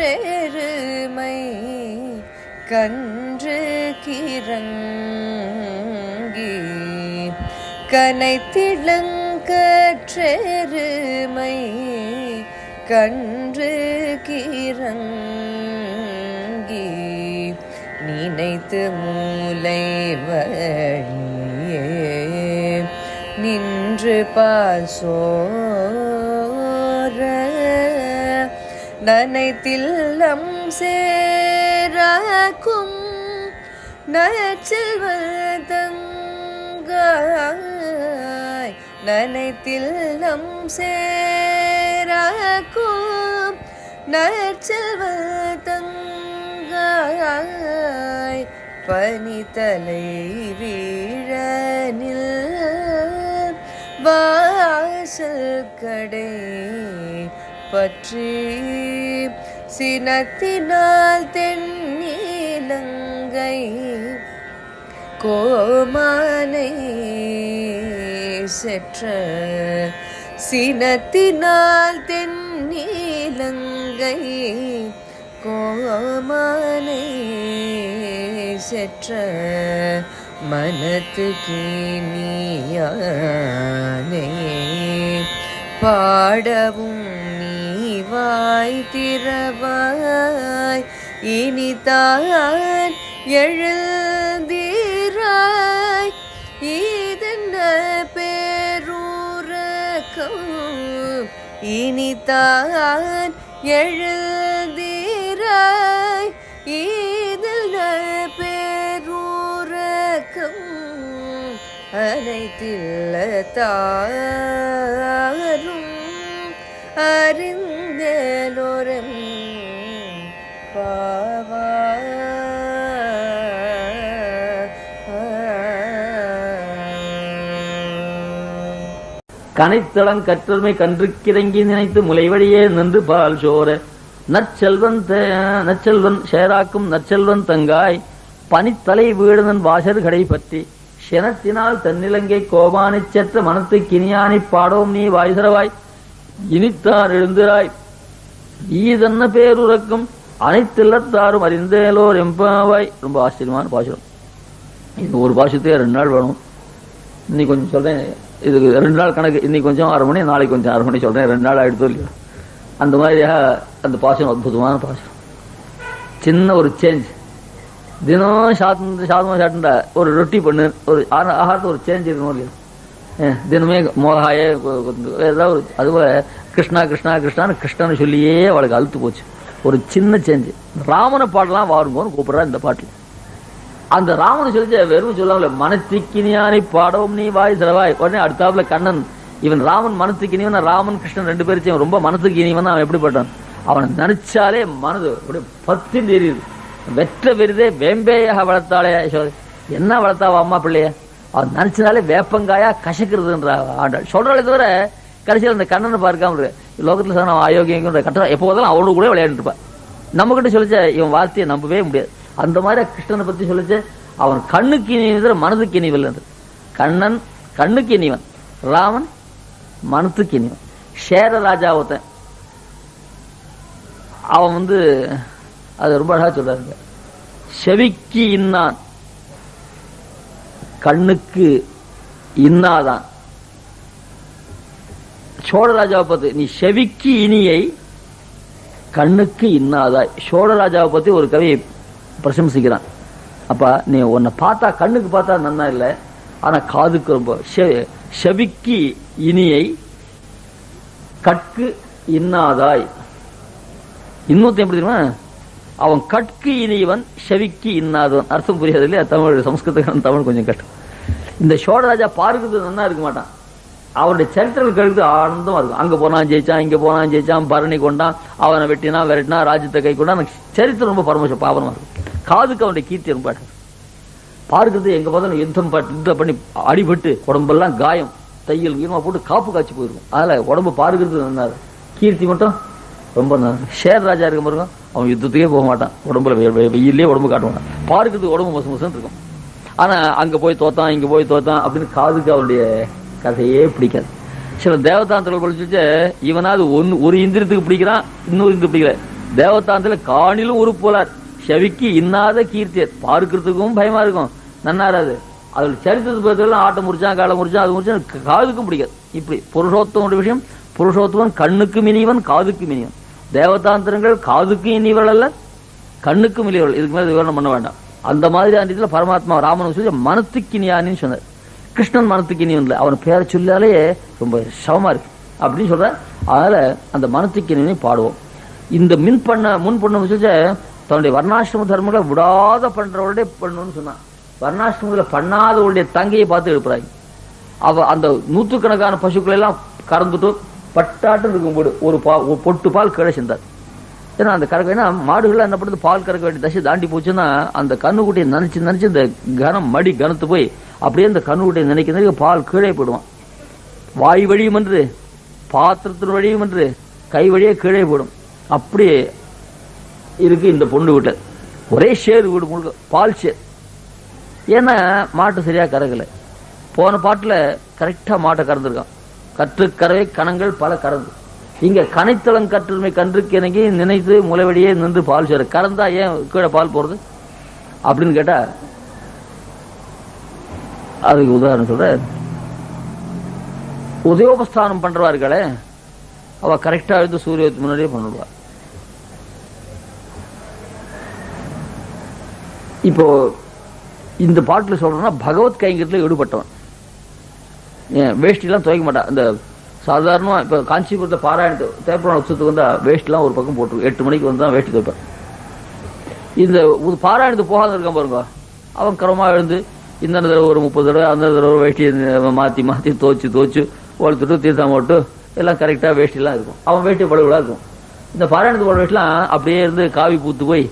கனைத்திலங்கற்றெருமை கன்று கிறங்கி கனைத்திலங்கற்றெருமை கன்று கிறங்கி நினைத்து மூலை வழியே நின்று பாசோர நனைத்தில்லம் சேராக்கும் நற்செல்வதங்காய் நனைத்தில்லம் சேராக்கும் நற்செல்வதங்காய் பனித்தலை வீழனில் வாசல் கடை பற்றி சினத்தினால் தென்னிலங்கை கோமானை செற்ற சினத்தினால் தென்னிலங்கை கோமானை செற்ற மனத்து கீனியானே பாடவும் வாய் திறவாய் இனிதான் எழுந்தீராய் இதென்ன பேரூரகம் இனிதான் எழுந்தீராய் இதென்ன பேரூரகம் அனைத்தில்ல தாரும் அறிந்தேலோரம் பாவா கனைத்தளம் கற்றமை கன்று கிறங்கி நினைத்து முளைவழியே நின்று பால் சோர நற்செல்வன் சேராக்கும் நற்செல்வன் தங்காய் பனித்தலை வீடுதன் வாசர் கடை பற்றி ஷெனத்தினால் தன்னிலங்கை கோபானைச் செற்ற மனத்து கினியானை பாடவும் நீ வாய்சரவாய் இனித்தார் எழுந்திராய் ஈதன்ன பேருறக்கும் அனைத்தில்லத்தாரும் அறிந்தேலோர் எம்பாவாய். ரொம்ப ஆச்சரியமான பாசுரம். இது ஒரு பாசுரத்தையே 2 நாள் வேணும். இன்னைக்கு கொஞ்சம் சொல்றேன், இதுக்கு 2 நாள் கணக்கு. இன்னைக்கு கொஞ்சம் 1/2 மணி, நாளைக்கு கொஞ்சம் 1/2 மணி சொல்றேன். 2 நாள் ஆயிடுத்தோ இல்லையா? அந்த மாதிரியாக அந்த பாசுரம் அற்புதமான பாசுரம். சின்ன ஒரு சேஞ்ச், தினம் சாதமாக சாப்பிட்டா ஒரு ரொட்டி பண்ணு, ஒரு ஆகாரத்தை ஒரு சேஞ்ச் இருக்கணும் இல்லையா? தினமே மோகாய ஏதாவது அதுபோல கிருஷ்ணா கிருஷ்ணா கிருஷ்ணான்னு கிருஷ்ணன்னு சொல்லியே அவளுக்கு அழுத்து போச்சு. ஒரு சின்ன சேஞ்சு. ராமனை பாடலாம் வாருங்கன்னு கூப்பிடுறா இந்த பாட்டில். அந்த ராமனை சொல்லி வெறும் சொல்லாமல மனத்திக்கினியானை பாடவும் நீ வாய் சிறவாய். உடனே அடுத்தாப்புல கண்ணன், இவன் ராமன் மனத்துக்கினிவன், ராமன் கிருஷ்ணன் 2 பேரும் ரொம்ப மனத்துக்கு இனிவன். அவன் எப்படிப்பட்டான்? அவனை நினைச்சாலே மனது அப்படியே பத்தி தெரியுது. வெற்ற பெரிதே வேம்பேயாக வளர்த்தாளே யசோதை. என்ன வளர்த்தாவா அம்மா பிள்ளைய? அவன் நினைச்சனாலே வேப்பங்காயா கசக்குறதுன்ற ஆண்டாள் சொல்றாளே தவிர கடைசியில் அந்த கண்ணனை பார்க்காம இருக்கு. லோகத்துல சார் அவன் அயோக்கியங்கிற கட்டணம் எப்போதாலும் அவனு கூட விளையாண்டு இருப்பான். நம்ம கிட்ட சொல்லிச்ச இவன் வார்த்தையை நம்பவே முடியாது. அந்த மாதிரி கிருஷ்ணனை பத்தி சொல்லிச்சு, அவன் கண்ணுக்கு இனிவன் மனதுக்கு இனிவல் என்று. கண்ணன் கண்ணுக்கு இனிவன், ராமன் மனத்துக்கு இனிவன். சேர ராஜா ஒருத்தன், அவன் அது ரொம்ப அழகா சொல்றாருங்க. செவிக்கு இன்னான், கண்ணுக்கு இன்னாதான், சோழராஜாவை பத்தி நீ செவிக்கு இனியை கண்ணுக்கு இன்னாதாய். சோழராஜாவை பத்தி ஒரு கவி பிரசம்சிக்கிறான். அப்ப நீ உன்னை பார்த்தா கண்ணுக்கு பார்த்தா நன்னா இல்லை, ஆனா காதுக்கு ரொம்ப. செவிக்கு இனியை கட்கு இன்னாதாய். இன்னொருத்தன் எப்படி தெரியுமா, அவன் கட்கு இனியவன் செவிக்கு இன்னாதவன். அர்த்தம் புரியாது இல்லையா? தமிழ் சம்ஸ்கிருதம் தமிழ் கொஞ்சம் கட்டும். இந்த சோழராஜா பார்க்கறது நன்னா இருக்க மாட்டான், அவருடைய சரித்திரங்கள் கழுத்து ஆனந்தமா இருக்கும். அங்க போனான் ஜெயிச்சான், இங்க போனான் ஜெயிச்சான், பரணி கொண்டான், அவனை வெட்டினா விரட்டினா, ராஜ்யத்தை கை கொண்டான். சரித்திரம் ரொம்ப பரமச பாவனமா இருக்கும். காதுக்கு அவனுடைய கீர்த்தி ரொம்ப பார்க்கறது. எங்க பார்த்தாலும் யுத்தம் பண்ணி அடிபட்டு உடம்பெல்லாம் காயம், தையல் கீரமா போட்டு காப்பு காய்ச்சி போயிருக்கும். அதனால உடம்பு பார்க்கறது நல்லா, கீர்த்தி மட்டும் ரொம்ப நல்லா. ஷேர் ராஜா இருக்க பாருங்க, அவன் யுத்தத்துக்கே போக மாட்டான், உடம்புல வெயிலே உடம்பு காட்ட மாட்டான், பார்க்கறதுக்கு உடம்பு மோசம் மோசம் இருக்கும். ஆனா அங்க போய் தோத்தான், இங்க போய் தோத்தான் அப்படின்னு காதுக்கு அவருடைய கதையே பிடிக்காது. சில தேவதாந்திரங்கள் படிச்சுட்டு இவனாவது ஒரு இந்திரத்துக்கு பிடிக்கிறான், இன்னொரு இந்திரம் பிடிக்கல. தேவதாந்திர காணிலும் ஒரு போலார், செவிக்கு இன்னாத கீர்த்தியர். பார்க்கறதுக்கும் பயமா இருக்கும், நன்னாராது. அதுல சரித்திரத்து பேர்லாம் ஆட்டம் முடிச்சான், காலம் முடிச்சான், அது முடிச்சான், காதுக்கும் பிடிக்காது. இப்படி புருஷோத்தமோட விஷயம், புருஷோத்தமன் கண்ணுக்கு மினிவன் காதுக்கு மினிவன். தேவதாந்திரங்கள் காதுக்கு இனிவர்கள் அல்ல, கண்ணுக்கு மினிவர்கள். இதுக்கு மேல விவரணம் பண்ண வேண்டாம். அந்த மாதிரி அந்த பரமாத்மா ராமன் சொல்லி மனத்துக்கினியானின்னு சொன்னார். கிருஷ்ணன் மனத்துக்கினியன் இல்லை, அவன் பேரை சொல்லாலே ரொம்ப சவமா இருக்கு அப்படின்னு சொல்ற. அதனால அந்த மனத்துக்கினியனை பாடுவோம். இந்த முன் பண்ண சொல்ல தன்னுடைய வர்ணாசிரம தர்மங்களை விடாத பண்றவருடைய பண்ணணும்னு சொன்னான். வர்ணாசிரமங்களை பண்ணாதவருடைய தங்கையை பார்த்து எழுப்புறாங்க. அவ அந்த நூற்றுக்கணக்கான பசுக்களை எல்லாம் கறந்துட்டு பட்டாட்டம் இருக்கும்போது ஒரு பொட்டு பால் கீழே சென்றார். ஏன்னா அந்த கறக்க, ஏன்னா மாடுகள் என்ன பண்ணுறது, பால் கறக்க வேண்டிய தசை தாண்டி போச்சுன்னா அந்த கண்ணுக்குட்டியை நினைச்சு இந்த கனம் மடி கனத்து போய் அப்படியே அந்த கண்ணுக்குட்டியை நினைக்கிறது பால் கீழே போயிடுவான். வாய் வழியும் என்று, பாத்திரத்தின் வழியும் என்று, கை வழியே கீழே போயிடும். அப்படியே இருக்கு இந்த பொண்ணு வீட்டை. ஒரே ஷேர் வீடு முழுக்க பால் ஷேர். ஏன்னா மாட்டு சரியா கறக்கல. போன பாட்டுல கரெக்டா மாட்டை கறந்துருக்கான். கற்று கறவை கணங்கள் பல கறந்து. இங்க கனைத்தளம் கற்றுமை கன்றுக்கு இணங்கி நினைத்து முளைவடியே நின்று பால் சேர. கறந்தா ஏன் கீழே பால் போறது அப்படின்னு கேட்டா அதுக்கு உதாரணம் சொல்ற. உதயோபஸ்தானம் பண்றவார்களே, அவ கரெக்டா எடுத்து சூரியத்துக்கு முன்னாடியே பண்ணிடுவா. இப்போ இந்த பாட்டுல சொல்றோம்னா பகவத் கைங்கத்துல ஈடுபட்டவன். ஏன் வேஷ்டிலாம் துவைக்க மாட்டான். இந்த சாதாரணமா இப்ப காஞ்சிபுரத்தை பாராயணத்து தேப்பரான உற்சவத்துக்கு வந்தா வேஷ்டிலாம் ஒரு பக்கம் போட்டு 8 மணிக்கு வந்து தான் வேஷ்டி துவைப்பான். இந்த பாராயணத்துக்கு போகாத இருக்கான் பாருங்க, அவன் கிரமமா எழுந்து இந்த தடவை ஒரு 30 தடவை அந்த தடவை வேஷ்டி மாத்தி மாத்தி தோச்சு வளர்த்துட்டு தீர்த்தம் போட்டு எல்லாம் கரெக்டா வேஷ்டிலாம் இருக்கும். அவன் வேஷ்டி பழகுலாம் இருக்கும். இந்த பாராயணத்து போட வேஷ்டிலாம் அப்படியே இருந்து காவி பூத்து போய்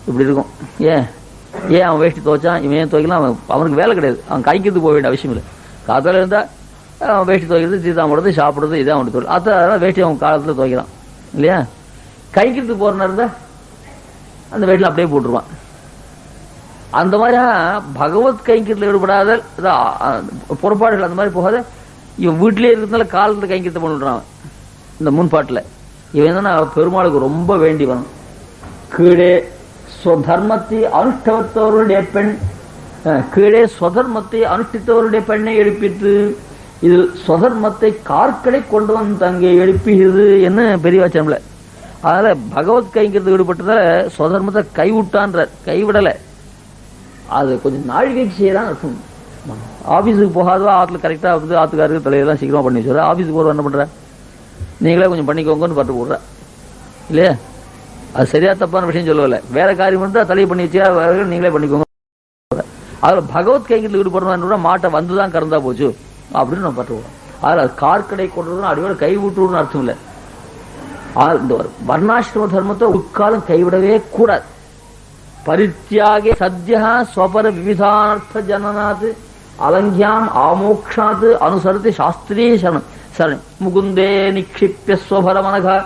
இப்படி இருக்கும். ஏன் அவன் வேஷ்டி துவைச்சான், இவன் ஏன் துவைக்கலாம்? அவனுக்கு வேலை கிடையாது, அவன் கைக்கிறது போக வேண்டிய அவசியம் இல்லை. காத்தால இருந்தா அவன் வேஷ்டி துவைக்கிறது, தீர்த்தம் போடுறது, சாப்பிடுறது, இதான் அவனுக்கு தொழில். அதெல்லாம் வேஷ்டி அவன் காலத்துல துவைக்கிறான் இல்லையா? கைக்கிறது போறனா இருந்தா அந்த வேட்டில அப்படியே போட்டுருவான். அந்த மாதிரி பகவத் கைங்கரியத்தில் ஈடுபடாத புறப்பாடுகள் அந்த மாதிரி போகாத இவன் வீட்டிலே இருக்கிறதுனால காலத்துல கைங்கரியத்தை பண்ணிடுறான். இந்த முன்பாட்டுல இவன் என்ன பெருமாளுக்கு ரொம்ப வேண்டி வரும். கீழே ஸ்வதர்மத்தை அனுஷ்டவத்தவருடைய பெண், கீழே ஸ்வதர்மத்தை அனுஷ்டித்தவருடைய பெண்ணை எழுப்பிட்டு இதில் ஸ்வதர்மத்தை கார்களை கொண்டு வந்து தங்கே எழுப்பியது என்ன பெரியவாச்சம்ல. அதனால பகவத் கைங்கிறது ஈடுபட்டதால ஸ்வதர்மத்தை கைவிட்டான்ற, கைவிடலை. அது கொஞ்சம் நாழிகைக்கு செய்யறான் இருக்கும். ஆபீஸுக்கு போகாதவா ஆத்துல கரெக்டா வந்து ஆத்துக்காருக்கு தலையெல்லாம் சீக்கிரமா பண்ணி வச்சுற. ஆபீஸுக்கு போற என்ன பண்ற, நீங்களே கொஞ்சம் பண்ணிக்கோங்கன்னு பட்டு போடுற இல்லையா? அது சரியா தப்பான விஷயம் சொல்லவில்லை. வேற காரியம் இருந்தா தலையை பண்ணி வச்சா நீங்களே பண்ணிக்கோங்க. அதுல பகவத் கைங்கத்தில் ஈடுபடுறதா மாட்டை வந்துதான் கறந்தா போச்சு அப்படின்னு நம்ம பட்டுவோம். அதுல கார்கடை கொண்டதுன்னு அடியோட கை விட்டுன்னு அர்த்தம் இல்லை. இந்த வர்ணாசிரம தர்மத்தை உட்காலம் கைவிடவே கூடாது. பரித்தியாகே சத்யா ஸ்வபர விவிதார்த்த ஜனநாத் அலங்கியாம் ஆமோக்ஷாத் அனுசரதி சாஸ்திரிய சரணம் முகுந்தே நிக்ஷிப்பிய ஸ்வபரமனக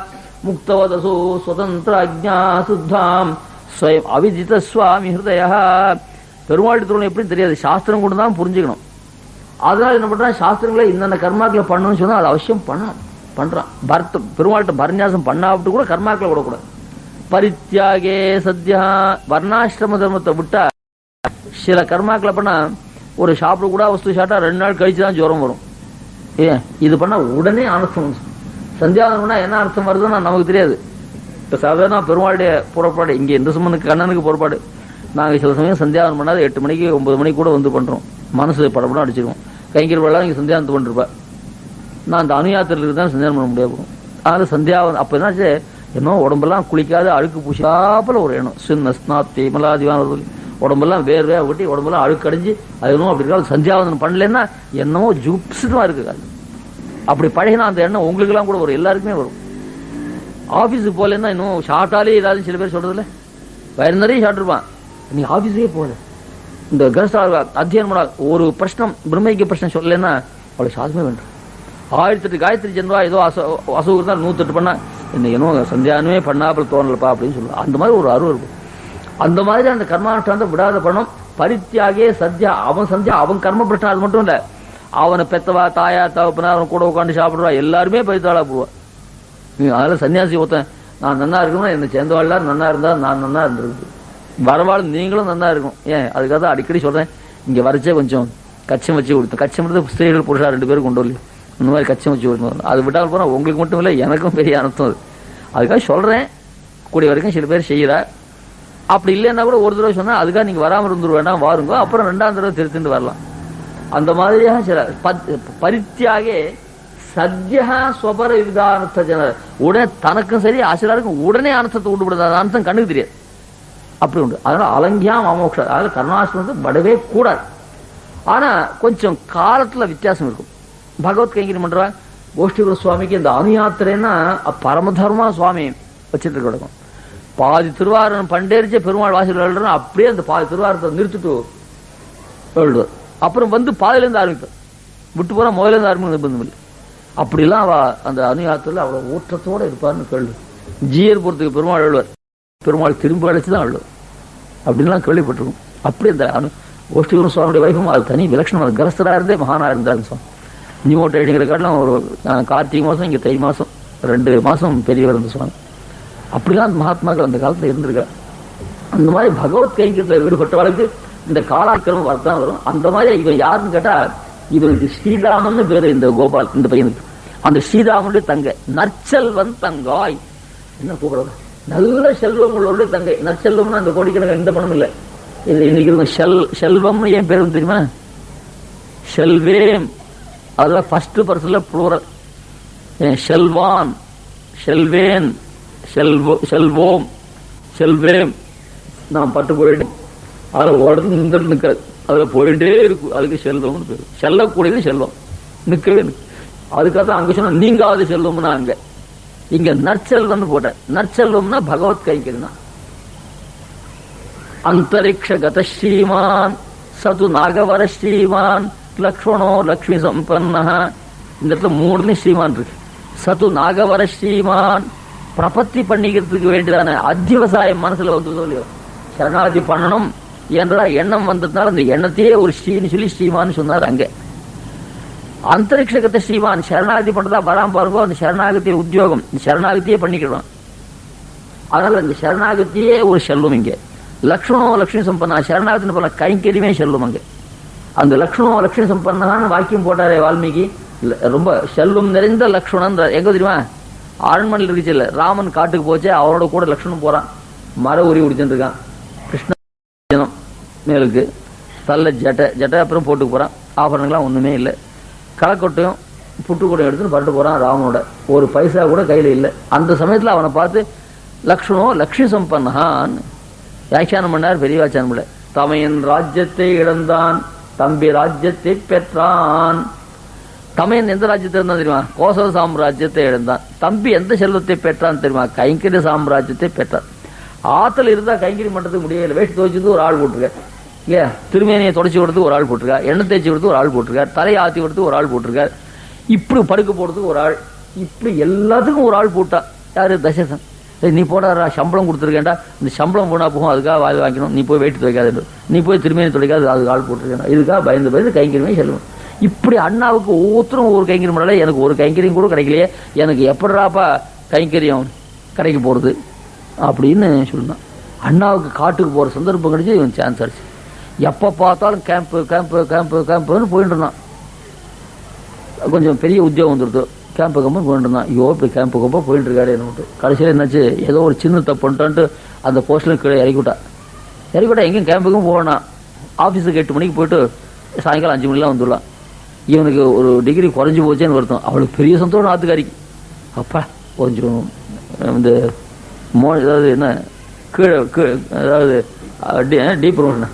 முக்தவதசோ சுதந்திர அஜ்ஞா சுத்தாம் ஸ்வயம் அவிஜித சுவாமி ஹிருதய. பெருமாள் திருமணம் எப்படின்னு தெரியாது, சாஸ்திரம் கொண்டு தான் புரிஞ்சுக்கணும். அதனால என்ன பண்றான், சாஸ்திரங்களை இந்த கர்மாக்களை பண்ணணும்னு சொன்னா அது அவசியம் பண்றான். பெருமாள்கிட்ட பரநியாசம் பண்ணாவிட்டு கூட கர்மாக்களை விடக்கூடாது. பரித்தியாகே சத்யா வர்ணாசிரம தர்மத்தை விட்டா சில கர்மாக்களை பண்ணா ஒரு சாப்பிட கூட வஸ்து சாப்பிட்டா 2 நாள் கழிச்சு தான் ஜுரம் வரும். ஏன் இது பண்ணா உடனே அனர்த்தம். சந்தியாவந்தம்னா என்ன அர்த்தம் வருதுன்னா நமக்கு தெரியாது. இப்ப சாதாரண பெருமாளுடைய புறப்பாடு இங்க இந்த சம்பந்தம் கண்ணனுக்கு புறப்பாடு. நாங்க சில சமயம் சந்தியாவனம் பண்ணாத 8 மணிக்கு 9 மணிக்கு கூட வந்து பண்றோம். மனசு படப்படம் அடிச்சிருவோம். கைங்கரிவெல்லாம் இங்க சந்தியாவந்தம் பண்ணிருப்பா. நான் அந்த அணுயாத்திரைக்கு தான் சந்தியாவனம் பண்ண முடியாது. அதனால சந்தியாவந்தம் அப்ப என்னாச்சு, இன்னும் உடம்பெல்லாம் குளிக்காத அழுக்கு பூசாப்புல ஒரு எண்ணம். சின்ன ஸ்நாத்தி மலாதிவான உடம்பெல்லாம் வேர்வையா ஒட்டி உடம்பெல்லாம் அழுக்கடைஞ்சு அது இன்னும் அப்படி இருக்கா. சந்தியாவந்தனம் பண்ணலன்னா என்னமோ ஜுப்ஸுமா இருக்கு. அப்படி பழகினா அந்த எண்ணம் உங்களுக்கு எல்லாம் கூட வரும், எல்லாருக்குமே வரும். ஆபீஸுக்கு போலன்னா இன்னும் ஷார்ட்டாலே ஏதாவது சில பேர் சொல்றதுல வயிறு நிறைய ஷார்ட் இருப்பான். நீ ஆபீஸே போல இந்த கஸ்டா அத்தியனம் பண்ணா ஒரு பிரச்சனம் பிரம்மைக்கு பிரச்சனை சொல்லலைன்னா அவளுக்கு சாதமே வேண்டாம். 1008 காயத்ரி ஜென்வா ஏதோ அசுகம் இருந்தால் 108 பண்ணா என்ன சந்தியானமே பண்ணாப்பல் தோணலப்பா அப்படின்னு சொல்லுவாங்க. அந்த மாதிரி ஒரு அருள் இருக்கும். அந்த மாதிரி அந்த கர்மானுஷ்டானத்தை விடாத பணம் பரித்தியாகே சத்யா. அவன் சந்தியா அவன் கர்ம பிரச்சனை. அது மட்டும் இல்ல, அவனை பெத்தவா தாயா தகப்பனா அவன் கூட உட்காந்து சாப்பிடுவா எல்லாருமே பரித்தாளா போவா. அதனால சன்னியாசி ஒருத்தன் நான் நன்னா இருக்கணும், என்னை சேர்ந்தவா எல்லாரும் நன்னா இருந்தா நான் நன்னா இருந்திருக்கு, வரவாள் நீங்களும் நன்னா இருக்கும். ஏன் அதுக்காக தான் அடிக்கடி சொல்றேன், இங்க வரைச்சே கொஞ்சம் கச்சம் வச்சு கொடுத்தோம். கச்சம் எடுத்து ஸ்திரீகள் புருஷா 2 பேரும் கொண்டு வரல, இந்த மாதிரி கச்சம் வச்சு கொடுத்தோம். அது விட்டால் போனா உங்களுக்கு மட்டும் இல்லை எனக்கும் பெரிய அர்த்தம் அது. அதுக்காக சொல்றேன், கூடிய வரைக்கும் சில பேர் செய்யறா. அப்படி இல்லைன்னா கூட ஒரு தடவை சொன்னா அதுக்காக நீங்க வராமல் இருந்துரு வேண்டாம், வாருங்க, அப்புறம் 2ஆம் தடவை திருத்திட்டு வரலாம். அந்த மாதிரியாக சில பரித்தியாகே சத்யா ஸ்வபர விதானத்த ஜனர். உடனே தனக்கும் சரி ஆசிரியருக்கும் உடனே அனர்த்தத்தை விட்டுவிடுறது. அனர்த்தம் கண்ணுக்கு தெரியாது, அப்படி உண்டு. அதனால அலங்கியாம் அமோக்ஷம். அதனால கர்ணாசிரமத்தை படவே கூடாது. ஆனா கொஞ்சம் காலத்துல வித்தியாசம் இருக்கும். பகவத் கைங்கரியம் பண்ற கோஷ்டிகுரு சுவாமிக்கு இந்த அணுயாத்திரைன்னா பரமதர்மா சுவாமி வச்சுட்டு கிடக்கும். பாதி திருவாரூரம் பண்டேரிச்ச பெருமாள் வாசல் எழுதுறோம், அப்படியே அந்த பாதி திருவாரூரத்தை நிறுத்திட்டு எழுதுவார். அப்புறம் வந்து பாதிலேருந்து ஆரம்பிப்பார், விட்டு போனா முதல்ல இருந்து ஆரம்பிக்க நிர்பந்தம் இல்லை. அப்படிலாம் அவ அந்த அணுயாத்திரையில் அவ்வளவு ஊற்றத்தோட இருப்பார்னு கேள்வி. ஜீயர்புரத்துக்கு பெருமாள் எழுவார், பெருமாள் திரும்ப அழைச்சுதான் எழுதுவார் அப்படின்லாம் கேள்விப்பட்டிருக்கும். அப்படி அந்த கோஷ்டிகுரு சுவாமியுடைய வைபவம் அது தனி விலட்சணம். அது கரஸ்தரா இருந்தே மகானா இருந்தாரு சுவாமி. நியூமோட் எழுதிங்கிற காட்டிலும் ஒரு கார்த்திகை மாசம் இங்க தை மாசம் 2 மாசம் பெரியவர் இருந்த சுவாமி. அப்படிலாம் அந்த மகாத்மாக்கள் அந்த காலத்துல இருந்திருக்காரு. அந்த மாதிரி பகவத் கைங்கரியத்தில் ஈடுபட்டவர்களுக்கு இந்த காலாக்கிரமம் வரத்தான் வரும். அந்த மாதிரி இவன் யாருன்னு கேட்டா இவனுக்கு ஸ்ரீராமன் பேரு. இந்த கோபால் இந்த பையனுக்கு அந்த ஸ்ரீராமனுடைய தங்கை நற்செல்வன் தங்காய். என்ன கூப்பிடுறது, நல்ல செல்வங்களோட தங்கை. நற்செல்வம்னா அந்த கோடிக்கணக்கு எந்த பணம் இல்லை. இன்னைக்கு செல்வம் ஏன் பேரு தெரியுமா, செல்வேம். அதெல்லாம் ஃபர்ஸ்ட் பர்சன்ல ப்ளூரல். செல்வான், செல்வேன், செல்வோம், செல்வேம். நான் பட்டு போயிட்டு அதில் உடனே நிற்கிறது, அதுல போயிட்டே இருக்கும். அதுக்கு செல்வம்னு பேரு. செல்லக்கூடியது செல்வம், நிற்கவே நிற்கு. அதுக்காக தான் அங்க சொன்ன நீங்காவது செல்வம்னா அங்க. இங்க நற்செல்வம்னு போட்ட. நற்செல்வம்னா பகவத் கைங்கரியம். அந்தரிக்ஷ கத ஸ்ரீமான் சது நாகவர ஸ்ரீமான் லக்ஷ்மணோ லக்ஷ்மி சம்பன்ன. இந்த இடத்துல 3 ஸ்ரீமான் இருக்கு. சது நாகவர ஸ்ரீமான் பிரபத்தி பண்ணிக்கிறதுக்கு வேண்டியதான அத்தியவசாயம் மனசுல வந்து சொல்லியோ சரணாகதி பண்ணணும் என்ற எண்ணம் வந்ததுனால அந்த எண்ணத்தையே ஒரு ஸ்ரீன்னு சொல்லி ஸ்ரீமான்னு சொன்னார். அங்க அந்தரிக்ஷகத்தை ஸ்ரீமான் சரணாகதி பண்றதா வராம பாருங்க. அந்த சரணாகத்திய உத்தியோகம் சரணாகத்தியே பண்ணிக்கிறோம். அதனால அந்த சரணாகத்தியே ஒரு செல்வம். இங்க லக்ஷ்மணோ லட்சுமி சம்பன்னா சரணாகத்தின் போல கைங்கரியமே செல்வம். அங்க அந்த லக்ஷ்மணோ லட்சுமி சம்பன்னான்னு வாக்கியம் போட்டாரே வால்மீகி. ரொம்ப செல்வம் நிறைந்த லக்ஷ்மணன். எங்க தெரியுமா, அரண்மனையில் இருக்குச்சு இல்ல, ராமன் காட்டுக்கு போச்சு, அவரோட கூட லக்ஷ்மணன் போறான். மர உரி உடிச்சுட்டு இருக்கான். கிருஷ்ண மேலுக்கு தள்ள ஜட்டை அப்புறம் போட்டு போறான். ஆபரணங்கள்லாம் ஒண்ணுமே இல்லை. களக்கொட்டையும் புட்டுக்கூடையும் எடுத்துன்னு பட்டு போறான் ராமனோட. ஒரு பைசா கூட கையில இல்லை. அந்த சமயத்துல அவனை பார்த்து லக்ஷ்மணோ லக்ஷ்மி சம்பன்னான் வியாக்கியானம் பண்ணார் பெரியவாச்சான் பிள்ளை. தமையன் ராஜ்யத்தை இழந்தான், தம்பி ராஜ்யத்தை பெற்றான். தமையன் எந்த ராஜ்யத்தை இருந்தான் தெரியுமா, கோசல சாம்ராஜ்யத்தை இழந்தான். தம்பி எந்த செல்வத்தை பெற்றான் தெரியுமா, கைங்கரிய சாம்ராஜ்யத்தை பெற்றான். ஆத்துல இருந்தா கைங்கரி பண்றதுக்கு முடியல. வேஷ்டி துவைச்சது ஒரு ஆள் போட்டிருக்கார், இல்லையா, திருமேனியை தொடச்சி கொடுத்து ஒரு ஆள் போட்டிருக்கார், எண்ணெய் தேய்ச்சி கொடுத்து ஒரு ஆள் போட்டிருக்கார், தலையை ஆத்தி கொடுத்து ஒரு ஆள் போட்டிருக்கார், இப்படி படுக்க போடுறதுக்கு ஒரு ஆள், இப்படி எல்லாத்துக்கும் ஒரு ஆள் போட்டா. யாரு, தசரதன். நீ போடாரா, சம்பளம் கொடுத்துருக்கேன்டா, இந்த சம்பளம் போனா போகும், அதுக்காக வாய் வாங்கிக்கணும், நீ போய் வேட்டி துவைக்காது, நீ போய் திருமேனி துவைக்காது, அதுக்கு ஆள் போட்டிருக்கேன், இதுக்காக பயந்து கைங்கரியமே செல்லும். இப்படி அண்ணாவுக்கு ஒவ்வொருத்தரும் ஒவ்வொரு கைங்கரியம் பண்ணல. எனக்கு ஒரு கைங்கரியம் கூட கிடைக்கலையே, எனக்கு எப்படாப்பா கைங்கரியம் கிடைக்க போறது அப்படின்னு சொன்னான். அண்ணாவுக்கு காட்டுக்கு போற சந்தர்ப்பம் கிடைச்சி இவன் சான்ஸ் அடிச்சு. எப்ப பார்த்தாலும் கேம்ப் கேம்ப் கேம்ப் கேம்ப்னு போயிட்டு இருந்தான். கொஞ்சம் பெரிய உத்தியோகம் வந்துடுது. கேம்பு கம்பம் போயிட்டு இருந்தான். ஐயோ இப்போ கேம்பு கம்பம் போயிட்டு இருக்காரு என்ன விட்டு. கடைசியில் என்னாச்சு, ஏதோ ஒரு சின்ன தப்பு பண்ணிட்டான்ட்டு அந்த போஸ்ட்ல கீழே இறக்கிவிட்டா. எங்கேயும் கேம்புக்கும் போகணும். ஆஃபீஸுக்கு 8 மணிக்கு போயிட்டு சாயங்காலம் 5 மணிலாம் வந்துடலாம். இவனுக்கு ஒரு டிகிரி குறைஞ்சி போச்சேன்னு வருத்தம். அவளுக்கு பெரிய சந்தோஷம் ஆத்துக்காரிக்கு. அப்பா கொஞ்சம் இந்த ஏதாவது என்ன கீழே அதாவது டீப்ரமோஷனா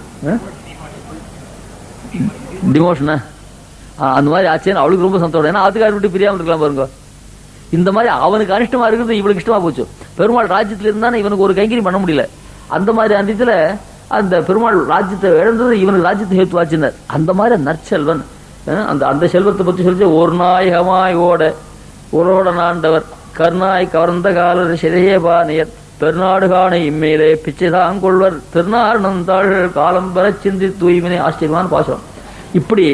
டிமோஷனா அந்த மாதிரி ஆச்சேன்னு அவளுக்கு ரொம்ப சந்தோஷம். ஏன்னா ஆத்துக்காரி விட்டு பிரியாமல் இருக்கலாம் பாருங்க. இந்த மாதிரி அவனுக்கு அனிஷ்டமா இருக்கிறது இவளுக்கு இஷ்டமா போச்சு. பெருமாள் ராஜ்யத்தில் இருந்தானே இவனுக்கு ஒரு கைங்கரி பண்ண முடியல. அந்த மாதிரி அந்தத்துல அந்த பெருமாள் ராஜ்யத்தை இழந்தது இவனுக்கு ராஜ்யத்தை ஹேத்துவாச்சினார். அந்த மாதிரி நற்செல்வன். அந்த செல்வத்தை பற்றி சொல்லி ஒரு நாயகமாய் ஓட நாண்டவர் கருணாய் கவர்ந்த காலர் சிறையபானையர் பெருநாடு காண இம்மையிலே பிச்சைதான் கொள்வர் திருநாரணந்தாள் காலம் பெற சிந்தி தூய்மையை ஆச்சரியமான பாசம். இப்படி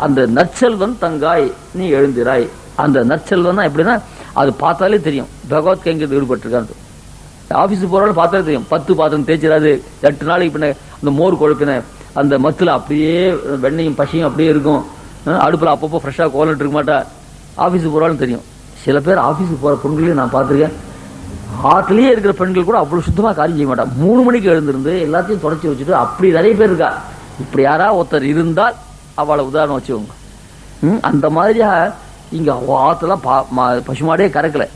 அந்த நற்செல்வன் தங்காய் நீ எழுந்திராய். அந்த நற்செல்வன் எப்படின்னா அது பார்த்தாலே தெரியும் பகவத் கைங்கத்தில் ஈடுபட்டிருக்கான். ஆஃபீஸுக்கு போறாலும் பார்த்தாலே தெரியும். 10 பாத்திரம் தேய்ச்சிடாது. 8 நாளைக்கு பின்ன அந்த மோர் குழப்பின அந்த மத்துல அப்படியே வெண்ணையும் பசியும் அப்படியே இருக்கும். அடுப்புல அப்பப்போ ஃப்ரெஷ்ஷா கோலிட்டு இருக்க மாட்டா. ஆஃபீஸுக்கு போறாலும் தெரியும். சில பேர் ஆஃபீஸுக்கு போற பெண்களையும் நான் பார்த்துருக்கேன். ஆட்டிலேயே இருக்கிற பெண்கள் கூட அவ்வளவு சுத்தமா காரியம் செய்ய மாட்டான். 3 மணிக்கு எழுந்திருந்து எல்லாத்தையும் தொடச்சி வச்சுட்டு அப்படி நிறைய பேர் இருக்கா. இப்படி யாராவது ஒருத்தர் இருந்தால் அவளை உதாரணம் வச்சுக்கோங்க. அந்த மாதிரியா இங்க ஆத்தெல்லாம் பசுமாடே கறக்கல.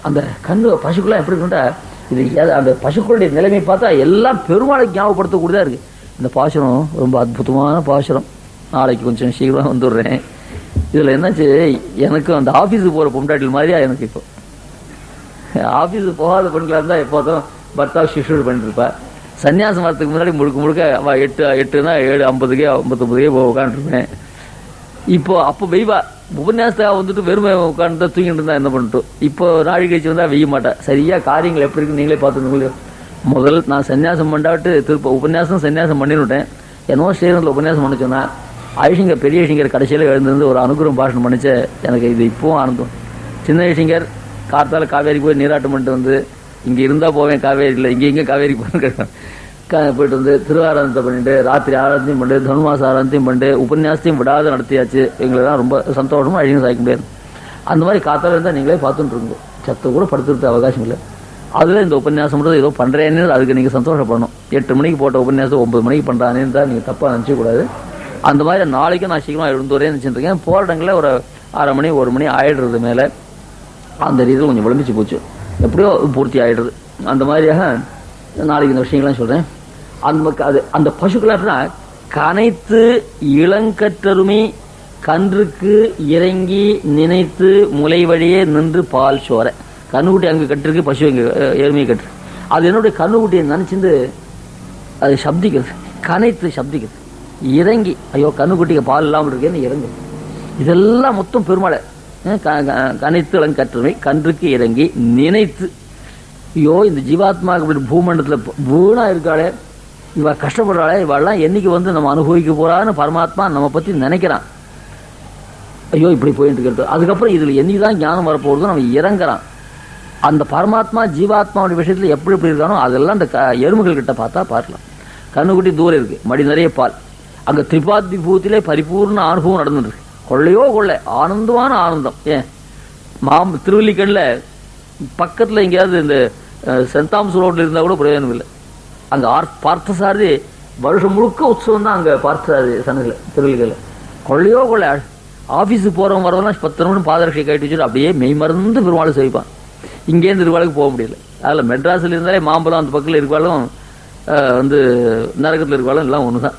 அந்த கண்ணு பசுக்கெல்லாம் எப்படி இருக்குண்டா இது அந்த பசுக்களுடைய நிலைமை பார்த்தா எல்லாம் பெருமாளைக்கு ஞாபகப்படுத்தக்கூடியதா இருக்கு. இந்த பாசுரம் ரொம்ப அற்புதமான பாசுரம். நாளைக்கு கொஞ்சம் சீக்கிரம் வந்துடுறேன். இதுல என்னாச்சு, எனக்கு அந்த ஆபீஸுக்கு போற பொண்டாட்டில் மாதிரியா எனக்கு இப்போ ஆபீஸுக்கு போகாத பெண்களா இருந்தா எப்போதும் பர்த்தா சிஷூர் பண்ணிட்டு இருப்பா. சன்னியாசம் வரத்துக்கு முன்னாடி முழுக்க அவ 8னா 7:50 59 உட்காந்துருப்பேன். அப்போ வெய்வா உபன்யாசத்தாக வந்துட்டு வெறுமை உட்காந்து தூங்கிட்டு இருந்தா என்ன பண்ணிட்டோம். இப்போ நாழி கழிச்சு வந்தா வெய்ய மாட்டேன். சரியா காரியங்கள் எப்படி இருக்கு நீங்களே பார்த்துருந்தீங்களோ. முதல் நான் சன்னியாசம் பண்ணாவிட்டு உபன்யாசம் சன்னியாசம் பண்ணிவிட்டேன். என்னவோ ஸ்ரீரங்கத்தில் உபன்யாசம் பண்ண சொன்னா ஐஷிங்கர் பெரிய ஐஷிங்கர் கடைசியில் எழுந்திருந்து ஒரு அனுகிரகம் பாஷணம் பண்ணிச்ச எனக்கு இது இப்பவும் ஆனந்தம். சின்ன ஐஷிங்கர் கார்த்தால காவேரிக்கு போய் நீராட்டம் பண்ணிட்டு வந்து இங்கே இருந்தால் போவேன் காவேரியில் இங்கே காவேரிக்கு போயிட்டு வந்து திருவாராதனத்தை பண்ணிட்டு ராத்திரி ஆராதனையும் பண்ணிட்டு தனுமாச ஆராதனையும் பண்ணிட்டு உபன்யாசத்தையும் விடாத நடத்தியாச்சு. எங்களுக்குதான் ரொம்ப சந்தோஷமா அழிங்க சாய்க்க முடியாது. அந்த மாதிரி காத்தால இருந்தால் நீங்களே பார்த்துட்டு இருங்க. சத்த கூட படுத்துறது அவகாசம் இல்லை. அதில் இந்த உபன்யாசம் ஏதோ பண்ணுறேன்னு அதுக்கு நீங்கள் சந்தோஷப்படணும். 8 மணிக்கு போட்ட உபன்யாசம் 9 மணிக்கு பண்ணுறானேன்னு தான் நீங்கள் தப்பாக நினச்சக்கூடாது. அந்த மாதிரி நாளைக்கும் நான் சீக்கிரமாக எழுந்துவரேன்னு நினச்சிருக்கேன். போகிற இடங்களில் ஒரு 1/2 மணி 1 மணி ஆயிடுறது மேலே அந்த ரீதியில் கொஞ்சம் விளம்பிச்சு போச்சு. எப்படியோ பூர்த்தி ஆயிடுறது. அந்த மாதிரியாக நாளைக்கு இந்த விஷயங்கள்லாம் சொல்கிறேன். அந்த பசுக்கள் அப்படின்னா கனைத்து இளங்கற்றருமி கன்றுக்கு இறங்கி நினைத்து முளை வழியே நின்று பால் சோற. கண்ணுக்குட்டி அங்கே கட்டிருக்கு, பசு இங்கே எருமையை கட்டுருக்கு. அது என்னுடைய கண்ணுக்குட்டியை நினைச்சிருந்து அது சப்திக்கிறது, கனைத்து சப்திக்கிறது. இறங்கி ஐயோ கண்ணுக்குட்டிக்கு பால் இல்லாமல் இருக்கேன்னு இறங்கு. இதெல்லாம் மொத்தம் பெருமாளை கனைத்து இளங்கற்றருமை கன்றுக்கு இறங்கி நினைத்து. ஐயோ இந்த ஜீவாத்மாவுக்கு அப்படி பூமண்டலத்தில் பூணா இருக்காளே, இவ கஷ்டப்படுறாளே, இவெல்லாம் என்னைக்கு வந்து நம்ம அனுபவிக்க போறான்னு பரமாத்மா நம்ம பத்தி நினைக்கிறான். ஐயோ இப்படி போயிட்டு இருக்கிறது. அதுக்கப்புறம் இதுல என்னைக்குதான் ஞானம் வரப்போகுதோ நம்ம இறங்குறான். அந்த பரமாத்மா ஜீவாத்மாவுடைய விஷயத்துல எப்படி எப்படி இருக்கானோ அதெல்லாம் அந்த எறும்புகள் கிட்ட பார்த்தா பார்க்கலாம். கண்ணுக்குட்டி தூரம் இருக்கு, மடி நிறைய பால். அங்க திரிபாதி பூத்திலே பரிபூர்ண அனுபவம் நடந்துருக்கு. கொள்ளையோ கொள்ளை ஆனந்தமான ஆனந்தம். ஏன் திருவல்லிக்கண்ல பக்கத்துல எங்கேயாவது இந்த சென்ட் தாமஸ் ரோட்ல இருந்தா கூட பிரயோஜனம் இல்லை. அங்க பார்த்தசாரதி வருஷம் முழுக்க உற்சவம் தான். அங்க பார்த்தசாரதி சனங்கள திருவள்ளிக்கல்ல கொள்ளையோ கொள்ளை. ஆபீஸுக்கு போறவங்க வரவெல்லாம் 10 நிமிடம் பாதரட்சை கட்டி வச்சுட்டு அப்படியே மெய் மறந்து பெருமாளை செய்வான். இங்கேருந்து திருவாளுக்கு போக முடியல. அதில் மெட்ராஸில் இருந்தாலே மாம்பழம் அந்த பக்கத்தில் இருக்காலும் வந்து நரகத்தில் இருக்காலும் எல்லாம் ஒன்று தான்.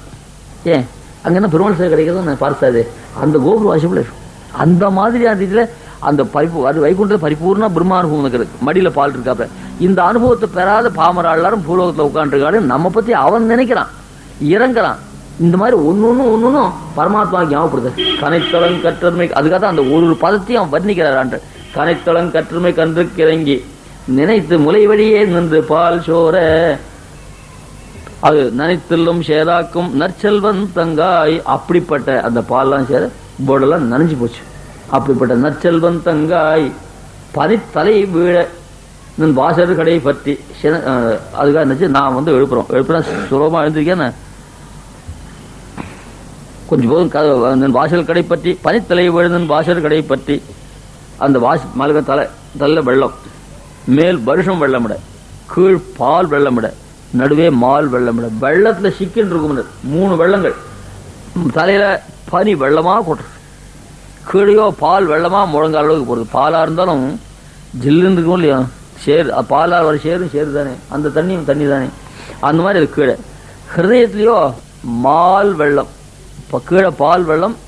ஏன் அங்கே என்ன பெருமாள் சேவை கிடைக்கிறதோ நான் பார்த்தாது அந்த கோபுர வாசிப்பில் இருக்கும். அந்த மாதிரி அந்த இதில் அந்த வைகுண்டத்தில் பரிபூர்ண பிரம்மானுபவம் இருக்கிறது. மடியில் பால் இருக்காப்ப இந்த அனுபவத்தை பெறாத பாமர எல்லாரும் பூலோகத்தில் உட்காந்துருக்காரு. நம்ம பற்றி அவன் நினைக்கிறான், இறங்குறான். இந்த மாதிரி ஒன்னொன்னும் பரமாத்மா ஞாபகப்படுது. கனைத்தளம் கற்றமை, அதுக்காக தான் அந்த ஒரு பதத்தையும் அவன் வர்ணிக்கிறான். கனைத்தளம் கற்றுமை கன்றுக்கு இறங்கி நினைத்து முளை வழியே நின்று பால் சோர அது நனைத்தெல்லும் சேராக்கும் நற்செல்வன் தங்காய். அப்படிப்பட்ட அந்த பால்லாம் சேர போர்டெல்லாம் நனைஞ்சு போச்சு. அப்படிப்பட்ட நற்செல்வன் தங்காய் பனித்தலை வீழ நின் வாசர் கடை பற்றி அதுக்காக நினைச்சு நான் வந்து எழுப்புறேன் சுலபமா எழுந்திருக்கேன். கொஞ்சம் போதும் வாசல் கடை பற்றி பனித்தலை விழுந்தன் வாசல் கடை பற்றி அந்த மலக தலை வெள்ளம், மேல் வருஷம் வெள்ளமிட, கீழ் பால் வெள்ளமிட, நடுவே மால் வெள்ளமிட. வெள்ளத்துல சிக்கன் இருக்கும் 3 வெள்ளங்கள். தலையில பனி வெள்ளமா கொட்டுறது, கீழையோ பால் வெள்ளமா முழங்கால் அளவுக்கு போறது. பாலா இருந்தாலும் ஜில்லுன்னு இருக்கும் இல்லையா, சேரு பாலா வர சேரு தானே, அந்த தண்ணியும் தண்ணி தானே. அந்த மாதிரி அது கீழே. ஹிருதயத்திலேயோ மால் வெள்ளம், கீழே பால் வெள்ளம்,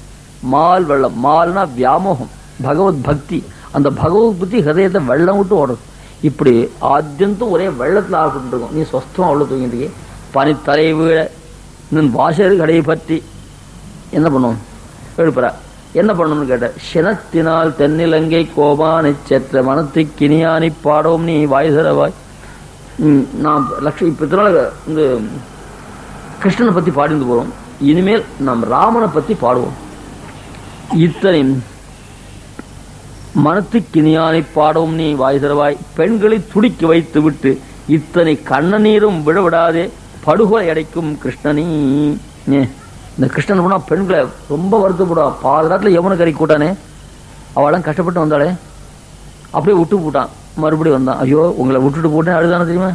மால் வெள்ளம். மால்னா வியாமோகம், பகவத் பக்தி. அந்த பகவத் பக்தி ஹிருதயத்தை வெள்ளம் விட்டு ஓடுறது. இப்படி ஆத்தியந்தும் ஒரே வெள்ளத்தில் ஆகிட்டு இருக்கும். நீ சொஸ்தமா அவ்வளோ தூங்கிட்டு பனித்தலை வீழ நின் வாசல் கடையை பற்றி என்ன பண்ணுவோம் எழுப்புற. என்ன பண்ணணும்னு கேட்ட, சினத்தினால் தென்னிலங்கை கோபானை செற்ற மனத்தை கிணியானி பாடவும் நீ வாய்சரவாய். நாம் இப்ப இந்த கிருஷ்ணனை பத்தி பாடிந்து போறோம். இனிமேல் நாம் ராமனை பத்தி பாடுவோம். இத்தனை மனத்து கிணியானை பாடவும் நீ வாய்சரவாய். பெண்களை துடிக்க வைத்து விட்டு இத்தனை கண்ணநீரும் விடவிடாதே படுகொலை அடைக்கும் கிருஷ்ணனி. இந்த கிருஷ்ணன் போனா பெண்களை ரொம்ப வருத்தப்படுவான். பாதுகாத்துல யமுனை கரை கூட்டானே, அவளும் கஷ்டப்பட்டு வந்தாளே, அப்படியே விட்டு போட்டான். மறுபடியும் வந்தான். ஐயோ உங்களை விட்டுட்டு போட்டேன் அழுதானே தெரியுமா.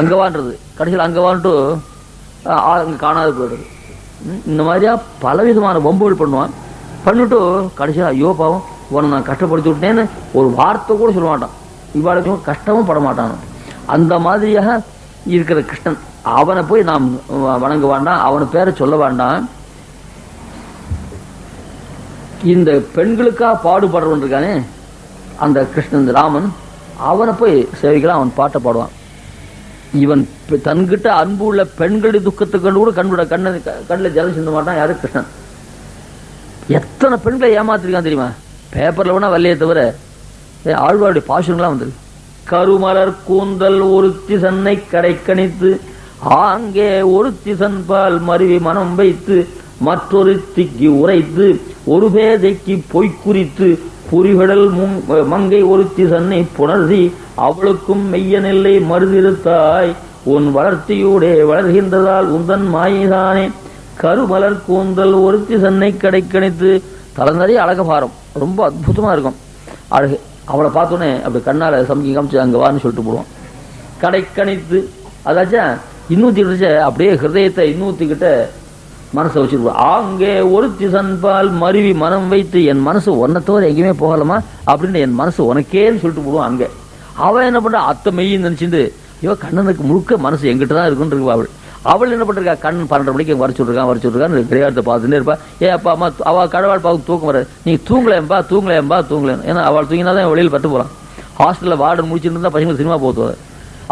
அங்கவான்றது கடைசியில் அங்கவான்ட்டு அங்க காணாது போயிடுது. இந்த மாதிரியா பலவிதமான வம்புகள் பண்ணுவான். பண்ணிட்டு கடைசியில் ஐயோ பாவம் உன்னை நான் கஷ்டப்படுத்தி விட்டேன்னு ஒரு வார்த்தை கூட சொல்ல மாட்டான். இவாளுக்கும் கஷ்டமும் பட மாட்டான். அந்த மாதிரியாக இருக்கிற கிருஷ்ணன், அவனை போய் நாம் வணங்க வேண்டாம், அவனை பேரை சொல்ல வேண்டாம். இந்த பெண்களுக்காக பாடுபடுறவன் இருக்கானே அந்த கிருஷ்ணன் ராமன், அவனை போய் சேவிக்கலாம். அவன் பாட்டை பாடுவான். இவன் தன்கிட்ட அன்பு உள்ள பெண்களுடைய துக்கத்தை கண்டு கூட கண்ணில் ஜலம் சிந்த மாட்டான். யாரு? கிருஷ்ணன். எத்தனை பெண்களை ஏமாத்திருக்கான் தெரியுமா? பேப்பர்ல வேணா வரலையே தவிர ஆழ்வாருடைய பாசுரங்களாம் வந்திருக்கு. கருமலர் கூந்தல் ஒருத்தி சன்னை கடை கணித்து ஆங்கே ஒருத்தி சன்பால் மருவி மனம் வைத்து மற்றொருத்திக்கு உரைத்து ஒரு பேதைக்கு பொய்க்குறித்து புரிகடல் மங்கை ஒருத்தி சன்னை புணர்த்தி அவளுக்கும் மெய்ய நெல்லை மறுதிருத்தாய் உன் வளர்த்தியூடே வளர்கின்றதால் உந்தன் மாயிதானே. கருமலர் கூந்தல் ஒருத்தி சன்னை கடை கணித்து. தலை நிறைய அழகபாரம், ரொம்ப அற்புதமா இருக்கும் அழகு. அவளை பார்த்தோன்னே அப்படி கண்ணால சமைக்க காமிச்சு அங்க வான்னு சொல்லிட்டு போடுவான். கடை கணித்து அதாச்சா இன்னூத்தி அப்படியே ஹிருதயத்தை இன்னூத்திக்கிட்ட மனசை வச்சிருப்பா. அங்கே ஒரு திசன்பால் மருவி மனம் வைத்து என் மனசு ஒன்னத்தோடு எங்கேயுமே போகலாமா அப்படின்னு என் மனசு உனக்கேன்னு சொல்லிட்டு போடுவான். அங்க அவன் என்ன பண்றா, அத்தை மெய்ன்னு நினைச்சிட்டு ஐயோ கண்ணனுக்கு முழுக்க மனசு எங்கிட்ட தான் இருக்குன்னு இருக்கா. அவள் என்ன பண்ணிருக்கா, கண்ணன் 12 மணிக்கு வர சொல்லிருக்கான்னு கிடையாத பார்த்துட்டே இருப்பா. அப்பா அம்மா அவள் கடவாள் பார்க்க தூக்கம் வர, நீ தூங்கலேன். ஏன்னா அவள் தூங்கினாதான் வெளியில் பட்டு போறான். ஹாஸ்டல்ல வார்டன் முடிச்சுட்டு இருந்தா பசங்க சினிமா போத்துவார்.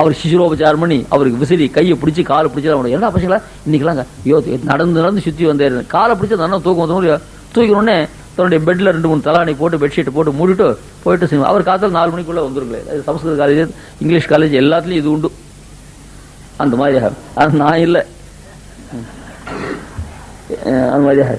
அவர் சிசுரோபச்சாரம் பண்ணி அவருக்கு விசிறி கையை பிடிச்சி காலை பிடிச்சி அவனுக்கு என்ன பசங்களா இன்னைக்கெல்லாம் ஐயோ நடந்து சுற்றி வந்தேன். காலை பிடிச்சி நல்லா தூக்கம் வந்து தூக்கினோடனே தன்னுடைய பெட்ல 2-3 தலாணி போட்டு பெட்ஷீட் போட்டு மூடிட்டு போயிட்டு சினிமா. அவர் காத்தால் 4 மணிக்குள்ள வந்துருங்களே. சமஸ்கிருத காலேஜ், இங்கிலீஷ் காலேஜ் எல்லாத்துலயும் இது உண்டு. அந்த மாதிரியாக நான் இல்லை. அந்த மாதிரியாக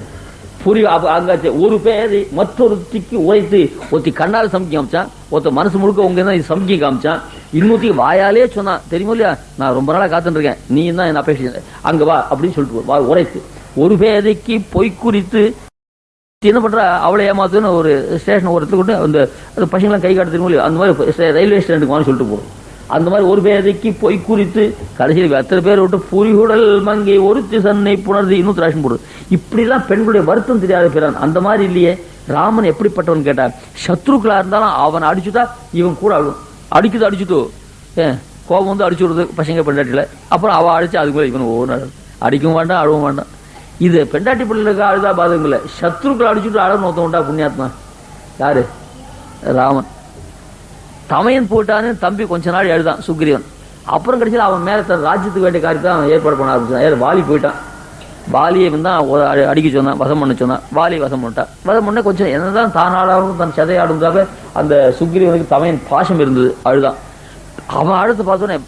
புரிய அங்காச்சு ஒரு பேரை மற்றொருத்திக்கு உரைத்து ஒருத்தி கண்ணால் சமைக்க காமிச்சான், ஒருத்த மனசு முழுக்க உங்க தான் சமைக்க காமிச்சான், இன்னொருத்திக்கு வாயாலே சொன்னான். தெரியுமோ இல்லையா, நான் ரொம்ப நாளா காத்துட்டு இருக்கேன், நீ தான் என்ன அபேட்சை அங்க வா அப்படின்னு சொல்லிட்டு உரைத்து ஒரு பேதைக்கு பொய்க்குறித்து என்ன பண்றா, அவளை ஏமாத்துன்னு ஒரு ஸ்டேஷன் ஒரு இடத்துல கொண்டு அந்த பசங்களாம் கை காட்டு தெரியுமோ இல்லையா, அந்த மாதிரி ரயில்வே ஸ்டேஷனுக்கு வான்னு சொல்லிட்டு போறோம். அந்த மாதிரி ஒரு பேதைக்கு பொய் குறித்து கடைசியில் எத்தனை பேர் விட்டு புரிகுடல் மங்கை ஒருத்தி சன்னை புணர்ந்து இன்னும் ராஷன் போடுறது. இப்படிலாம் பெண்களுடைய வருத்தம் தெரியாத பிறான். அந்த மாதிரி இல்லையே. ராமன் எப்படிப்பட்டவன் கேட்டார், சத்ருக்களா இருந்தாலும் அவன் அடிச்சுட்டா இவன் கூட அழுவும். அடிச்சுட்டு கோபம் வந்து அடிச்சு விடுறது பசங்க பெண்டாட்டில. அப்புறம் அவள் அடிச்சு அதுக்கு மேலே இவன் ஒவ்வொரு அடிக்கவும் வேண்டாம் அழுவும் வேண்டாம். இது பெண்டாட்டி பிள்ளைகளுக்கு அழுதா பாதகம் இல்லை. சத்ருக்களை அடிச்சுட்டு அழகு நோத்த உண்டா புண்ணியாத்மா யாரு? ராமன். தமையன் போட்டான்னு தம்பி கொஞ்ச நாள் எழுதான் சுக்ரீவன். அப்புறம் கடைசியில் அவன் மேல தன் ராஜ்யத்துக்கு வேண்டிய காரியத்தை அவன் ஏற்பாடு பண்ண ஆரம்பிச்சான். வாலி போயிட்டான். வாலியை தான் அடிக்க சொன்னான், வசம் பண்ண சொன்னான். வாலி வசம் பண்ணிட்டான். வசம் பண்ண கொஞ்சம் என்னதான் தானாடும் தன் சதையாடுங்காக அந்த சுக்ரீவனுக்கு தமையன் பாசம் இருந்தது, அழுதான். அவன் அடுத்து பார்த்தோன்னே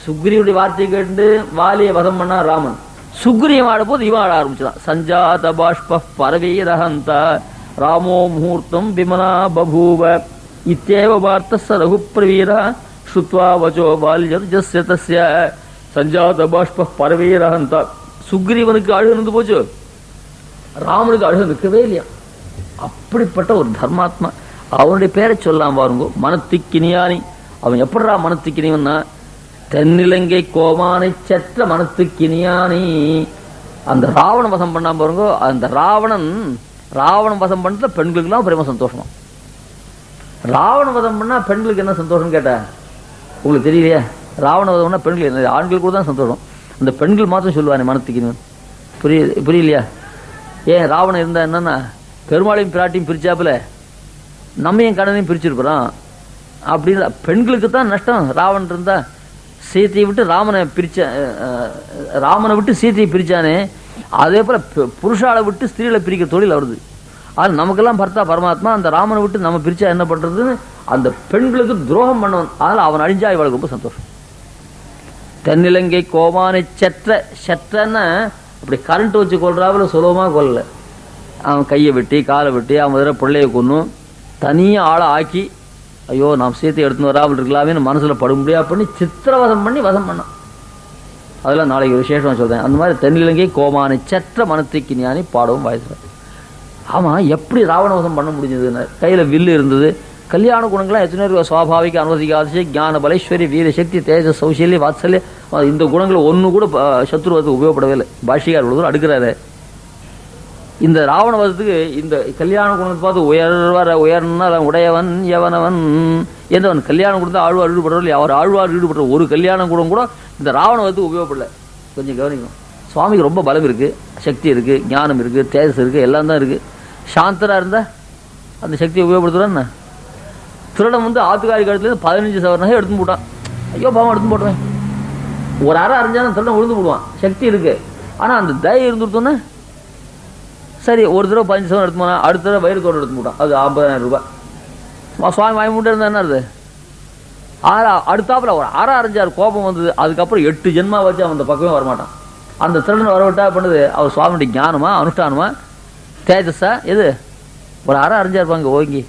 சுக்ரீவனுடைய வார்த்தையை கேட்டு வாலியை வசம் பண்ணா ராமன். சுக்ரீவன் ஆட போது இவன் ஆட ஆரம்பிச்சான். சஞ்சாத பாஷ்ப பரவீரஹந்தா ராமோ முகூர்த்தம் விமனா பபூவ இத்தேவ வார்த்த ச ரகுப்பிரவீரா ஸ்ருத்வா வச்சோ பால்யர்ஜஸ்ய தஸ்ய சஞ்சாத பாஷ்ப பரவீரஹந்தா. சுக்ரீவனுக்கு அழுகு இருந்து போச்சு. ராமனுக்கு அழுக நிற்கவே இல்லையா. அப்படிப்பட்ட ஒரு தர்மாத்மா. அவனுடைய பேரை சொல்லாம் பாருங்க, மனத்துக்கினியானி. அவன் எப்படா மனத்துக்கினியன்னா, தென்னிலங்கை கோமானை செற்ற மனத்துக்கினியானி. அந்த ராவண வசம் பண்ணாம பாருங்க. அந்த ராவணன் வசம் பண்ற பெண்களுக்குலாம் பிரேம சந்தோஷமா. ராவண வதம் பண்ணா பெண்களுக்கு என்ன சந்தோஷம் கேட்ட உங்களுக்கு தெரியலையா? ராவண வதம் பண்ணா பெண்கள் என்ன, ஆண்களுக்கு கூட தான் சந்தோஷம். அந்த பெண்கள் மாத்திரம் சொல்லுவானே மனத்துக்கினியன். புரியலையா? ஏன் ராவணன் இருந்தா என்னன்னா, பெருமாளையும் பிராட்டியும் பிரிச்சாப்புல நம்மையும் கடனையும் பிரிச்சிருப்பான். அப்படி பெண்களுக்கு தான் நஷ்டம். ராவணன் இருந்தா சீத்தையை விட்டு ராமனை விட்டு சீத்தையை பிரிச்சானே, அதே போல புருஷாலை விட்டு ஸ்திரீகளை பிரிக்க தொழில் வருது. அது நமக்கெல்லாம் பர்த்தா பரமாத்மா. அந்த ராமனை விட்டு நம்ம பிரிச்சா என்ன பண்றதுன்னு அந்த பெண்களுக்கு துரோகம் பண்ணவன். அதனால அவன் அழிஞ்சா இவளுக்கு ரொம்ப சந்தோஷம். தென்னிலங்கை கோமானை செற்றன்னு அப்படி கரண்ட் வச்சு கொள்றாப்புல சுலபமா கொல்லல. அவன் கையை வெட்டி காலை வெட்டி அவன் வேற பிள்ளைய கொன்னும் தனியா ஆளை ஆக்கி, ஐயோ நாம் சீத்தை எடுத்துன்னு வராமல் இருக்கலாமே மனசுல படும்படியா பண்ணி சித்திரவதம் பண்ணி வதம் பண்ணான். அதெல்லாம் நாளைக்கு விசேஷமா சொல்றேன். அந்த மாதிரி தென்னிலங்கை கோமானை செற்ற மனத்துக்கு ஞானி பாடவும் வாய்ஸ். ஆமா, எப்படி ராவணவசம் பண்ண முடிஞ்சதுன்னு? கையில வில்லு இருந்தது. கல்யாண குணங்கள்லாம் எத்தனை சுவாபாவிக அனுமதிக்காத ஞான பலேஸ்வரி வீர சக்தி தேஜ சௌசல்ய வாத்சல்ய, இந்த குணங்களை ஒண்ணு கூட சத்ருவத்துக்கு உபயோகப்படவே இல்லை. பாஷிகார் உள்ள அடுக்கிறாரு. இந்த ராவணவதத்துக்கு இந்த கல்யாண குணத்தை பார்த்து உயர்னா உடையவன் எவனவன் என்றவன் கல்யாணம் கொடுத்தா ஆழ்வார் ஈடுபடுறோம். அவர் ஆழ்வார் ஈடுபடுற ஒரு கல்யாண குணம் கூட இந்த ராவணவதத்துக்கு உபயோகப்படல. கொஞ்சம் கவனிக்கணும். சுவாமிக்கு ரொம்ப பலம் இருக்கு, சக்தி இருக்கு, ஞானம் இருக்கு, தேஜஸ் இருக்கு, எல்லாம் தான் இருக்கு. சாந்தரா இருந்தா அந்த சக்தியை உபயோகப்படுத்துறான்னு. திருடம் ஆத்துக்காரி காலத்துல 15 சவரனாக எடுத்து போட்டான். ஐயோ பாவம் எடுத்து போட்டுவேன். ஒரு அரை அறிஞ்சாலும் திருடம் விழுந்து போடுவான். சக்தி இருக்கு. ஆனா அந்த தயை இருந்துட்டோன்னே சரி, ஒரு தடவை 15 சவரம் எடுத்து போனா அடுத்த தடவை வயிறு தோடு எடுத்து போட்டான். அது 50,000 ரூபாய். சுவாமி வாங்கி மூட்டை இருந்தா என்ன அது? அடுத்தாப்புல ஒரு அரை அறிஞ்சார் கோபம் வந்தது. அதுக்கப்புறம் 8 ஜென்மா வச்சு அவன் அந்த பக்கமே வரமாட்டான். அந்த திருடன் வரவிட்டா பண்ணுது அவர் சுவாமியுடைய ஞானமா அனுஷ்டானமா தேஜஸா எது? ஒரு அரை அறிஞ்சா இருப்பாங்க ஓங்கி.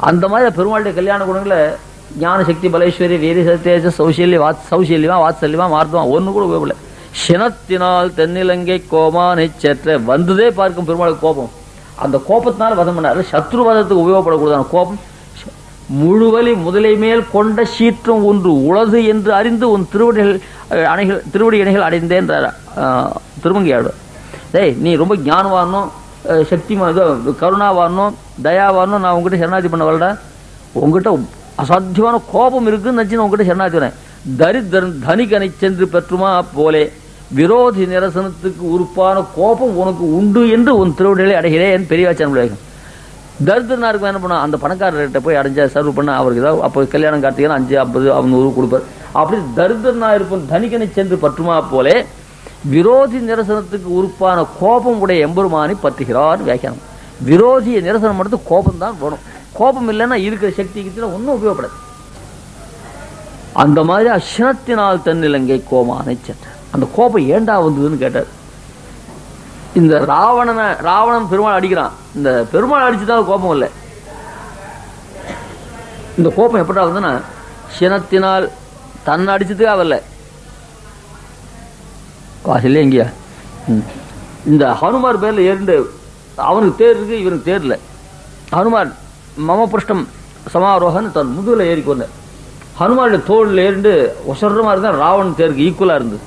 அந்த மாதிரி பெருமாளுடைய கல்யாண குணங்களை ஞான சக்தி பலேஸ்வரி வீரி தேஜ சௌசல்யமா வாத்சல்யமா மார்த்தமா ஒன்று கூட உபயோகப்படல. சினத்தினால் தென்னிலங்கை கோமானை செற்ற வந்ததே பார்க்கும் பெருமாளுக்கு கோபம். அந்த கோபத்தினால வதம் பண்ணாரு. சத்ருவதத்துக்கு உபயோகப்படக்கூடாது கோபம். முழுவலி முதலை மேல் கொண்ட சீற்றம் ஒன்று உளது என்று அறிந்து உன் திருவடி இணைகள் அடைந்தேன்றார் திருமங்கையாடு. டேய், நீ ரொம்ப ஞானவானும் சக்தி கருணாவானும் தயாவானும் நான் உங்ககிட்ட சரணாதி பண்ண வரல. உங்ககிட்ட அசாத்தியமான கோபம் இருக்குன்னு நினச்சி உங்ககிட்ட சரணாதி வரேன். தரித்திரன் தனிகனை சென்று பெற்றுமா போலே விரோதி நிரசனத்துக்கு உறுப்பான கோபம் உனக்கு உண்டு என்று உன் திருவடிகளை அடைகிறேன். பெரியவாச்சான் விளையாடும். தரித்திரனா இருக்கும் என்ன பண்ணா, அந்த பணக்காரர்கிட்ட போய் அடைஞ்சா சர்வ் பண்ண அவருக்கு ஏதாவது அப்போ கல்யாணம் கார்த்திகை 5, 50, 100 கொடுப்பார். அப்படி தரித்திரனா இருப்போம் தனிக்கனை சென்று பற்றுமா போலே விரோதி நிரசனத்துக்கு உறுப்பான கோபம் உடைய எம்பெருமானை பற்றுகிறார் வியாக்கியானம். விரோதிய நிரசனம் மட்டும் கோபம் தான் வேணும். கோபம் இல்லைன்னா இருக்கிற சக்திக்கு ஒன்றும் உபயோகப்படாது. அந்த மாதிரி அசினத்தினால் தென்னிலங்கை கோமானை சென்ற அந்த கோபம் ஏண்டா வந்ததுன்னு கேட்டார். இந்த ராவணன் பெருமாள் அடிக்கிறான். இந்த பெருமாள் அடிச்சுதான் கோபம் இல்லை. இந்த கோபம் எப்படா வந்ததுன்னா சினத்தினால் தன்னை அடிச்சதுக்காக வரல. வாசல்ல எங்கேயா இந்த ஹனுமார் பேர்ல ஏறிண்டு அவனுக்கு தேர் இருக்கு, இவனுக்கு தேர் இல்லை. ஹனுமான் மம புருஷ்டம் சமாரோகன்னு தன் முதுகுல ஏறி கொண்ட ஹனுமானுடைய தோளில் ஏறிண்டு ஒசரமா இருந்தா ராவணன் தேருக்கு ஈக்குவலா இருந்தது.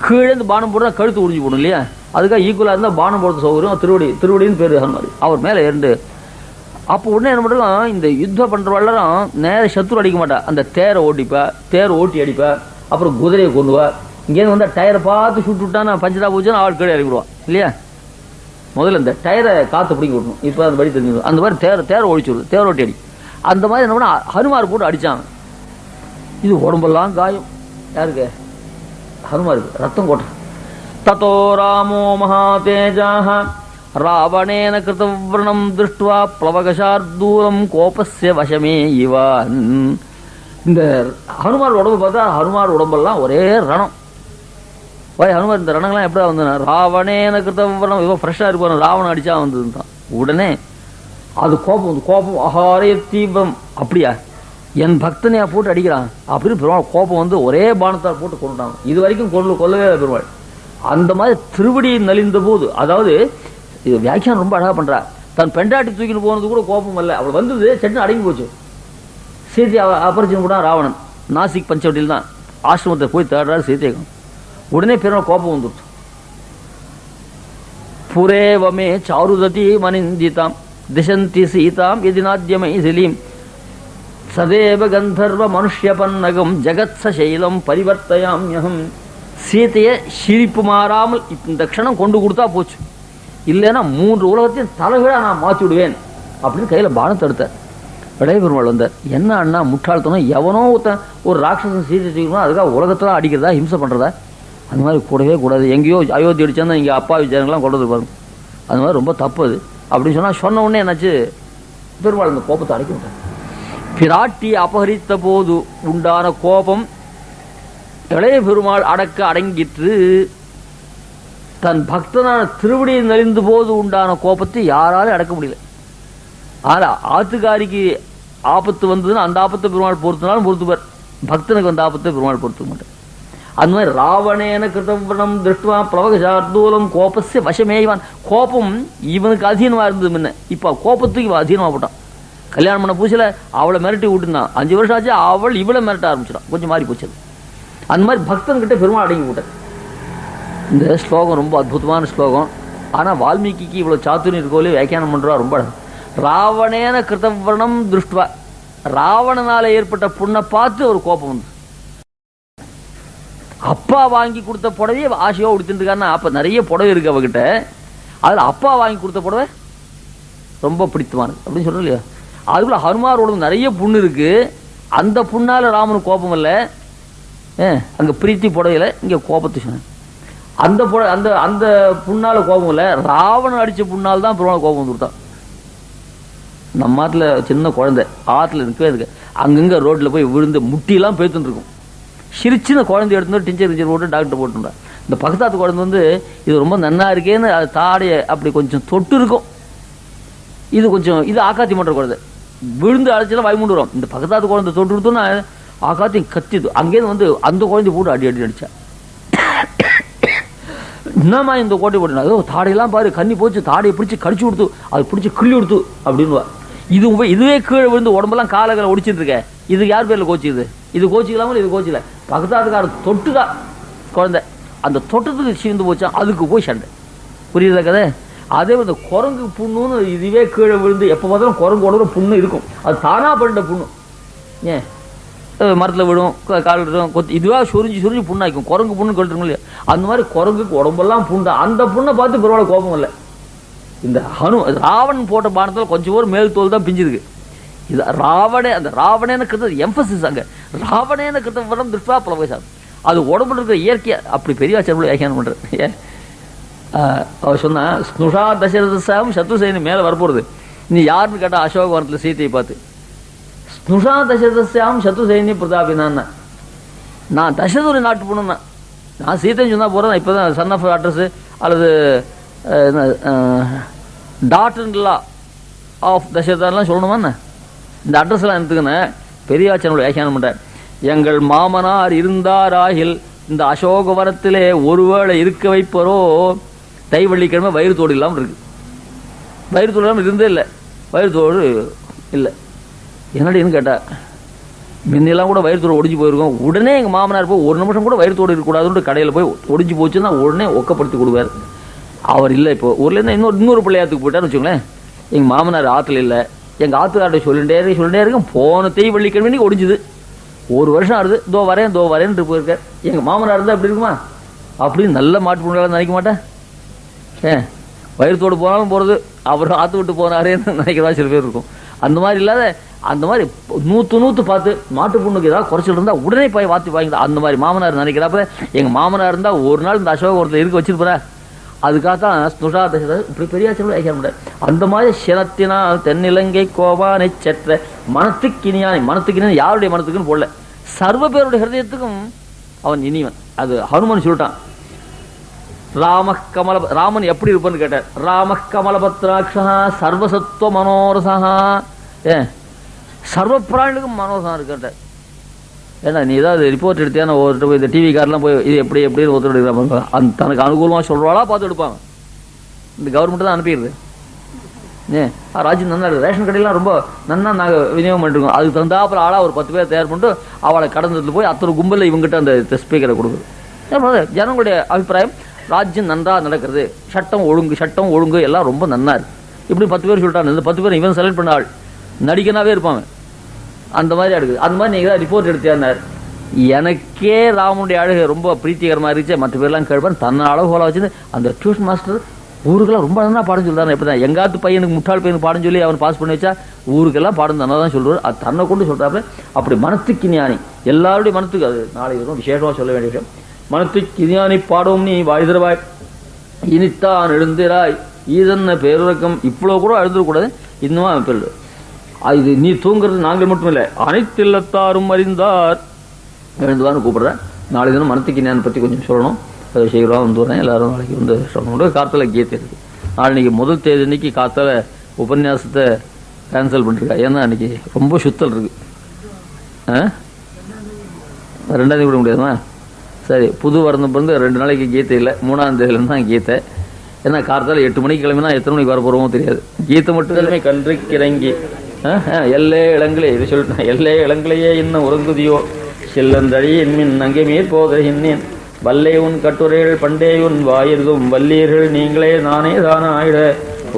கீழே இருந்து பானம் போடுறா கழுத்து உறிஞ்சி போடும் இல்லையா, அதுக்காக ஈக்குவலா இருந்தா பானம் போடுறது சௌகரியம். திருவடின்னு பேரு ஹனுமார். அவர் மேல ஏறிண்டு அப்போ உடனே என்ன பண்ணுறோம், இந்த யுத்தம் பண்றவெல்லாம் நேர சத்துரு அடிக்க மாட்டா, அந்த தேரை ஓட்டிப்பா, தேர் ஓட்டி அடிப்பா, அப்புறம் குதிரையை கொண்டுவா. இங்கேருந்து வந்தா டயரை பார்த்து சுட்டு விட்டானா பஞ்சரா போச்சுன்னா அவள் கீழே இறங்கிடுவான் இல்லையா. முதல்ல இந்த டயரை காற்று பிடிக்க விடணும். இப்போ அந்த படி தெரிஞ்சுக்கணும். அந்த மாதிரி தேரை ஒழிச்சுடுது, தேர் ஓட்டி அடி. அந்த மாதிரி என்ன பண்ணா ஹனுமார் போட்டு அடிச்சாங்க. இது உடம்பெல்லாம் காயம். யாருக்கு? ஹனுமாருக்கு ரத்தம் கோட்டை. ததோ ராமோ மகாதேஜாஹ ராவணேன கிருதவ்ரணம் திருஷ்டுவா பிளவகசார்தூரம் கோபஸ்ய வசமே இவான். இந்த ஹனுமார் உடம்பு பார்த்தா ஹனுமார் உடம்பெல்லாம் ஒரே ரணம். ஹனுமார் இந்த ரணங்கள்லாம் எப்படியா வந்து ராவணேன கிருதவ்ரணம் இவன் ஃப்ரெஷ்ஷாக இருப்பான், ராவணன் அடிச்சா வந்ததுதான். உடனே அது கோபம் அகாரிய தீவிரம். அப்படியா என் பக்தனையா போட்டு அடிக்கிறான் அப்படின்னு பெருமாள் கோபம் வந்து ஒரே பானத்தால் போட்டு கொண்டுட்டாங்க. இது வரைக்கும் கொல்லவே பெருமாள். அந்த மாதிரி திருவடி நலிந்த போது, அதாவது இது வியாக்கியானம் ரொம்ப அழகாக பண்ணுறா. தன் பெண்டாட்டி தூக்கின்னு போனது கூட கோபம் இல்லை, அவள் வந்தது சட்னு அடங்கி போச்சு. சீதையை அபரிச்சனை கூட ராவணன் நாசிக் பஞ்சவட்டியில் தான் ஆசிரமத்தை போய் தேடுறாரு சீதைக்கும். உடனே பெருமாள் கோபம் வந்துட்டு, புரேவமே சாருததி மனிந்திதாம் திசந்தி சீதாம் எதினாத்தியமை சிலீம் சதேவ கந்தர்வ மனுஷ்ய பன்னகம் ஜெகத் சைலம் பரிவர்த்தயாம்யகம். சீதையை சிரிப்பு மாறாமல் இந்த க்ஷணம் கொண்டு கொடுத்தா போச்சு, இல்லைன்னா 3 உலகத்தையும் தலைகீழா நான் மாற்றி விடுவேன் அப்படின்னு கையில் பானத்தை எடுத்தார். இளைய பெருமாள் வந்தார். என்ன அண்ணா முட்டாள்தனம், எவனோ ஒரு ராட்சசன் சீதை தூக்கணும் அதுக்காக உலகத்தில் அடிக்கிறதா ஹிம்சை பண்ணுறதா? அந்த மாதிரி கூடவே கூடாது. எங்கேயோ அயோத்தி அடிச்சாந்தா இங்கே அப்பா விஜயங்கள்லாம் கொண்டு பாருங்க, அது மாதிரி ரொம்ப தப்பு அது அப்படின்னு சொன்ன உடனே என்னாச்சு, பெருமாள் அந்த கோபத்தை அடக்கி விட்டார். பிராட்டி அபகரித்த போது உண்டான கோபம் இளைய பெருமாள் அடக்க அடங்கிற்று. தன் பக்தனான திருவடியை நலிந்த போது உண்டான கோபத்தை யாராலும் அடக்க முடியல. ஆனால் ஆத்துக்காரிக்கு ஆபத்து வந்ததுன்னா அந்த ஆபத்தை பெருமாள் பொறுத்தினாலும் பொறுத்துப்பார், பக்தனுக்கு வந்த ஆபத்தை பெருமாள் பொறுத்துக்க மாட்டார். அந்த மாதிரி ராவணேன கிருதம் திருஷ்டுவா பிரவகசார்தூலம் கோபஸ்ய வசமேவான். கோபம் இவனுக்கு அதீனமாக இருந்தது முன்ன, இப்போ கோபத்துக்கு இவன் அதீனமாக போட்டான். கல்யாணம் பண்ண பூசில அவளை மிரட்டி விட்டுருந்தான், 5 வருஷம் ஆச்சு அவள் இவளை மிரட்ட ஆரம்பிச்சிடான், கொஞ்சம் மாறி போச்சு. அந்த மாதிரி பக்தன்கிட்ட பெருமாள் அடங்கி விட்டார். இந்த ஸ்லோகம் ரொம்ப அற்புதமான ஸ்லோகம். ஆனால் வால்மீகிக்கு இவ்வளோ சாத்துரியம் இருக்கோலே வியாக்கியானம் பண்ணுறா ரொம்ப. ராவணேன கிருதவர்ணம் திருஷ்டுவா, ராவணனால் ஏற்பட்ட புண்ணை பார்த்து ஒரு கோபம் வந்து அப்பா வாங்கி கொடுத்த புடவையே ஆசையோ உடுத்துட்டு இருக்காருன்னா, அப்போ நிறைய புடவை இருக்கு அவகிட்ட, அதில் அப்பா வாங்கி கொடுத்த புடவை ரொம்ப பிடித்தமானது அப்படின்னு சொல்கிறோம் இல்லையா? அதுக்குள்ள ஹனுமாரோட நிறைய புண்ணு இருக்கு, அந்த புண்ணால் ராமனுக்கு கோபம் இல்லை. அங்கே பிரீத்தி புடவையில் இங்கே கோபத்தை சொன்னேன். அந்த அந்த அந்த புண்ணால் கோபம் இல்லை, ராவணன் அடித்த புண்ணால் தான் பெருமாள் கோபம் வந்துவிட்டான். நம்ம ஆற்றுல சின்ன குழந்தை ஆற்றுல இருக்கவே இருக்கு, அங்கங்கே ரோட்டில் போய் விழுந்து முட்டிலாம் பேத்துன்னு இருக்கும். சிரிச்சின குழந்தை எடுத்து டிஞ்சர் போட்டு டாக்டர் போட்டுருந்தா. இந்த பக்கத்தாத்து குழந்தை வந்து இது ரொம்ப நன்னா இருக்கேன்னு அது தாடையை அப்படி கொஞ்சம் தொட்டு இருக்கும். இது கொஞ்சம் இது ஆக்காத்தி மன்ற குழந்தை விழுந்து அழைச்சலாம் பயமுண்டு வரும். இந்த பக்கத்தாத்து குழந்தை தொட்டு கொடுத்தோன்னா ஆக்காத்தையும் கத்திது. அங்கேருந்து வந்து அந்த குழந்தை போட்டு அடி அடிச்சா. என்னம்மா இந்த கோட்டை போட்டு, அதோ தாடையெல்லாம் பாரு கண்ணி போச்சு, தாடையை பிடிச்சி கடிச்சு கொடுத்து அது பிடிச்சி கிள்ளி கொடுத்து அப்படின்வா. இதுவே கீழே விழுந்து உடம்பெல்லாம் காலங்களை ஒடிச்சிட்டு இருக்க, இதுக்கு யார் பேரில் கோச்சிக்குது? இது கோச்சிக்கலாமல் இது கோச்சிக்கல. பக்கத்தாத்துக்கார தொட்டுதான் குழந்தை, அந்த தொட்டத்துக்கு சீர்ந்து போச்சா, அதுக்கு போய் சண்டை. புரியுதா கதை? அதே வந்து குரங்கு புண்ணுன்னு இதுவே கீழே விழுந்து எப்போ பார்த்தாலும் குரங்கு உடம்புல புண்ணு இருக்கும், அது தானா பண்ணிட்ட புண்ணு. ஏன் மரத்தில் விடும், கால் விடும், கொத்து இதுவாக சுரிஞ்சு புண்ணாக்கும். குரங்கு புண்ணு கழுத்துருங்க இல்லையா? அந்த மாதிரி குரங்குக்கு உடம்பெல்லாம் புண்டா. அந்த புண்ணை பார்த்து பெருமாள் கோபம் இல்லை. இந்த ராவணன் போட்ட பானத்தில் கொஞ்சம் ஒரு மேல் தோல் தான் பிஞ்சிருக்கு. இது அந்த ராவணேன கிருத்த எம்பசிஸ், அங்கே ராவணேன கிருத்த வரம் திருஷ்டா புலவசார், அது உடம்புல இருக்கிற இயற்கையை அப்படி பெரியவாச்சர் வியாக்கியானம் பண்ணுறது. ஏன் அவர் சொன்னா ஸ்னுஷா தசரதசாம் சத்ருசேனி மேலே வரப்போகிறது. நீ யாருன்னு கேட்டால் அசோகவனத்தில் சீத்தையை பார்த்து ஸ்னுஷா தசரதசாம் சத்ருசேனி பிரதாபினான், நான் தசரதுரை நாட்டு போகணுன்னா நான் சீத்தைன்னு சொன்னால் போகிறேன். இப்போ தான் சன் ஆஃப் அட்ரஸு அல்லது டாட்டர்லா ஆஃப் தசரதான்லாம் சொல்லணுமாண்ணே, இந்த அட்ரஸ்லாம் எடுத்துக்கினேன். பெரியாச்சனோட வியாக்கியானம் பண்ணுறேன். எங்கள் மாமனார் இருந்தாராகில் இந்த அசோகவனத்திலே ஒருவேளை இருக்க வைப்பரோ. தைவள்ளிக்கிழமை வயிறு தோடு இல்லாமல் இருக்குது. வயிறு தோடு இல்லாமல் இருந்தே இல்லை, வயிறு தோடு இல்லை. என்னடின்னு கேட்டால் முன்னெல்லாம் கூட வயிறு தோடு ஒடிஞ்சு போயிருக்கோம். உடனே எங்கள் மாமனார் போய் 1 நிமிஷம் கூட வயிறு தோடு இருக்கக்கூடாதுன்னு கடையில் போய் ஒடிஞ்சு போச்சுன்னா உடனே ஒக்கப்படுத்தி கொடுவார். அவர் இல்லை. இப்போ ஊர்லேருந்து இன்னொரு பிள்ளையாத்துக்கு போயிட்டான்னு வச்சுக்கோங்களேன். எங்கள் மாமனார் ஆற்றுல இல்லை, எங்கள் ஆற்றுக்கார்ட்ட சொல்லிட்டே இருக்கேன். போன தைவள்ளிக்கிழமை ஒடிஞ்சுது, 1 வருஷம் ஆகுது, தோ வரேன்ட்டு போயிருக்கார். எங்கள் மாமனார் இருந்தால் அப்படி இருக்குமா? அப்படின்னு நல்ல மாட்டு பொண்ணு நினைக்க மாட்டேன். வயிறுத்தோடு போனாலும் போகிறது, அவர் ஆற்று விட்டு போனாரேன்னு நினைக்கிறதா சில பேர் இருக்கும். அந்த மாதிரி இல்லாத அந்த மாதிரி 100 பார்த்து மாட்டு பொண்ணுக்கு ஏதாவது குறைச்சிட்டு இருந்தால் உடனே போய் வாங்கிட்டா. அந்த மாதிரி மாமனார் நினைக்கிறாப்ப எங்கள் மாமனார் இருந்தால் ஒரு நாள் இந்த அசோகவனத்தில் இருக்க வச்சிருப்பா. அதுக்காகத்தான் ஸ்னுஷா தசரத இப்படி பெரியாச்சலும் வைக்க முடியாது. அந்த மாதிரி சினத்தினால் தென்னிலங்கை கோபானை செற்ற மனத்துக்கினியானி. மனத்துக்கினியானி யாருடைய மனத்துக்குன்னு போடல, சர்வ பேருடைய ஹிருதயத்துக்கும் அவன் இனிவன். அது ஹனுமன் சொல்லிட்டான். ராமன் எப்படி இருப்பான்னு கேட்டார். ராம கமலபத்ராட்சா சர்வசத்துவ மனோரசா. சர்வ பிராணிகளுக்கும் மனோரசம் இருக்கின்றார். ஏன்னா நீ ஏதாவது ரிப்போர்ட் எடுத்தியான ஒருத்தர் போய் இந்த டிவி காரெலாம் போய் இது எப்படின்னு ஒருத்தர் எடுக்கிறாங்க, அந்த தனக்கு அனுகூலமாக சொல்கிறாளா பார்த்து எடுப்பாங்க. இந்த கவர்மெண்ட் தான் அனுப்பிடுது. ராஜ்யம் நல்லா இருக்குது. ரேஷன் கடையெல்லாம் ரொம்ப நன்னா நாங்கள் விநியோகம் பண்ணிருக்கோம். அதுக்கு தகுந்தாப்புல ஆளாக ஒரு 10 பேர் தயார் பண்ணிட்டு அவளை கடந்ததுல போய் அத்தனை கும்பலில் இவங்ககிட்ட அந்த ஸ்பீக்கரை கொடுக்குது. ஜனங்களுடைய அபிப்பிராயம் ராஜ்யம் நன்றாக நடக்கிறது, சட்டம் ஒழுங்கு எல்லாம் ரொம்ப நன்னா இருக்கு. இப்படி 10 பேர் சொல்லிட்டாங்க. இந்த 10 பேர் இவன் செலக்ட் பண்ண ஆள் நடிக்கனாவே இருப்பாங்க. அந்த மாதிரி அடுக்குது. அந்த மாதிரி நீங்கள் தான் ரிப்போர்ட் எடுத்தார். எனக்கே ராமனுடைய அழகு ரொம்ப பிரீத்திகரமாக இருந்துச்சு. மற்ற பேர்லாம் கேட்பான். தன்னை அளவு போல வச்சுன்னு அந்த டியூஷன் மாஸ்டர் ஊருக்கெல்லாம் ரொம்ப நல்லா பாடம் சொல்லுறாரு. எப்படி தான் எங்காத்து பையனுக்கு முட்டாள் பையனுக்கு பாடம் சொல்லி அவன் பாஸ் பண்ணி வச்சா ஊருக்கெல்லாம் பாடம் தன்னா தான் சொல்லுவார். அது தன்னை கொண்டு சொல்கிறாப்புல. அப்படி மனத்துக்கு ஞானி, எல்லாருடைய மனத்துக்கு அது நாளை வரும் விசேஷமாக சொல்ல வேண்டிய விஷயம். மனத்துக்கு ஞானி பாடவும் நீ வாய்தரவாய் இனித்தான் எழுந்திராய் ஈதன்ன பேருறக்கம். இவ்வளோ கூட எழுந்துடக்கூடாது. இன்னும் அவன் பேர் இது நீ தூங்குறது நாங்கள் மட்டும் இல்லை, அனைத்து இல்லத்தாரும் அறிந்தார் எழுந்துவான்னு கூப்பிடுறேன். நாளை தினம் மனத்துக்கு ஞானம் பற்றி கொஞ்சம் சொல்லணும். அதை சீக்கிரமாக வந்து வரேன். எல்லாரும் நாளைக்கு வந்து சொல்லணும். காத்தால கீதை இருக்குது. நாளைக்கு முதல் தேதி அன்னைக்கு காத்தால உபன்யாசத்தை கேன்சல் பண்ணிருக்கா. ஏன்னா அன்னைக்கு ரொம்ப சுத்தல் இருக்கு. 2ஆம் தேதி விட முடியாதுமா? சரி, புது வருடம் பிறந்து 2 நாளைக்கு கீதை இல்லை. 3ஆம் தேதியிலேருந்து தான் கீதை. ஏன்னா காத்தால 8 மணிக்கு கிளம்பினா எத்தனை மணிக்கு வர போகிறோமோ தெரியாது. கீதை மட்டும் எல்லாமே கன்றைக்கு இறங்கி எல்லே இளங்களே இது சொல்லிட்டேன். எல்லே இளங்களையே இன்னும் உறங்குதியோ செல்லந்தழி என்மின் அங்கே மேற்போத என்னேன் வல்லே உன் கட்டுரைகள் பண்டே உன் வாயிருதும் வல்லீர்கள் நீங்களே நானே தான ஆயிட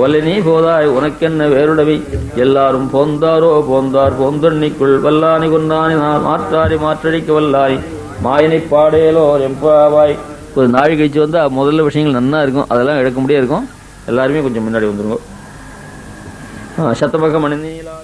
வல்லினி போதாய் உனக்கென்ன வேறுடவி எல்லாரும் போந்தாரோ போந்தார் போந்தண்ணிக்குள் வல்லானி கொண்டானி நான் மாற்றாரி மாற்றடிக்க வல்லாய் மாயினை பாடேலோ எம்பாவாய். ஒரு நாள் கழிச்சு வந்தால் முதல்ல விஷயங்கள் நன்னா இருக்கும். அதெல்லாம் எடுக்க முடியாது இருக்கும். எல்லாருமே கொஞ்சம் முன்னாடி வந்துருங்க. சத்தபக மணிநீலா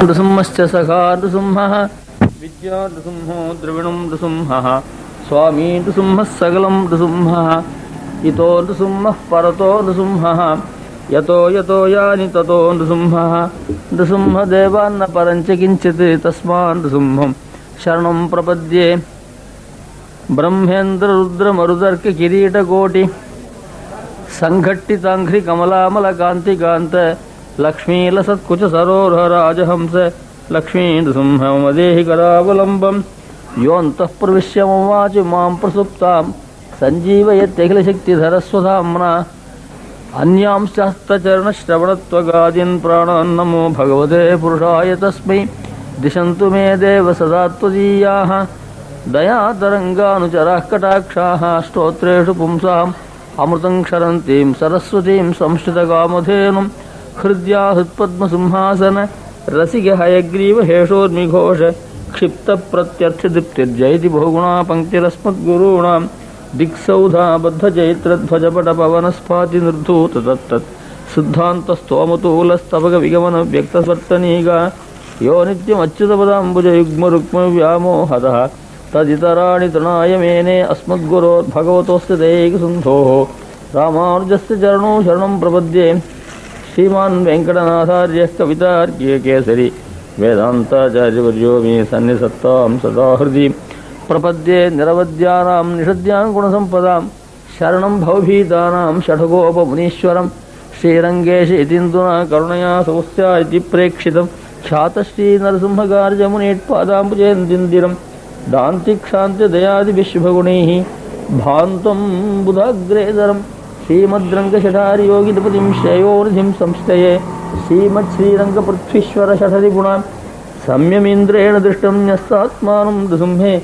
नृसिंहश्च सखा नृसिंहः विद्या नृसिंहो द्रविणं नृसिंहः स्वामी नृसिंहः सकलं नृसिंहः इतो नृसिंहः परतो नृसिंहः यतो यतो यानि ततो नृसिंहः नृसिंहदेवान्न परञ्च किञ्चित् तस्मान् नृसिंहं शरणं प्रपद्ये. ब्रह्मेन्द्ररुद्रमरुदर्ककिरीटकोटि संघट्टिताङ्घ्रि कमलामलकान्तिकान्त लक्ष्मीलसत्कुच सरोहराजहंस लक्ष्मीनृसिंहमदेहि करावलम्बं योऽन्तः प्रविश्य ममाचि मां प्रसुप्तां सञ्जीवयत्यखिलशक्तिधरस्वधाम्ना अन्यांश्चास्तचरणश्रवणत्वगादीन् प्राणान् नमो भगवते पुरुषाय तस्मै दिशन्तु मे देव सदा त्वदीयाः दयातरङ्गानुचराः कटाक्षाः स्तोत्रेषु पुंसाम् अमृतं क्षरन्तीं सरस्वतीं संश्रितकामधेनुं हृद्या हृत्पद्मसिंहासन रसिकहयग्रीव हेषोर्मिघोष क्षिप्तप्रत्यर्थदीप्तिर्जयति बहुगुणा पङ्क्तिरस्मद्गुरूणां दिक्सौधा बद्धजैत्रध्वजपटपवनस्फातिनिर्धूत तत्तत् सिद्धान्तस्तोमतूलस्तवकविगमनव्यक्तस्वर्तनीगा यो नित्यमच्युतपदाम्बुजयुग्मरुक्मव्यामोहतः तदितराणि तृणाय मेने अस्मद्गुरोर्भगवतोऽस्य दैकसिन्धोः रामानुजस्य चरणौ शरणं प्रपद्ये. श्रीमान् वेङ्कटनाथार्यः कवितार्किक केसरी वेदान्ताचार्यवर्यो मे सन्निधत्तां सदा हृदि प्रपद्ये. निरवद्यानां निषद्यां गुणसम्पदां शरणं भवभीतानां षठगोपमुनीश्वरं श्रीरङ्गेश इतीन्दुना करुणया सौस्या इति प्रेक्षितं ख्यातश्रीनरसिंहकार्यमुनीत्पादाम्बुजेन्दिरं दान्तिक्षान्त्यदयादिविश्वगुणैः भान्तं बुधाग्रेधरं श्रीमद्रङ्गशठारियोगिनपतिं श्रेयोनिधिं संस्थये श्रीमच्छ्रीरङ्गपृथ्वीश्वरषठरिगुणां सम्यमीन्द्रेण दृष्टं न्यस्तात्मानं नृसिंहे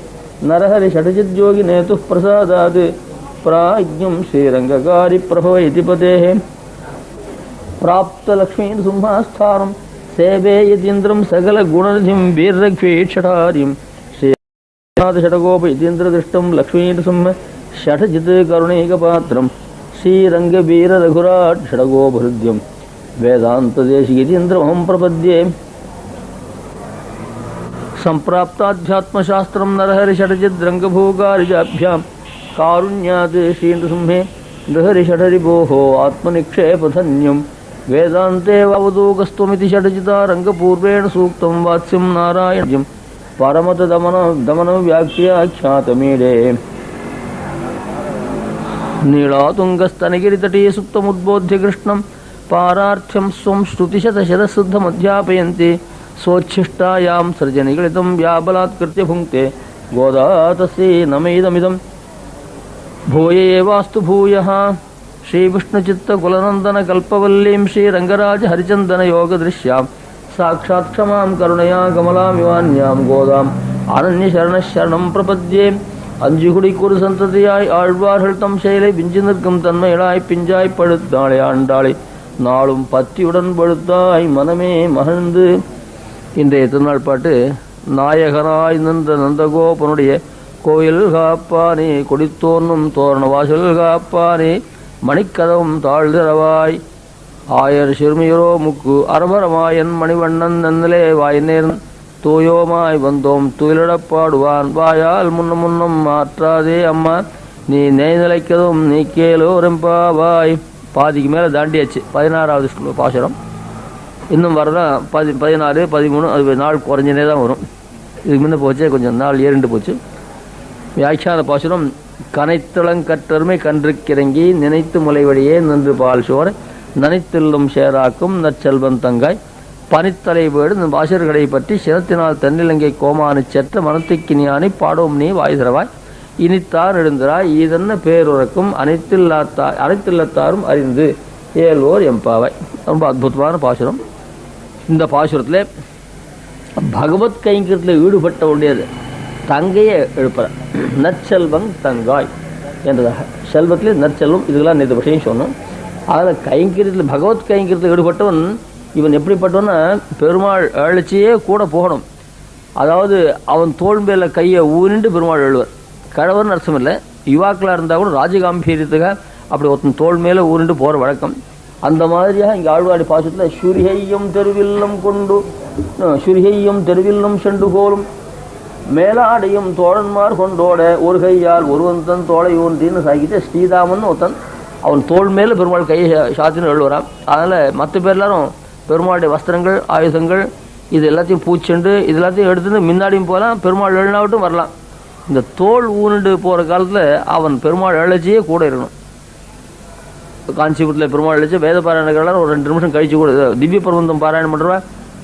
नरहरिषठजिद्योगिनेतुः प्रसादात् प्राज्ञं श्रीरङ्गकारिप्रभव इति पतेः प्राप्तलक्ष्मीनृसिंहास्थानं सेवे यतीन्द्रं सकलगुणनिधिं वीररघ्वीक्षठारिं श्रीनाथषटगोप इतीन्द्रदृष्टं लक्ष्मीनृसिंह षठजित् करुणैकपात्रं श्रीरङ्गवीररघुराट् षडगोपहृद्यं वेदान्तदेशिकीन्द्रमहं प्रपद्ये. सम्प्राप्ताध्यात्मशास्त्रं नरहरिषडजिद्रङ्गभूकारिजाभ्यां कारुण्यात् श्रीनृसिंहे नृहरिषडरिभोः आत्मनिक्षेपधन्यं वेदान्ते वावदूकस्त्वमिति षडजिता रङ्गपूर्वेण सूक्तं वात्स्यं नारायणं परमतदमनं व्याख्याख्यातमीडे. நீளாதுங்கஸ்தனகிரிतटे சுப்தமுத்போध्य कृष्णं पारार्थ्यं स्वं श्रुतिशतशतसिद्धमध्यापयन्ति स्वोच्छिष्टायां सृजनिगलितं व्याबलात्कृत्य भुङ्क्ते गोदा तस्यै नमेदमिदं भूय एवास्तु भूयः श्रीविष्णुचित्तकुलनन्दनकल्पवल्लीं श्रीरङ्गराजहरिचन्दनयोगदृश्यां साक्षात् क्षमां करुणया कमलामिवान्यां गोदाम् अनन्यशरणशरणं प्रपद्ये அஞ்சுகுடி குரு சந்ததியாய் ஆழ்வார்கள் தம் செயலை விஞ்சி நிற்கும் தன்மைகளாய் பிஞ்சாய் படுத்தாளே ஆண்டாளே நாளும் பத்தியுடன் படுத்தாய் மனமே மகிழ்ந்து. இன்றைய திருநாள் பாட்டு நாயகனாய் நின்ற நந்தகோபனுடைய கோயில் காப்பானே கொடித்தோன்னும் தோரண வாசல் காப்பானே மணிக்கதவும் தாழ்திரவாய் ஆயர் சிறுமியரோ முக்கு அரபரமாயன் மணிவண்ணன் நன்னலே வாய்நேர் தூயோமாய் வந்தோம் துயிலிடப்பாடுவான் வாயால் முன்னும் முன்னும் மாற்றாதே அம்மா நீ நெய்நிலைக்கதும் நீ கேளோரெம்பாவாய். பாதிக்கு மேலே தாண்டியாச்சு. 16வது பாசுரம் இன்னும் வரதான் 14, 13 அது நாள் குறைஞ்சனே தான் வரும். இதுக்கு முன்னே போச்சே கொஞ்சம் நாள் ஏறிண்டு போச்சு. வியாக்கியான பாசுரம் கனைத்தளங்கற்றருமை கன்றுக்கிறங்கி நினைத்து முளைவழியே நின்று பால் சோர நனைத்தில்லும் சேராக்கும் நற்செல்வன் தங்காய் பனித்தலை வீடு வாசர்களை பற்றி சினத்தினால் தென்னிலங்கை கோமானு செற்ற மனத்துக்கினியானை பாடவும் நீ வாய்தரவாய் இனித்தார் எழுந்திராய் ஈதன்ன பேருறக்கும் அனைத்தில்லத்தாரும் அறிந்து ஏலோர் எம்பாவாய். ரொம்ப அற்புதமான பாசுரம். இந்த பாசுரத்தில் பகவத் கைங்கரியத்தில் ஈடுபட்ட உடையது தங்கையை எழுப்புற நற்செல்வம் தங்காய் என்றதாக செல்வத்திலே நற்செல்வம் இதுக்கெல்லாம் நேற்று விஷயம் சொன்னோம். அதில் கைங்கரியத்தில் பகவத் கைங்கரியத்தில் ஈடுபட்டவன் இவன் எப்படிப்பட்டவன்னா பெருமாள் அழைச்சியே கூட போகணும். அதாவது அவன் தோல் மேல கையை ஊனிண்டு பெருமாள் எழுவர். கழவர்னு அர்த்தம் இல்லை, யுவாக்களாக இருந்தால் கூட ராஜகாம்பீரியத்துக்காக அப்படி ஒருத்தன் தோல் மேலே ஊனிண்டு போகிற வழக்கம். அந்த மாதிரியாக இங்கே ஆழ்வாடி பாசத்தில் சுரிகையும் தெருவில்லும் செண்டு கோலும் மேலாடையும் தோழன்மார் கொண்டோட ஒரு கையால் ஒருவன் தோளை ஊன்றின்னு சாக்கிட்டு ஸ்ரீதாமன் ஒருத்தன் அவன் தோல் மேலே பெருமாள் கையை சாத்தின்னு எழுதுறான். அதனால் மற்ற பேர் எல்லாரும் பெருமாளுடைய வஸ்திரங்கள் ஆயுதங்கள் இது எல்லாத்தையும் பூச்செண்டு இது எல்லாத்தையும் எடுத்துட்டு முன்னாடியும் போகலாம், பெருமாள் எழுநாவட்டும் வரலாம். இந்த தோல் ஊனிட்டு போகிற காலத்தில் அவன் பெருமாள் எழுச்சியே கூட இருக்கணும். காஞ்சிபுரத்தில் பெருமாள் எழுச்சி வேத பாராயணங்கள்லாம் ஒரு 2 நிமிஷம் கழிச்சு கூட திவ்ய பிரபந்தம் பாராயணம் பண்ணுறவா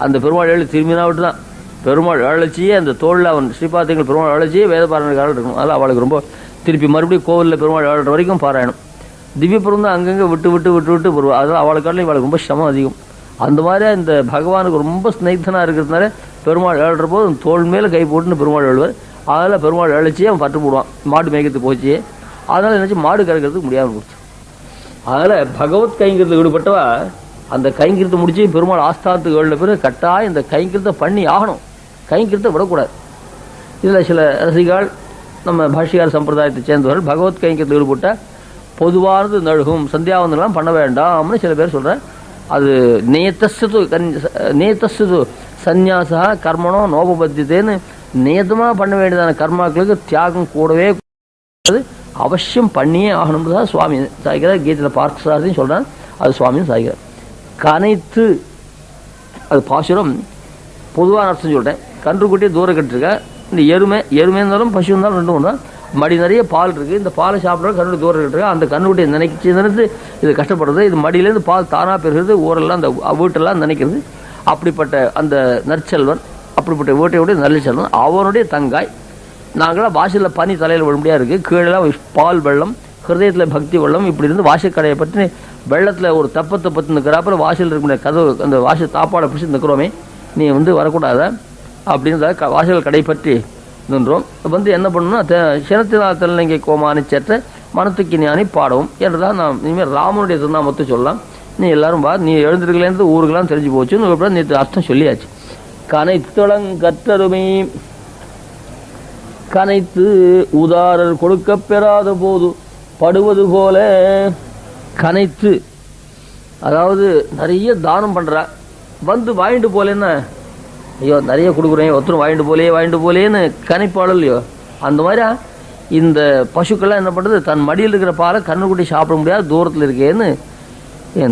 அந்த பெருமாள் எழுச்சி திரும்பினாவிட்டு தான் பெருமாள் எழுச்சியே அந்த தோளில் அவன் ஸ்ரீபாத்தியங்கள் பெருமாள் எழுச்சியே வேத பாராயணக்காரர்கள் இருக்கணும். அதனால் அவளுக்கு ரொம்ப திருப்பி மறுபடியும் கோவிலில் பெருமாள் எழுற வரைக்கும் பாராயணம். திவ்ய பிரபந்தம் அங்கங்கே விட்டு வருவா. அதனால் அவளுக்காட்டிலும் இவளுக்கு ரொம்ப சிரமம் அதிகம். அந்த மாதிரி இந்த பகவானுக்கு ரொம்ப ஸ்நேகிதனாக இருக்கிறதுனால பெருமாள் எழுற போது தோல் மேலே கை போட்டுன்னு பெருமாள் எழுவார். அதில் பெருமாள் எழுச்சியே அவன் பட்டு போடுவான். மாடு மேய்க்கிறதுக்கு போச்சு. அதனால் நினச்சி மாடு கறக்கிறதுக்கு முடியாமல் போச்சு. அதனால் பகவத் கைங்கரியத்தில் ஈடுபட்டவா அந்த கைங்கரியத்தை முடிச்சு பெருமாள் ஆஸ்தானத்துக்கு எழுத பிறகு கட்டாயம் இந்த கைங்கரியத்தை பண்ணி ஆகணும். கைங்கரியத்தை விடக்கூடாது. இதில் சில ரசிகால் நம்ம பாஷ்யகார சம்பிரதாயத்தை சேர்ந்தவர்கள் பகவத் கைங்கரியத்தில் ஈடுபட்டால் பொதுவானது நழுகும், சந்தியாவந்தெல்லாம் பண்ண வேண்டாம்னு சில பேர் சொல்கிறேன். அது நேத்தஸ்து சந்நியாசா கர்மனோ நோபபத்தியத்தேன்னு நியதமாக பண்ண வேண்டியதான கர்மாக்களுக்கு தியாகம் கூடவே அவசியம் பண்ணியே ஆகணும்னு சுவாமி சாய்க்கிறார். கீதையில் பார்த்தசாரதின்னு சொல்கிறான், அது சுவாமியும் சாய்க்கிறார். கனைத்து அது பாசுரம் பொதுவான அர்த்தம் சொல்கிறேன். கன்றுக்குட்டியை தூரம் கட்டிருக்க இந்த எருமை இருந்தாலும் பசு இருந்தாலும் ரெண்டும் தான். மடி நிறைய பால் இருக்குது. இந்த பாலை சாப்பிட்ற கண்ணுடைய தூரம் கட்டிருக்க அந்த கண்ணுக்குட்டியை நினைச்சு இது கஷ்டப்படுறது. இது மடியிலேருந்து பால் தானாக பெறுகிறது. ஊரெல்லாம் அந்த வீட்டெல்லாம் நினைக்கிறது. அப்படிப்பட்ட அந்த நற்செல்வன் அப்படிப்பட்ட வீட்டையுடைய நல்ல செல்வன் அவனுடைய தங்காய். நாங்களாம் வாசலில் பனி தலையில் விழும்படியாக இருக்குது. கீழெல்லாம் பால் வெள்ளம், ஹிருதயத்தில் பக்தி வெள்ளம். இப்படி இருந்து வாசக்கடையை பற்றி வெள்ளத்தில் ஒரு தப்பத்தை பற்றி நிற்கிறாப்புல வாசல் இருக்க கதவு அந்த வாசல் தாப்பாடை பிடிச்சி நிற்கிறோமே, நீ வரக்கூடாத அப்படின்னு வாசல் கடை பற்றி நின்றோம். என்ன பண்ணணும்னா சினத்தினால் தென்னிலங்கை கோமானி சேற்ற மனத்துக்கு ஞானி பாடவும் என்றுதான் நாம் இனிமேல் ராமனுடைய திருநாமத்தை சொல்லலாம். நீ எல்லாரும் வா, நீ எழுந்திருக்கலேருந்து ஊருக்கெல்லாம் தெரிஞ்சு போச்சுன்னு நீ அர்த்தம் சொல்லியாச்சு. கனைத்தளங்கற்றருமை கனைத்து உதாரர் கொடுக்க பெறாத போது படுவது போல கனைத்து, அதாவது நிறைய தானம் பண்ணுறா வந்து வாங்கிட்டு போலேன்னா ஐயோ நிறைய கொடுக்குறேன் ஒருத்தரும் வாங்கிட்டு போலேன்னு கனைப்பாளல் இல்லையோ. அந்த மாதிரி இந்த பசுக்கள்லாம் என்ன பண்ணுறது, தன் மடியில் இருக்கிற பாலை கண்ணுக்குட்டி சாப்பிட முடியாது, தூரத்தில் இருக்கேன்னு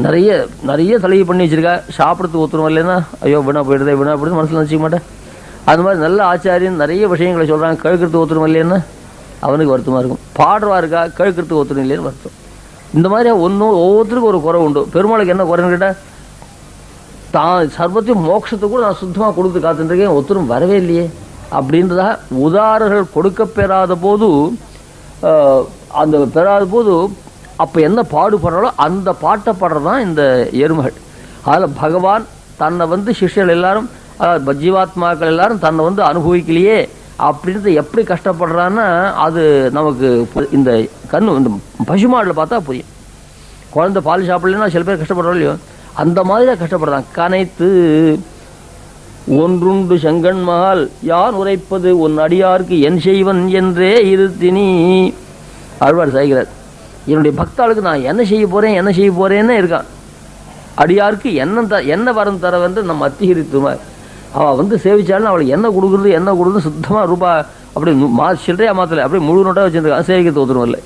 நிறைய நிறைய தலையை பண்ணி வச்சுருக்கா. சாப்பிட்றதுக்கு ஒருத்தரும் இல்லைன்னா ஐயோ வீணா போயிடுது மனசில் நினச்சிக்க மாட்டேன். அது மாதிரி நல்ல ஆச்சாரியன் நிறைய விஷயங்களை சொல்கிறாங்க. கேட்கறதுக்கு ஒருத்தரும் இல்லைன்னா அவனுக்கு வருத்தமாக இருக்கும். பாடுறவா இருக்கா கேட்கறதுக்கு ஒருத்தரும் இல்லைன்னு வருத்தம். இந்த மாதிரி ஒவ்வொருத்தருக்கும் ஒரு குறை உண்டு. பெருமாளுக்கு என்ன குறைன்னு கேட்டால், தான் சர்வத்தையும் மோட்சத்துக்கு கூட நான் சுத்தமாக கொடுத்து காத்துருக்கேன், ஒருத்தரும் வரவே இல்லையே அப்படின்றதாக உதாரர்கள் கொடுக்க பெறாத போது, அந்த பெறாத போது அப்போ என்ன பாடுபடுறாலோ அந்த பாட்டை பாடுறதான் இந்த எருமைகள். அதில் பகவான் தன்னை சிஷ்யர்கள் எல்லாரும், ஜீவாத்மாக்கள் எல்லாரும் தன்னை அனுபவிக்கலையே அப்படின்றது எப்படி கஷ்டப்படுறான்னா, அது நமக்கு இந்த இந்த பசுமாடில் பார்த்தா புரியும். குழந்தை பால் சாப்பிடலன்னா சில பேர் கஷ்டப்படுறோம் இல்லையோ, அந்த மாதிரி கஷ்டப்படுறான். கனைத்து ஒன்றுண்டு செங்கண் மகால் யான் உரைப்பது உன் அடியாருக்கு என் செய்வன் என்றே இருத்தினி. ஆழ்வார் சாய்கிறார், என்னுடைய பக்தாளுக்கு நான் என்ன செய்ய போறேன்னு இருக்கான். அடியாருக்கு என்ன வரம் தர வந்து நம்ம அத்திகரித்துமார். அவள் சேவிச்சாலும் அவளுக்கு என்ன கொடுக்குறது சுத்தமாக ரூபா அப்படி சில்லறையா மாத்தலை, அப்படியே முழு நோட்டாக வச்சுருக்கான். சேவிக்கிறது ஒத்துரும் இல்லை.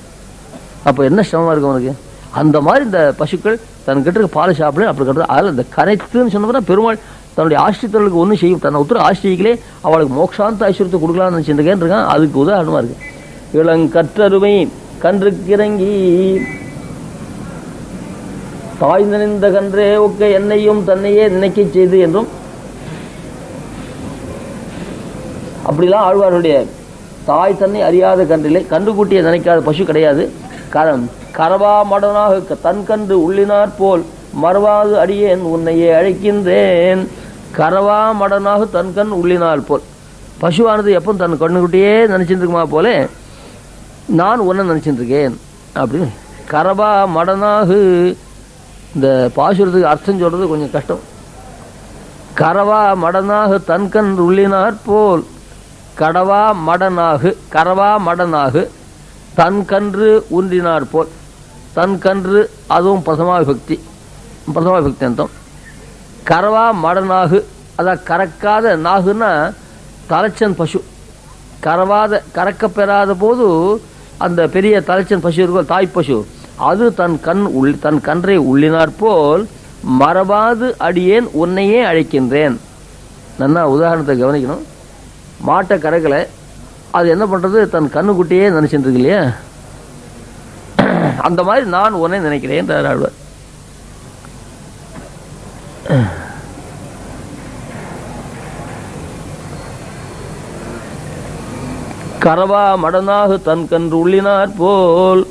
அப்போ என்ன சிரமமாக இருக்கும் அவனுக்கு. அந்த மாதிரி இந்த பசுக்கள் தன்கிட்ட இருக்க பால் சாப்பிட அப்படி கட்டுறது. அதில் இந்த கரைத்துன்னு சொன்னோம்னா பெருமாள் தன்னுடைய ஆசிரியர்களுக்கு ஒன்றும் செய்யும், தன்னை உத்தர ஆசிரியர்களே அவளுக்கு மோட்சாந்த ஐஸ்வரத்தை கொடுக்கலாம்னு நினச்சிருக்கேன் இருக்கான். அதுக்கு உதாரணமாக இருக்கு. இளங்கற்றருமை கன்றுக்கிறங்கி தாய் நினைந்த கன்றே ஒக்க என்னையும் தன்னையே நினைக்க செய்து என்றும், அப்படிலாம் ஆழ்வாருடைய தாய் தன்னை அறியாத கன்றிலே கன்றுக்குட்டியை நினைக்காத பசு கிடையாது. கரவா மடனாக தன் கன்று உள்ளினார் போல் மறவாது அடியேன் உன்னையே அழைக்கின்றேன். கரவா மடனாக தன் கண் உள்ளினார் போல், பசுவானது எப்போ தன் கண்ணுக்குட்டியே நினைச்சிட்டு இருக்குமா போல நான் உன்னை நினைச்சிட்டு இருக்கேன் அப்படின்னு. கரவா மடனாக இந்த பாசுரத்துக்கு அர்த்தம் சொல்றது கொஞ்சம் கஷ்டம். கரவா மடனாக தன் கண் உள்ளினார் போல், கடவா மடனாகு தன் கன்று ஊன்றினார் போல். தன் கன்று அதுவும் பிரதமா விபக்தி அர்த்தம். கரவா மடனாகு அதான் கறக்காத, நாகுன்னா தலைச்சன் பசு. கறக்க பெறாத போது அந்த பெரிய தலைச்சன் பசு இருக்கும், தாய் பசு, அது தன் கன்றை உள்ளினார் போல் மறவாது அடியேன் உன்னையே அழைக்கின்றேன். நல்லா உதாரணத்தை கவனிக்கணும். மாட்டை கறக்கலை, அது என்ன பண்ணுறது, தன் கண்ணுக்குட்டியே நினச்சிட்டு இருக்கு இல்லையா, அந்த மாதிரி நான் உன்னை நினைக்கிறேன் ஆழ்வார். கரவா மடனாக தன் கன்று உள்ளினார் போல்.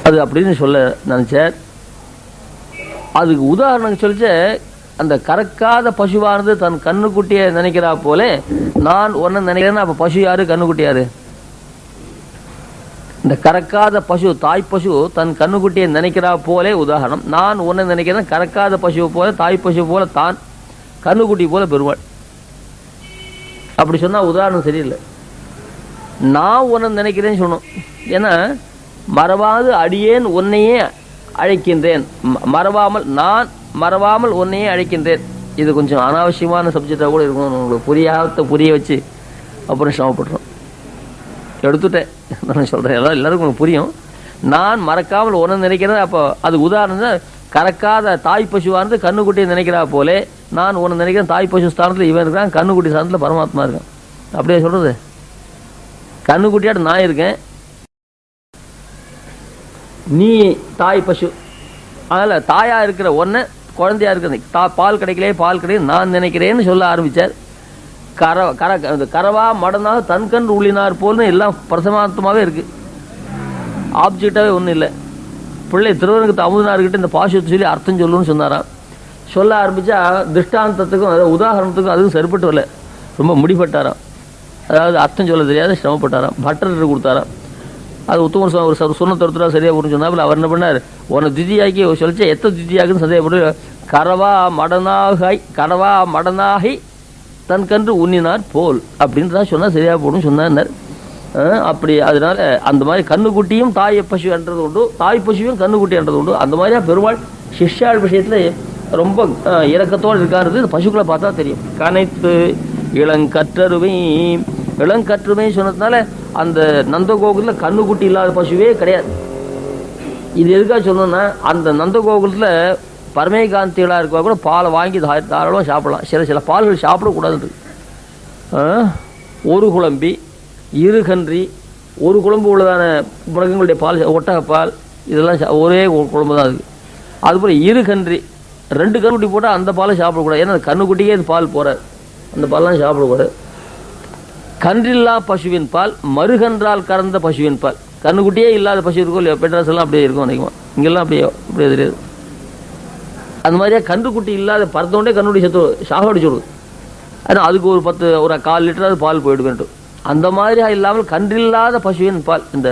அது அப்படின்னு சொல்ல நினைச்சார். அதுக்கு உதாரணம் சொல்லிச்ச, அந்த கறக்காத பசுவானது தன் கண்ணுக்குட்டியை நினைக்கிறா போல நான் உன்னை நினைக்கிறேன்னா, அப்போ பசு யாரு, கண்ணுக்குட்டி யாரு? இந்த கறக்காத பசு, தாய் பசு தன் கண்ணுக்குட்டியை நினைக்கிறா போலே உதாரணம். நான் உன்னை நினைக்கிறேன் கறக்காத பசு போல, தாய் பசு போல, தான் கண்ணுக்குட்டி போல பெருமாள். அப்படி சொன்னா உதாரணம் சரியில்லை. நான் உன்னை நினைக்கிறேன்னு சொன்னோம். ஏன்னா மறவாது அடியேன் உன்னையே அழைக்கின்றேன், மறவாமல் உன்னையே அழைக்கின்றேன். இது கொஞ்சம் அனாவசியமான சப்ஜெக்டாக கூட இருக்கும். உங்களுக்கு புரிய வச்சு அப்புறம் சிரமப்படுறோம். எடுத்துட்டேன் நான் சொல்கிறேன், எல்லாருக்கும் உங்களுக்கு புரியும். நான் மறக்காமல் உன்னை நினைக்கிறேன். அப்போ அது உதாரணம் தான். கறக்காத தாய் பசுவானது கண்ணுக்குட்டியை நினைக்கிறா போலே நான் உன்னை நினைக்கிறேன். தாய் பசு ஸ்தானத்தில் இவன் இருக்கான், கண்ணுக்குட்டி ஸ்தானத்தில் பரமாத்மா இருக்கான். அப்படியே சொல்கிறது. கண்ணுக்குட்டியாட்டு நான் இருக்கேன், நீ தாய் பசு. அதில் தாயாக இருக்கிற ஒன்றை குழந்தையா இருக்கிற பால் கிடைக்கல நான் நினைக்கிறேன்னு சொல்ல ஆரம்பித்தார். கரவா மடனாக தன் கன்று உள்ளினார் போல்னு எல்லாம் பிரசமார்த்தமாகவே இருக்குது, ஆப்ஜெக்டாகவே ஒன்றும் இல்லை. பிள்ளை திருவரங்கத்து அமுதனார்கிட்ட இந்த பாசுரத்தை சொல்லி அர்த்தம் சொல்லுன்னு சொன்னாராம். சொல்ல ஆரம்பித்தா திருஷ்டாந்தத்துக்கும் அதாவது உதாரணத்துக்கும் அதுவும் சரிப்பட்டு வரல, ரொம்ப முடிப்பட்டாராம். அதாவது அர்த்தம் சொல்ல தெரியாத சிரமப்பட்டாராம். பட்டர் கொடுத்தாராம். அது உத்தமர் ஒரு சுண்ணத்தொருத்தரா சரியாக புரிஞ்சு சொன்னாப்புல அவர் என்ன பண்ணார், உன்னை திதியாக்கி சொல்லிச்சா எத்தனை திதியாக்குன்னு சந்தேகப்பட்டு கரவா மடனாகி தன் கன்று உண்ணினார் போல் அப்படின்னு தான் சொன்னால் சரியாக போடும் சொன்னார். அப்படி அதனால அந்த மாதிரி கண்ணுக்குட்டியும் தாய் பசு என்றது உண்டு, தாய் பசுவையும் கண்ணுக்குட்டி என்றது உண்டு. அந்த மாதிரியா பெருமாள் சிஷ்யாள் விஷயத்தில் ரொம்ப இரக்கத்தோடு இருக்காருது இந்த பசுக்களை பார்த்தா தெரியும். கனைத்து இளங்கற்றுமை சொன்னதுனால அந்த நந்தகோகுலத்தில் கண்ணுக்குட்டி இல்லாத பசுவே கிடையாது. இது எதுக்காக சொன்னோன்னா, அந்த நந்தகோகுலத்தில் பரமேகாந்திகளாக இருக்கா கூட பாலை வாங்கி தாராளமாக சாப்பிடலாம். சில பால்கள் சாப்பிடக்கூடாதுன்றது. ஒரு குழம்பி, இரு கன்றி, ஒரு குழம்பு உள்ளதான மிருகங்களுடைய பால், ஒட்டகப்பால், இதெல்லாம் ஒரே குழம்பு தான் இருக்குது. அதுபோல் இரு கன்றி, 2 கன்றுக்குட்டி போட்டால் அந்த பாலை சாப்பிடக்கூடாது. ஏன்னா கன்றுக்குட்டியே இது பால் போகிறார், அந்த பால்லாம் சாப்பிடக்கூடாது. கன்றில்லா பசுவின் பால், மறுகன்றால் கறந்த பசுவின் பால். கன்றுக்குட்டியே இல்லாத பசு இருக்கும் இல்லையா, பெட்ராஸ் எல்லாம் அப்படியே இருக்கும் நினைக்குமா, இங்கெல்லாம் அப்படியே தெரியாது. அந்த மாதிரியா கன்றுக்குட்டி இல்லாத பறந்தோடனே கன்றுக்குட்டி சாகடிச்சு விடுது. ஆனால் அதுக்கு ஒரு 1/4 லிட்டராது பால் போயிட்டு வேண்டும். அந்த மாதிரியா இல்லாமல் கன்றில்லாத பசுவின் பால். இந்த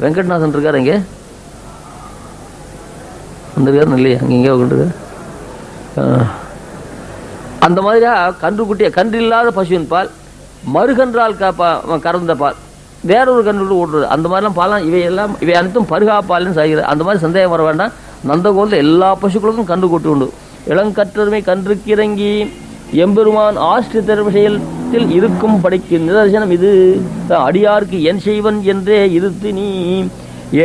வெங்கட்நாதன் இருக்கார் இங்கே வந்துருக்காரு இல்லையா, அங்கே எங்கேயோ உட்காந்துருக்காரு. அந்த மாதிரியா கன்றில்லாத பசுவின் பால், மறுகன்றால் கறந்த பால், வேறொரு கன்று ஓட்டுறது, அந்த மாதிரிலாம் பாலாம் இவை அனைத்தும் பருகா பால்னு சாகிறது. அந்த மாதிரி சந்தேகம் வர வேண்டாம். நந்தகோலத்தில் எல்லா பசுக்களுக்கும் கன்று கொட்டி உண்டு. இளங்கற்றமை கன்றுக்கு இறங்கி எம்பெருமான் ஆஷ்டிதர் விஷயத்தில் இருக்கும் படிக்கு நிதர்சனம் இது. அடியார்க்கு என் செய்வன் என்றே இருத்து நீ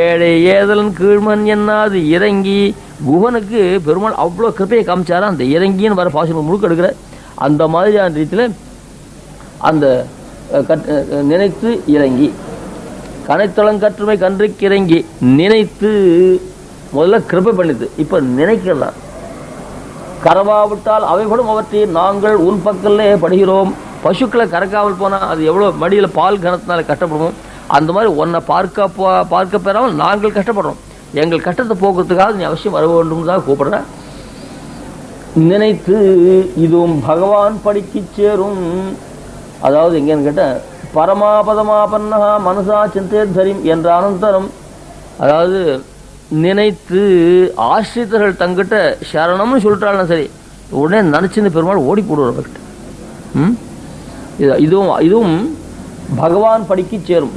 ஏழை ஏதலன் கீழ்மன் என்னாது இறங்கி. குகனுக்கு பெருமாள் அவ்வளோ கிருப்பையை காமிச்சாரா, அந்த இறங்கின்னு வர பாசனம் முழுக்க எடுக்கிற. அந்த மாதிரியான ரீதியில் அந்த நினைத்து இறங்கி, கனைத்தளங்கற்றுமை கன்றுக்கு இறங்கி நினைத்து முதல்ல கிருப்பை பண்ணிது, இப்போ நினைக்கலாம். கறவாவிட்டால் அவைகளும் அவற்றை நாங்கள் உன் பக்கல்லே படுகிறோம். பசுக்களை கறக்காமல் போனால் அது எவ்வளோ மடியில் பால் கனத்தினால கஷ்டப்படுவோம். அந்த மாதிரி உன்னை பார்க்க பெறாமல் நாங்கள் கஷ்டப்படுறோம். எங்கள் கஷ்டத்தை போக்குறதுக்காக நீ அவசியம் வர வேண்டும் தான் கூப்பிடுற. நினைத்து இதுவும் பகவான் படிக்கு சேரும். அதாவது எங்கேன்னு கேட்டால் பரமாபதமாபன்னா மனசா சிந்தேத்தரிம் என்ற அனந்தரம். அதாவது நினைத்து ஆசிரியர்கள் தங்கிட்ட சரணம்னு சொல்லிட்டாலும் சரி, உடனே நினச்சின்னு பெருமாள் ஓடி போடுவார் அவர்கிட்ட. இதுவும் பகவான் படிக்கு சேரும்.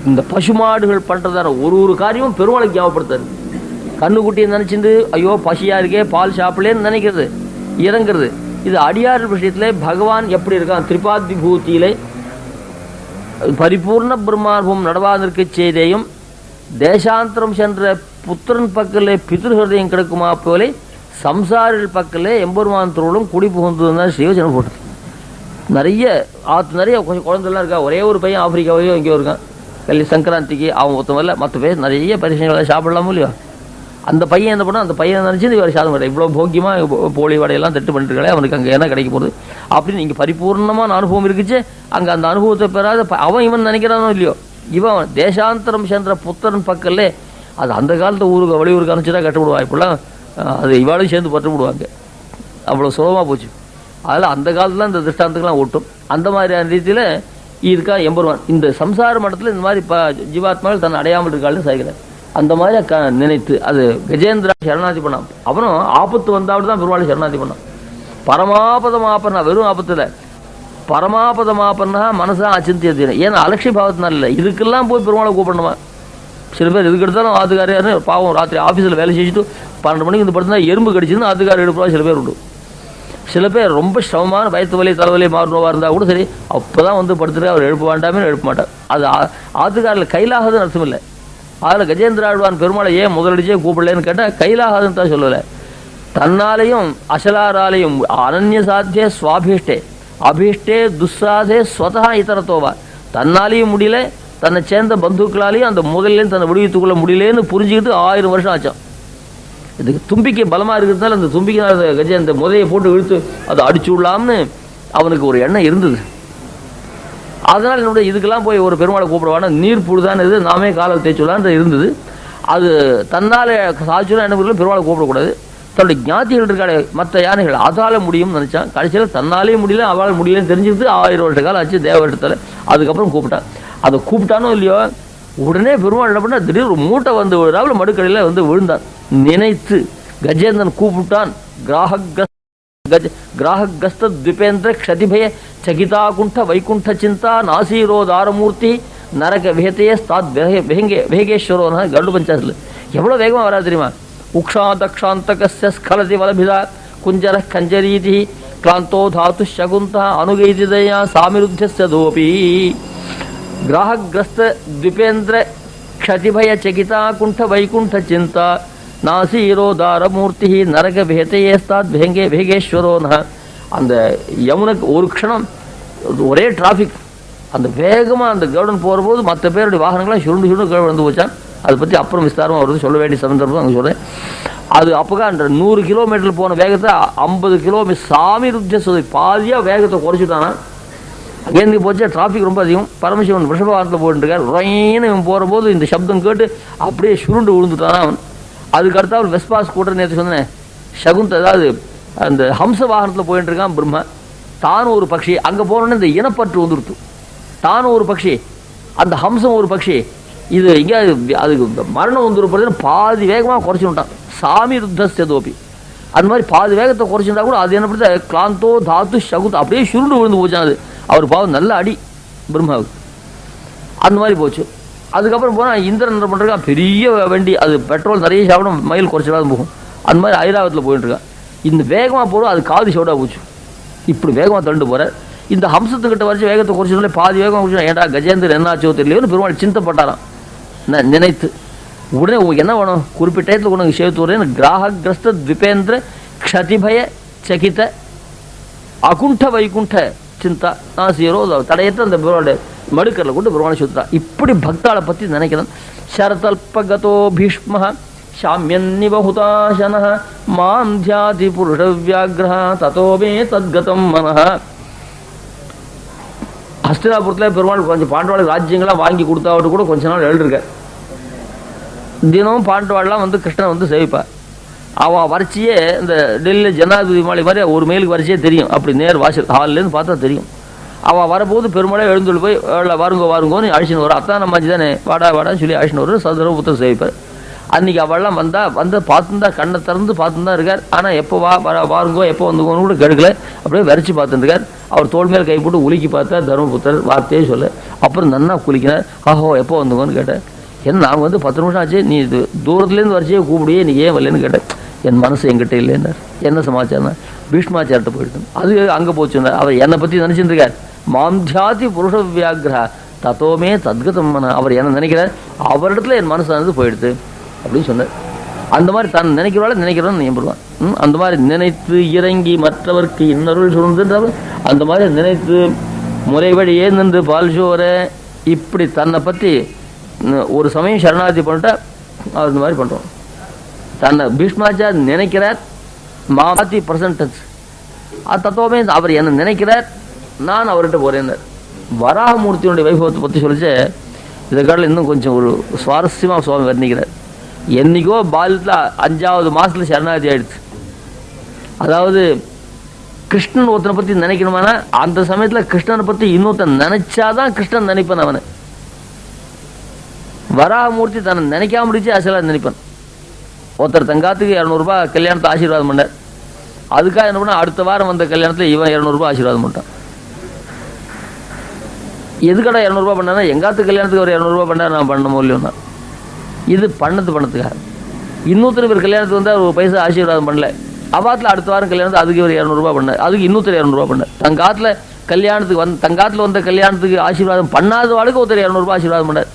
இந்த பசுமாடுகள் பண்ணுறதான ஒரு காரியமும் பெருமாளுக்கு ஞாபகப்படுத்தாரு. கண்ணுக்குட்டியை நினச்சிட்டு ஐயோ பசியாக இருக்கே பால் சாப்பிடலேன்னு நினைக்கிறது, இறங்குறது. இது அடியார் விஷயத்தில் பகவான் எப்படி இருக்கான், திரிபாதி பூத்தியிலே பரிபூர்ண பிரம்மானுபவம் நடவாதிருக்க செய்தேயும் தேசாந்தரம் சென்ற புத்திரன் பக்கலே பித்ருஹிருதயம் கிடக்குமா போலே சம்சாரிகள் பக்கலே எம்பெருமான் திருவள்ளும் குடி புகுந்ததுதான் சிவஜனம் போட்டது. நிறைய கொஞ்சம் குழந்தைலாம் இருக்கா. ஒரே ஒரு பையன் ஆப்பிரிக்காவையோ எங்கேயோ இருக்கான். சங்கராந்திக்கு அவன் ஒருத்தவரில் மற்ற பேர் நிறைய பரிசங்களை சாப்பிடலாமோ இல்லையோ. அந்த பையன் என்ன பண்ணால், அந்த பையன் நினச்சி இவர் சாதம் பண்ண இவ்வளோ போக்கியமாக போலி வடையெல்லாம் தட்டு பண்ணிட்டுருக்காளே, அவனுக்கு அங்கே என்ன கிடைக்க போகுது அப்படின்னு இங்கே பரிபூர்ணமான அனுபவம் இருக்குச்சு. அங்கே அந்த அனுபவத்தை பெறாத இவன் நினைக்கிறானோ இல்லையோ, இவன் தேசாந்தரம் சென்ற புத்தரன் பக்கல்லே, அது அந்த காலத்தை வெளியூருக்கு அனுப்பிச்சுதான் கட்டுப்படுவான். இப்பெல்லாம் அது இவாளையும் சேர்ந்து பட்டு விடுவாங்க. அவ்வளோ சுலபமாக போச்சு. அதில் அந்த காலத்தில் இந்த திருஷ்டாந்தத்துக்கெல்லாம் ஓட்டும். அந்த மாதிரியான ரீதியில் இருக்கா எம்பெருமான். இந்த சம்சார மட்டத்தில் இந்த மாதிரி ஜீவாத்மாவில் தன்னை அடையாமல் இருக்காள்னு சாய்கிறார். அந்த மாதிரி நினைத்து அது கஜேந்திரா சரணாதி பண்ணான். அப்புறம் ஆபத்து வந்தாவிட்டு தான் பெருமாள் சரணாதி பண்ணான். பரமாபதமாப்பன்னா, வெறும் ஆபத்தில் பரமாபதமாப்பன்னா மனசா அச்சிந்தியது. ஏன்னா அலட்சிய பாவத்தினால இல்லை, இதுக்கெல்லாம் போய் பெருமாளை கூப்பிடணுமா. சில பேர் இதுக்கு எடுத்தாலும் ஆத்துக்காரியாரு பாவம் ராத்திரி ஆஃபீஸில் வேலை செஞ்சுட்டு 12 மணிக்கு இந்த படுத்தினா எறும்பு கடிச்சுன்னு ஆத்துக்காரி எடுப்பா சில பேர் உண்டு. சில பேர் ரொம்ப சிரமமான வயிற்று வலி தலைவலி மாறுனோவாக இருந்தால் கூட சரி, அப்போ தான் வந்து படுத்துட்டு அவர் எழுப்ப வேண்டாமே எழுப்ப மாட்டார். அது ஆத்துக்காரில் கையிலாகுதுன்னு அர்த்தம் இல்லை. அதில் கஜேந்திர ஆழ்வான் பெருமாளை ஏன் முதலடிச்சே கூப்பிடலன்னு கேட்டால் கையிலாகாதுன்னு தான் சொல்லலை. தன்னாலையும் அசலாராலையும் அனன்ய சாத்திய சுவாபீஷ்டே அபீஷ்டே துஸ்ராதே ஸ்வதா இதரத்தோவா. தன்னாலையும் முடியல, தன்னை சேர்ந்த பந்துக்களாலையும் அந்த முதல்லேருந்து தன்னை விடுவித்துக்குள்ள முடியலேன்னு புரிஞ்சுக்கிட்டு 1000 வருஷம் ஆச்சான். இதுக்கு தும்பிக்கை பலமாக இருக்கிறதுனால அந்த தும்பிக்கை கஜேந்திர முதையை போட்டு இழுத்து அதை அடிச்சு விடலாம்னு அவனுக்கு ஒரு எண்ணம் இருந்தது. அதனால் என்னுடைய இதுக்கெல்லாம் போய் ஒரு பெருமாளை கூப்பிடுவானா, நீர் புழுதான இது நாமே காலை தேய்ச்சுலான்னு இருந்தது. அது தன்னால் சாய்ச்சுலாம் என்ன பெருமாளை கூப்பிடக்கூடாது. தன்னுடைய ஞாத்திகள் இருக்காளே மற்ற யானைகள் அதால் முடியும்னு நினச்சான். கடைசியில் தன்னாலே முடியல, அவளால் முடியலன்னு தெரிஞ்சுக்கிட்டு 1000 வருஷ காலம் ஆச்சு தேவட்டத்தில். அதுக்கப்புறம் கூப்பிட்டான். அதை கூப்பிட்டானோ இல்லையோ, உடனே பெருமாள் என்ன பண்ணால் திடீர் ஒரு மூட்டை வந்து விழுறாவில் மடுக்கடையில் வந்து விழுந்தான். நினைத்து கஜேந்திரன் கூப்பிட்டான். கிராஹகஸ்த திபேந்திர க்ஷதிபய சகிதா குண்ட வைகுண்ட சிந்தா நாசீரோதாரமூர்த்தி நரக விஹத்தையே ஸ்தாத் வேகேஸ்வரோ கருடு பஞ்சாசில் எவ்வளோ வேகமாக வராது தெரியுமா. உக்ஷா தக்ஷாந்தகஸ்ய ஸ்கலதி வலபிதா குஞ்சர கஞ்சரீதி கிளாந்தோ தாத்து சகுந்தா அனுகைதிதயா சாமிருத்திய தோபி. கிராஹகிரஸ்த திபேந்திர க்ஷதிபய சகிதா குண்ட வைகுண்ட சிந்தா நாசீரோதாரமூர்த்தி நரக பேதையேஸ்தாத் வேங்கே வேகேஸ்வரோ ந. அந்த யமுனுக்கு ஒரு க்ஷணம் ஒரே டிராஃபிக், அந்த வேகமாக அந்த கருடன் போகிற போது மற்ற பேருடைய வாகனங்கள்லாம் சுருண்டு கீழே வந்து போச்சான். அதை பற்றி அப்புறம் விஸ்தாரமாக வருது, சொல்ல வேண்டிய சந்தர்ப்பம் அங்கே சொல்கிறேன். அது அப்போக்கா அந்த 100 கிலோமீட்டர் போன வேகத்தை 50 கிலோமீட்டர் சாமி ருத்திய சொல்லி பாதியாக வேகத்தை குறைச்சிட்டானா. அங்கேருந்து போச்சா டிராஃபிக் ரொம்ப அதிகம். பரமசிவன் ரிஷபவாகனத்தில் போட்டுருக்கார். ரொயின்னு இவன் போகிறபோது இந்த சப்தம் கேட்டு அப்படியே சுருண்டு விழுந்துட்டானா அவன். அதுக்கு அடுத்த அவன் வெஸ்பா ஸ்கூட்டர் நேற்று சொன்னேன் சகுந்த, அதாவது அந்த ஹம்ச வாகனத்தில் போயிட்டு இருக்கான் பிரம்மா. தானும் ஒரு பக்ஷி, அங்கே போனோன்னே இந்த இனப்பற்று வந்துடுத்து. தானும் ஒரு பக்ஷி, அந்த ஹம்சம் ஒரு பக்ஷி, இது இங்கே அதுக்கு மரணம் வந்துருப்பதுன்னு பாதி வேகமாக குறைச்சுட்டான். சாமி ருத்தஸ்தோப்பி அந்த மாதிரி பாதி வேகத்தை குறைச்சிருந்தா கூட அது என்ன பண்ணுறது, கிளாந்தோ தாத்து சகுத் அப்படியே சுருண்டு விழுந்து போச்சான். அது அவர் பாவம் நல்ல அடி பிரம்மாவுக்கு. அந்த மாதிரி போச்சு. அதுக்கப்புறம் போனால் இந்திரன் என்ன பண்ணுறான், பெரிய வண்டி, அது பெட்ரோல் நிறைய சாப்பிடும், மைல் குறைச்சிடாத போகும். அந்த மாதிரி ஐராவத்தில் போயிட்டுருக்கான். இந்த வேகமாக போகிறோம், அது காது சவுடாக போச்சு. இப்படி வேகமாக தண்டு போகிறார். இந்த ஹம்சத்துக்கிட்ட வரைச்சு வேகத்தை குறைச்சதுல பாதி வேகமாக குறைச்சா, ஏன்டா கஜேந்திரன் என்னாச்சோ தெரியலன்னு பெருமாள் சிந்தப்பட்டாராம் நினைத்து. உடனே உங்களுக்கு என்ன வேணும், குறிப்பிட்ட இடத்துல உனக்கு சேவத்தூரேன்னு கிராகிரஸ்த திபேந்திர க்ஷதிபய சகித அகுண்ட வைகுண்ட சிந்தா நான் சீரோ தடையற்ற அந்த பெருமாளுடைய மடுக்கரில் கொண்டு பெருமாளை சுத்தா. இப்படி பக்தாளை பற்றி நினைக்கிறேன். சரதல்பகதோ பீஷ்ம சாமியன்னிவஹுதாசன மாம் தியாதி புருஷ வியாகிரஹ ததோமே தத்கதம் மனஹ. ஹஸ்தினாபுரத்தில் பெருமாள் கொஞ்சம் பாண்டவாளுக்கு ராஜ்யங்களாம் வாங்கி கொடுத்தாவிட்டு கூட கொஞ்ச நாள் எழுதிருக்க. தினமும் பாண்டவாள்லாம் வந்து கிருஷ்ணன் வந்து சேவிப்பார். அவள் வரிச்சியே இந்த டெல்லியில் ஜனாதிபதி மாலை மாதிரி ஒரு மைலுக்கு வரிசையே தெரியும். அப்படி நேர் வாசல் ஹால்லேருந்து பார்த்தா தெரியும். அவள் வரபோது பெருமாளே எழுந்துள்ள போய் வாருங்கோன்னு அழிச்சின்னு வரும். அத்தான் நம்ம தானே வாடான்னு சொல்லி அழிச்சின்னு வரும். சதுர புத்தகம் சேவிப்பார். அன்றைக்கி அவள்லாம் வந்து பார்த்துருந்தா கண்ணை திறந்து பார்த்துருந்தா இருக்கார். ஆனால் எப்போ வாருங்கோ எப்போ வந்துங்கோன்னு கூட கெடுக்கல. அப்படியே வரைச்சி பார்த்துருக்கார். அவர் தோல் மேல் கை போட்டு உலுக்கி பார்த்தா தர்மபுத்திரர் வார்த்தையே சொல்ல. அப்புறம் நன்னா குளிக்கினார். ஆஹோ எப்போ வந்துங்கோன்னு கேட்டேன். ஏன்னா நான் வந்து 10 நிமிஷம் ஆச்சு, நீ இது தூரத்துலேருந்து வரிசையே கூப்பிடியே நீ ஏன் வரலன்னு கேட்டேன். என் மனசு என்கிட்ட இல்லைன்னார். என்ன சமாச்சாரம், பீஷ்மாச்சாரத்தை போயிட்டு அது அங்கே போச்சுன்னார். அவர் என்னை பற்றி நினச்சிருக்கார். மாம்தியாதி புருஷ வியாகிரா தத்தோமே தத்கதம். அவர் என்ன நினைக்கிறார், அவரிடத்துல என் மனசானது போயிடுது அப்படின்னு சொன்னார். அந்த மாதிரி தான் நினைக்கிறவன்னு நியம்படுவான். அந்த மாதிரி நினைத்து இறங்கி மற்றவர்க்கு இன்னொருள் சுருந்துன்றவர் அந்த மாதிரி நினைத்து முறைவழியே நின்று பால்சோர இப்படி தன்னை பற்றி ஒரு சமயம் சரணாகதி பண்ணிட்டா அவர் இந்த மாதிரி பண்ணுறோம். தன்னை பீஷ்மாச்சார் நினைக்கிறார். மாத்தி பர்சன்டேஜ் அது தத்துவமே அவர் என்ன நினைக்கிறார், நான் அவர்கிட்ட போகிறேன். வராகமூர்த்தியினுடைய வைபவத்தை பற்றி சொல்லிச்சு இதை காட்டில் இன்னும் கொஞ்சம் ஒரு சுவாரஸ்யமாக சுவாமி வர்ணிக்கிறார். என்றைக்கோ பால்யத்தில் 5வது மாதத்தில் சரணாகதி ஆயிடுச்சு. அதாவது கிருஷ்ணன் ஒருத்தனை பற்றி நினைக்கணுமானா அந்த சமயத்தில் கிருஷ்ணனை பற்றி இன்னொருத்தன் நினைச்சாதான் கிருஷ்ணன் நினைப்பான். அவனை வராகமூர்த்தி தன்னை நினைக்காம முடிச்சு அசலாக நினைப்பான். ஒருத்தர் தங்காத்துக்கு 200 ரூபாய் கல்யாணத்தை ஆசீர்வாதம் பண்ணார். அதுக்காக என்ன பண்ண, அடுத்த வாரம் வந்த கல்யாணத்தில் இவன் 200 ரூபாய் ஆசீர்வாதம் பண்ணிட்டான். எதுக்கடா 200 ரூபாய் பண்ணா, எங்காத்து கல்யாணத்துக்கு ஒரு 200 ரூபாய் பண்ணார், நான் பண்ண முடியலன்னா. இது பண்ணதுக்காக இன்னொருத்தர் இவர் கல்யாணத்துக்கு வந்தால் ஒரு பைசா ஆசீர்வாதம் பண்ணல. அவாத்தில் அடுத்த வாரம் கல்யாணத்துக்கு அதுக்கு ஒரு 200 ரூபாய் பண்ணார். அதுக்கு இன்னொருத்தர் 200 ரூபாய் பண்ணார். தங்காத்தில் கல்யாணத்துக்கு தங்காத்தில் வந்த கல்யாணத்துக்கு ஆசீர்வாதம் பண்ணாத வாழ்க்கை ஒருத்தர் 200 ரூபாய் ஆசீர்வாதம் பண்ணார்.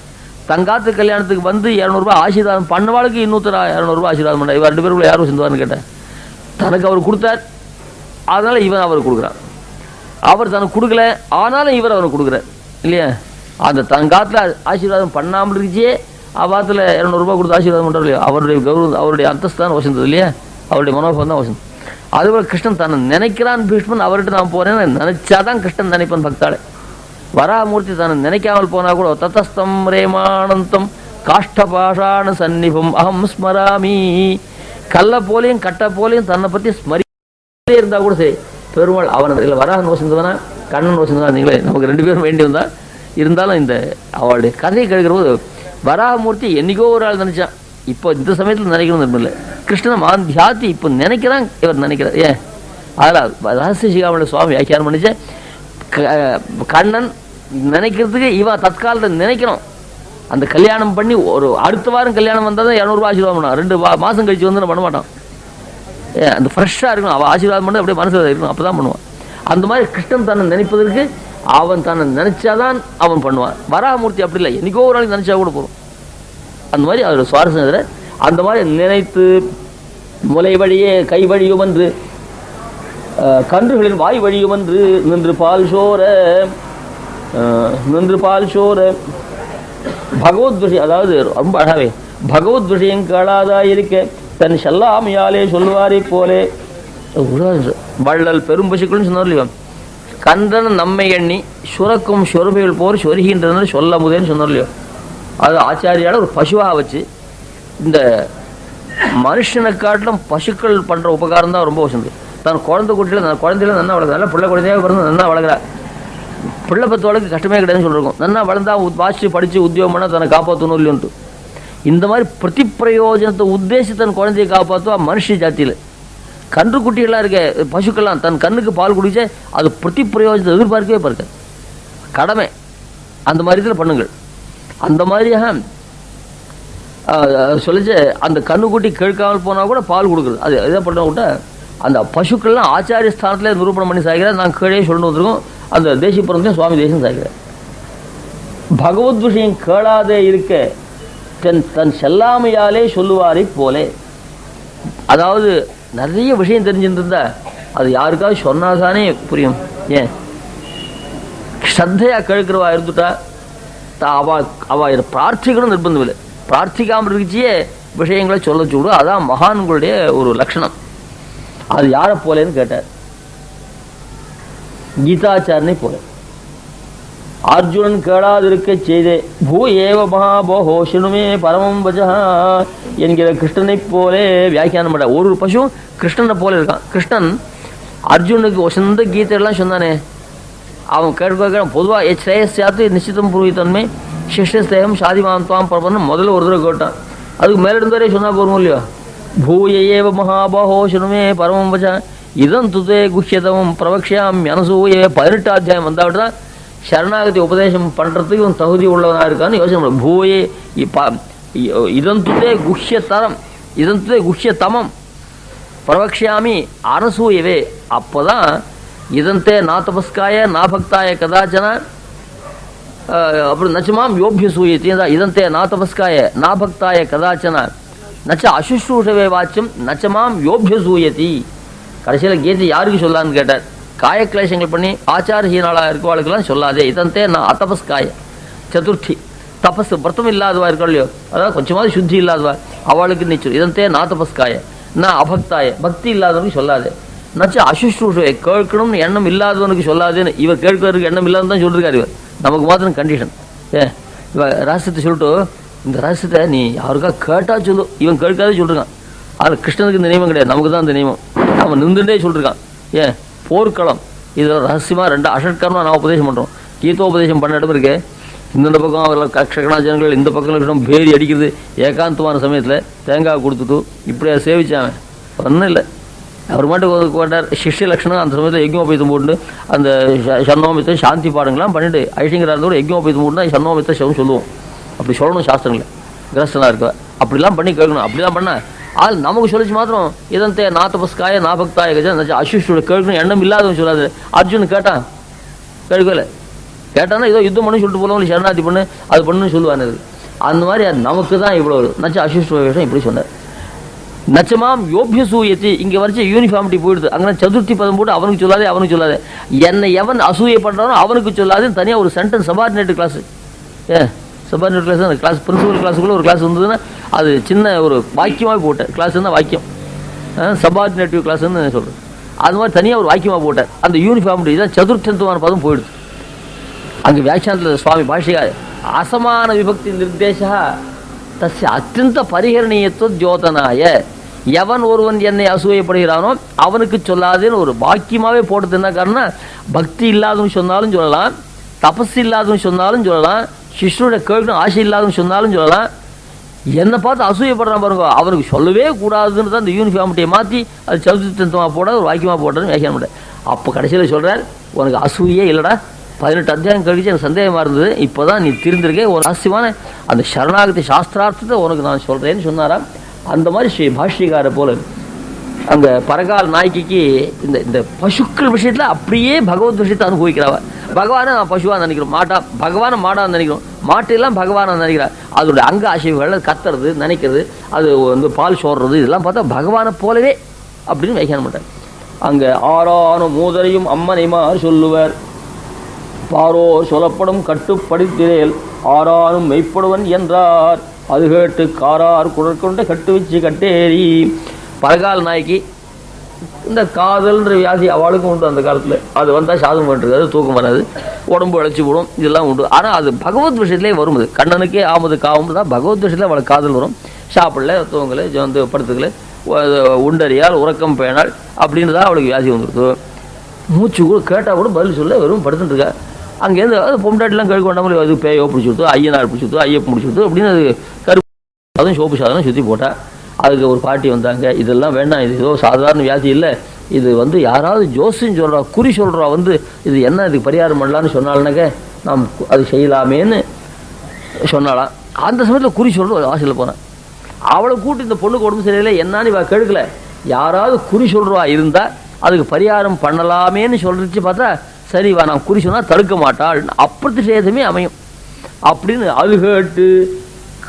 தங்காத்து கல்யாணத்துக்கு வந்து 200 ரூபாய் ஆசீர்வாதம் பண்ணவாளுக்கு இன்னொருத்தர் 200 ரூபாய் ஆசீர்வாதம் பண்ணார். இவர் 2 பேருக்குள்ள யாரும் செஞ்சுவார்னு கேட்டேன். தனக்கு அவர் கொடுத்தார், அதனால இவன் அவர் கொடுக்குறான். அவர் தனக்கு கொடுக்கல, ஆனாலும் இவர் அவனுக்கு கொடுக்குறார் இல்லையா. அந்த தங்காத்தில் ஆசீர்வாதம் பண்ணாமல் இருந்துச்சே அவாத்தில் 200 ரூபாய் கொடுத்து ஆசீர்வாதம் பண்ணுறாரு இல்லையா. அவருடைய கௌரவம், அவருடைய அந்தஸ்தான் வசந்தது இல்லையா, அவருடைய மனோபாவம் தான் வசந்தது. அதுபோல் கிருஷ்ணன் தன்னை நினைக்கிறான் பீஷ்மன், அவர்கிட்ட நான் போகிறேன்னு நினைச்சாதான் கிருஷ்ணன் நினைப்பான் பக்தாளை. வராமூர்த்தி தன்னை நினைக்காமல் போனால் கூட தத்தஸ்தம் ரேமானந்தம் காஷ்டபாஷான சந்நிபம் அகம் ஸ்மராமி. கல்லை போலையும் கட்டை போலையும் தன்னை பற்றி ஸ்மரியே இருந்தால் கூட சரி, பெருமாள் அவன் இல்லை வராகன் வசந்தவனா கண்ணன் வசந்தவனா நீங்களே நமக்கு 2 பேரும் வேண்டி வந்தா. இருந்தாலும் இந்த அவளுடைய கதையை கேட்கிற போது வராகமூர்த்தி என்னைக்கோ ஒரு ஆள் நினைச்சான், இப்போ இந்த சமயத்தில் நினைக்கணும் இல்லை. கிருஷ்ணன் மாந்தியாத்தி இப்போ நினைக்கிறான், இவர் நினைக்கிறார். ஏன் அதில் ரகசிய சிகாமணி சுவாமி வியாக்கியானம் பண்ணிச்சு, கண்ணன் நினைக்கிறதுக்கு இவன் தற்காலத்தை நினைக்கணும். அந்த கல்யாணம் பண்ணி ஒரு அடுத்த வாரம் கல்யாணம் வந்தால் தான் 200 ரூபாய் ஆசீர்வாதம் பண்ணான். 2 மாதம் கழிச்சு வந்து பண்ண மாட்டான். அந்த ஃப்ரெஷ்ஷாக இருக்கணும், அவள் ஆசீர்வாதம் பண்ணி அப்படியே மனசில் இருக்கணும், அப்போ தான் பண்ணுவான். அந்த மாதிரி கிருஷ்ணன் தன்னை நினைப்பதற்கு அவன் தன்னை நினைச்சாதான் அவன் பண்ணுவான். வராகமூர்த்தி அப்படி இல்லை, என்னைக்கோ ஒரு நாளைக்கு நினைச்சா கூட போகிறோம். அந்த மாதிரி அவர் சுவாரஸ்யம் இதில் அந்த மாதிரி நினைத்து முலை வழியே கை வழியும் என்று கன்றுகளின் வாய் வழியும் என்று நின்று பால் சோர பகவத் விஷயம், அதாவது ரொம்ப அழகாவே பகவத் விஷயம் கேளாதா இருக்க தன் செல்லாமையாலே சொல்லுவாரே போலே வள்ளல் பெரும் பசுக்கள்னு சொன்னார் இல்லையா, கன்றன நம்மை எண்ணி சுரக்கும் சொருமைகள் போர் சொருகின்றனர் சொல்ல முதேன்னு சொன்னார் இல்லையோ. அது ஆச்சாரியால ஒரு பசுவாக வச்சு இந்த மனுஷனை காட்டிலும் பசுக்கள் பண்ணுற உபகாரம் தான் ரொம்ப வசந்து. தான் குழந்தை குட்டியில் குழந்தையில நல்லா வளர்க்குறா, பிள்ளை குழந்தையாக பிறந்து நல்லா வளர்க்குறா, பிள்ளை பத்து வளர்க்கு கஷ்டமே கிடையாதுன்னு சொல்லிருக்கோம். நல்லா வளர்ந்தா வாசித்து படித்து உத்தியோகம் பண்ணால் தன்னை காப்பாற்றணும் இல்லைன்ட்டு இந்த மாதிரி பிரதி பிரயோஜனத்தை உத்தேசி தன் குழந்தையை காப்பாற்றுவா மனுஷ ஜாத்தியில். கன்று குட்டிகளாக இருக்க பசுக்கள்லாம் தன் கண்ணுக்கு பால் குடிச்சா அது பிரதி பிரயோஜனத்தை எதிர்பார்க்கவே பார்க்க கடமை. அந்த மாதிரி இதில் பண்ணுங்கள். அந்த மாதிரியாக சொல்லிச்சு அந்த கண்ணுக்குட்டி கேட்காமல் போனால் கூட பால் கொடுக்குறது. அது எதை பண்ண விட்ட அந்த பசுக்கள்லாம் ஆச்சாரிய ஸ்தானத்தில் நிரூபணம் பண்ணி சாய்க்கிறார். நாங்கள் கீழே சொல்லணும் வந்திருக்கோம். அந்த தேசிய பிறந்தையும் சுவாமி தேசம் சாய்க்கிறார். பகவத் விஷயம் கேளாதே இருக்க தன் செல்லாமையாலே சொல்லுவாரை போலே. அதாவது நிறைய விஷயம் தெரிஞ்சுருந்தா அது யாருக்காவது சொன்னாதானே புரியும். ஏன் ஸ்ரத்தையா கேட்கிறவா இருந்துட்டா அவ பிரார்த்திக்கணும் நிர்பந்தம் இல்லை. பிரார்த்திக்காமல் இருந்துச்சே விஷயங்களை சொல்ல சொல்லுவோம். அதான் மகான்களுடைய ஒரு லட்சணம். அது யாரை போலேன்னு கேட்டார். கீதாச்சாரனை போல அர்ஜுனன் கேளாதிருக்க செய்தே பூ ஏவ மகாபோஹோ சினுமே பரமம் வஜா என்கிற கிருஷ்ணனை போலே வியாக்கியானம் பண்ண. ஒரு பசுவும் கிருஷ்ணனை போல இருக்கான். கிருஷ்ணன் அர்ஜுனுக்கு வசந்த கீதையெல்லாம் சொன்னானே, அவன் கேட்க பொதுவாக ஸ்ரேயஸாத்து நிச்சிதம் புரிவித்தன்மை சிஷ்டஸ்தேகம் சாதிமான் துவாம் பிரபந்தம் முதல்ல ஒரு தடவை கேட்டான். அதுக்கு மேலிருந்தவரே சொன்னா போறோம் இல்லையோ. பூய ஏவ மகாபோஹோ சினுமே பரமம் வஜா இதம் துதே குஹ்யதமும் பிரபக்ஷாம் அனசூய 18 அத்தியாயம் வந்தாவிட்டு சரணாகதி உபதேசம் பண்ணுறதுக்கு இவன் தகுதி உள்ளவனாக இருக்கான்னு யோசனை பண்ண. பூயே இதந்துதே குஹ்யதரம் இதந்துதே குஹ்யதமம் பிரவக்ஷாமி அனசூயவே. அப்போ தான் இதந்தே நா தபஸ்காய நா பக்தாய கதாச்சன அப்புறம் நச்சமாம் யோபிய சூயத்தி இதந்தே நா தபஸ்காய நா பக்தாய கதாச்சன நச்ச அசுஷ்ரூஷவே வாச்சியம் நச்சமாம் யோபிய சூயத்தி. கடைசியில் கீதை யாருக்கு சொல்லான்னு கேட்டார். காயக்லேசங்கள் பண்ணி ஆச்சாரஹீனாளாக இருக்கவாளுக்கெல்லாம் சொல்லாதே. இதந்தே நான் அத்தபஸ்காய சதுர்த்தி தபஸ் விரதம் இல்லாதவா இருக்கா இல்லையோ, அதாவது கொஞ்சமாவது சுத்தி இல்லாதவா அவளுக்கு நீ சொல். இதந்தே நான் தபஸ்காய நான் அபக்தாய பக்தி இல்லாதவனுக்கு சொல்லாதே. நச்சு அசுஷ்ரூஷுவை கேட்கணும்னு எண்ணம் இல்லாதவனுக்கு சொல்லாதேன்னு இவ கேட்கறதுக்கு எண்ணம் இல்லாத தான் சொல்லிருக்காரு. இவர் நமக்கு மாத்திரம் கண்டிஷன். இவ ரகசியத்தை சொல்லிட்டு இந்த ரகசியத்தை நீ யாருக்கா கேட்டா சொல்லு, இவன் கேட்காதே சொல்லிருக்கான். அதில் கிருஷ்ணனுக்கு இந்த நியமம் கிடையாது, நமக்கு தான் இந்த நியமம். அவன் நின்றுட்டே சொல்லிருக்கான். போர்க்களம் இதில் ரகசியமாக 2 அஷட்கர்மா நான் உபதேசம் பண்ணுறோம். கீதோபதேசம் பண்ண இடம் இருக்கு. இந்த பக்கம் அவர்கள் கஷகணாஜனங்கள் இந்த பக்கம் இருக்கணும் பேரி அடிக்கிறது. ஏகாந்தமான சமயத்தில் தேங்காய் கொடுத்துட்டு இப்படியா சேவிச்சாங்க ஒன்றும் இல்லை. அவர் மாட்டுக்கு கொண்டார் சிஷ்ய லட்சணம். அந்த சமயத்தில் யஜ்ஞோபயத்தம் போட்டு அந்த சன்னோமித்த சாந்தி பாடங்கள்லாம் பண்ணிட்டு ஐஷங்கராக கூட யஜ்ஞோபயத்தம் போட்டு சன்னோமித்த சிவம் சொல்லுவோம். அப்படி சொல்லணும் சாஸ்திரங்களை. கிரஸ்டனாக இருக்க அப்படிலாம் பண்ணி கேட்கணும். அப்படிலாம் பண்ண ஆள் நமக்கு சொல்லிச்சு மாத்திரம் இதந்தே நா தபஸ்காய நா பக்தாய கஜா அசுஷ்டோட கேட்கணும் எண்ணம் இல்லாதவன் சொல்லாது. அர்ஜுன் கேட்டான், கேட்கல. கேட்டான்னா ஏதோ யுத்தம் பண்ணி சொல்லிட்டு போல சரணாதி பண்ணு அது பண்ணுன்னு சொல்லுவானது. அந்த மாதிரி நமக்கு தான் இவ்வளோ நச்ச அசுஷ்ட விஷயம் இப்படி சொன்னார். நச்சமாம் யோபிய சூயத்தி இங்கே வரைச்ச யூனிஃபார்மிட்டி போயிடுது. அங்கே சதுர்த்தி பதம் போட்டு அவனுக்கு சொல்லாதே அவனுக்கு சொல்லாதே. என்னை எவன் அசூயை பண்ணுறானோ அவனுக்கு சொல்லாதுன்னு தனியாக ஒரு sentence subordinate clause. Subordinate clause அந்த கிளாஸ் பிரின்சிபல் கிளாஸுக்குள்ளே ஒரு கிளாஸ் வந்ததுன்னா அது சின்ன ஒரு வாக்கியமாக போட்டேன். கிளாஸ்னா வாக்கியம் சபார்டினேட்டிவ் கிளாஸ்ன்னு சொல்கிறேன். அது மாதிரி தனியாக ஒரு வாக்கியமாக போட்டேன். அந்த யூனிஃபார்மிட்டி தான் சதுர்த்தத்துவமான பதம் போயிடுது. அங்கே வியாக்கியானத்தில் சுவாமி பாஷிகா அசமான விபக்தி நிர்தேசா தஸ்ய அத்தியந்த பரிகரணீயத்துவ ஜோதனாய எவன் ஒருவன் என்னை அசூயப்படுகிறானோ அவனுக்கு சொல்லாதேன்னு ஒரு வாக்கியமாகவே போட்டது. என்ன காரணம், பக்தி இல்லாதவன் சொன்னாலும் சொல்லலாம், தபஸ் இல்லாதவன் சொன்னாலும் சொல்லலாம், சிஷ்ணுடைய கேட்கணும் ஆசை இல்லாதவன் சொன்னாலும் சொல்லலாம். என்னை பார்த்து அசூயப்படுறான் பாருங்க அவனுக்கு சொல்லவே கூடாதுன்னு தான் இந்த யூனிஃபார்மிட்டியை மாற்றி அது சதுர்த்தமாக போட ஒரு வாக்கியமாக போட்டதுன்னு வியாக்கியானம் பண்ணேன். அப்போ கடைசியில் சொல்கிறார், உனக்கு அசூயே இல்லைடா, 18 அத்தியாயம் கழிச்சு எனக்கு சந்தேகமாக இருந்தது, இப்போ தான் நீ தெரிந்திருக்கே ஒரு ரகசியமான அந்த சரணாகதி சாஸ்திரார்த்தத்தை உனக்கு நான் சொல்கிறேன்னு சொன்னாராம். அந்த மாதிரி ஸ்ரீ பாஷ்யக்கார போல அங்கே பரகால் நாய்க்கு இந்த இந்த பசுக்கள் விஷயத்தில் அப்படியே பகவத் விஷயத்தை அனுபவிக்கிறவ. பகவானை நான் பசுவாக நினைக்கிறோம், பகவானை மாடான்னு நினைக்கிறோம், மாட்டையெல்லாம் பகவானை நினைக்கிறார். அதோடைய அங்க அசைவுகள் கத்துறது, நினைக்கிறது, அது வந்து பால் சோறுறது, இதெல்லாம் பார்த்தா பகவானை போலவே அப்படின்னு வியாக்கியானம் பண்றார். அங்க ஆறானும் மூதரையும் அம்மனைமார் சொல்லுவர், பாரோர் சொல்லப்படும் கட்டுப்படுத்தினேல் ஆறானும் மெய்ப்படுவன் என்றார். அது கேட்டு காரார் குடற்கொண்ட கட்டு வச்சு கட்டேரி. பழகால நாய்க்கு இந்த காதல்ன்ற வியாதி அவளுக்கும் உண்டு அந்த காலத்தில். அது வந்தால் சாதம் பண்ணிருக்காது, தூக்கம் வராது, உடம்பு இழைச்சி போடும், இதெல்லாம் உண்டு. ஆனால் அது பகவத் விஷயத்திலே வரும். அது கண்ணனுக்கே ஆமது காவும் தான் பகவத் விஷயத்தில் அவளுக்கு காதல் வரும். சாப்பிடல, தூங்கலை, வந்து படுத்துக்கல, உண்டறியால் உறக்கம் பேணாள் அப்படின்னு தான் அவளுக்கு வியாதி வந்துடுது. மூச்சு கூட கேட்டால் கூட பதில் சொல்ல வெறும் படுத்துட்டு இருக்கா. அங்கேருந்து அது பொண்டாட்டிலாம் கேட்க வேண்டாமல் அது பேயோ பிடிச்சி கொடுத்தோ, ஐயனார் பிடிச்சி கொடுத்தோ, ஐயப்பன் பிடிச்சி கொடுத்தோ அப்படின்னு அது கருப்பு அதுவும் சோப்பு சாதனம் சுற்றி போட்டா. அதுக்கு ஒரு பாட்டி வந்தாங்க, இதெல்லாம் வேண்டாம், இது ஏதோ சாதாரண வியாதி இல்லை, இது வந்து யாராவது ஜோசின்னு சொல்கிறா, குறி சொல்கிறா, வந்து இது என்ன இதுக்கு பரிகாரம் பண்ணலான்னு சொன்னாலுனாக்க நாம் அது செய்யலாமேன்னு சொன்னாலாம். அந்த சமயத்தில் குறி சொல்கிற வாசலில் போனேன். அவளை கூட்டி இந்த பொண்ணுக்கு உடம்பு சரியில்லை என்னான்னு இவ கேட்கல, யாராவது குறி சொல்கிறா இருந்தால் அதுக்கு பரிகாரம் பண்ணலாமேன்னு சொல்லிச்சு. பார்த்தா சரி வா, நான் குறி சொன்னால் தடுக்க மாட்டாள், அப்பிரதிஷேதமே அமையும் அப்படின்னு அது கேட்டு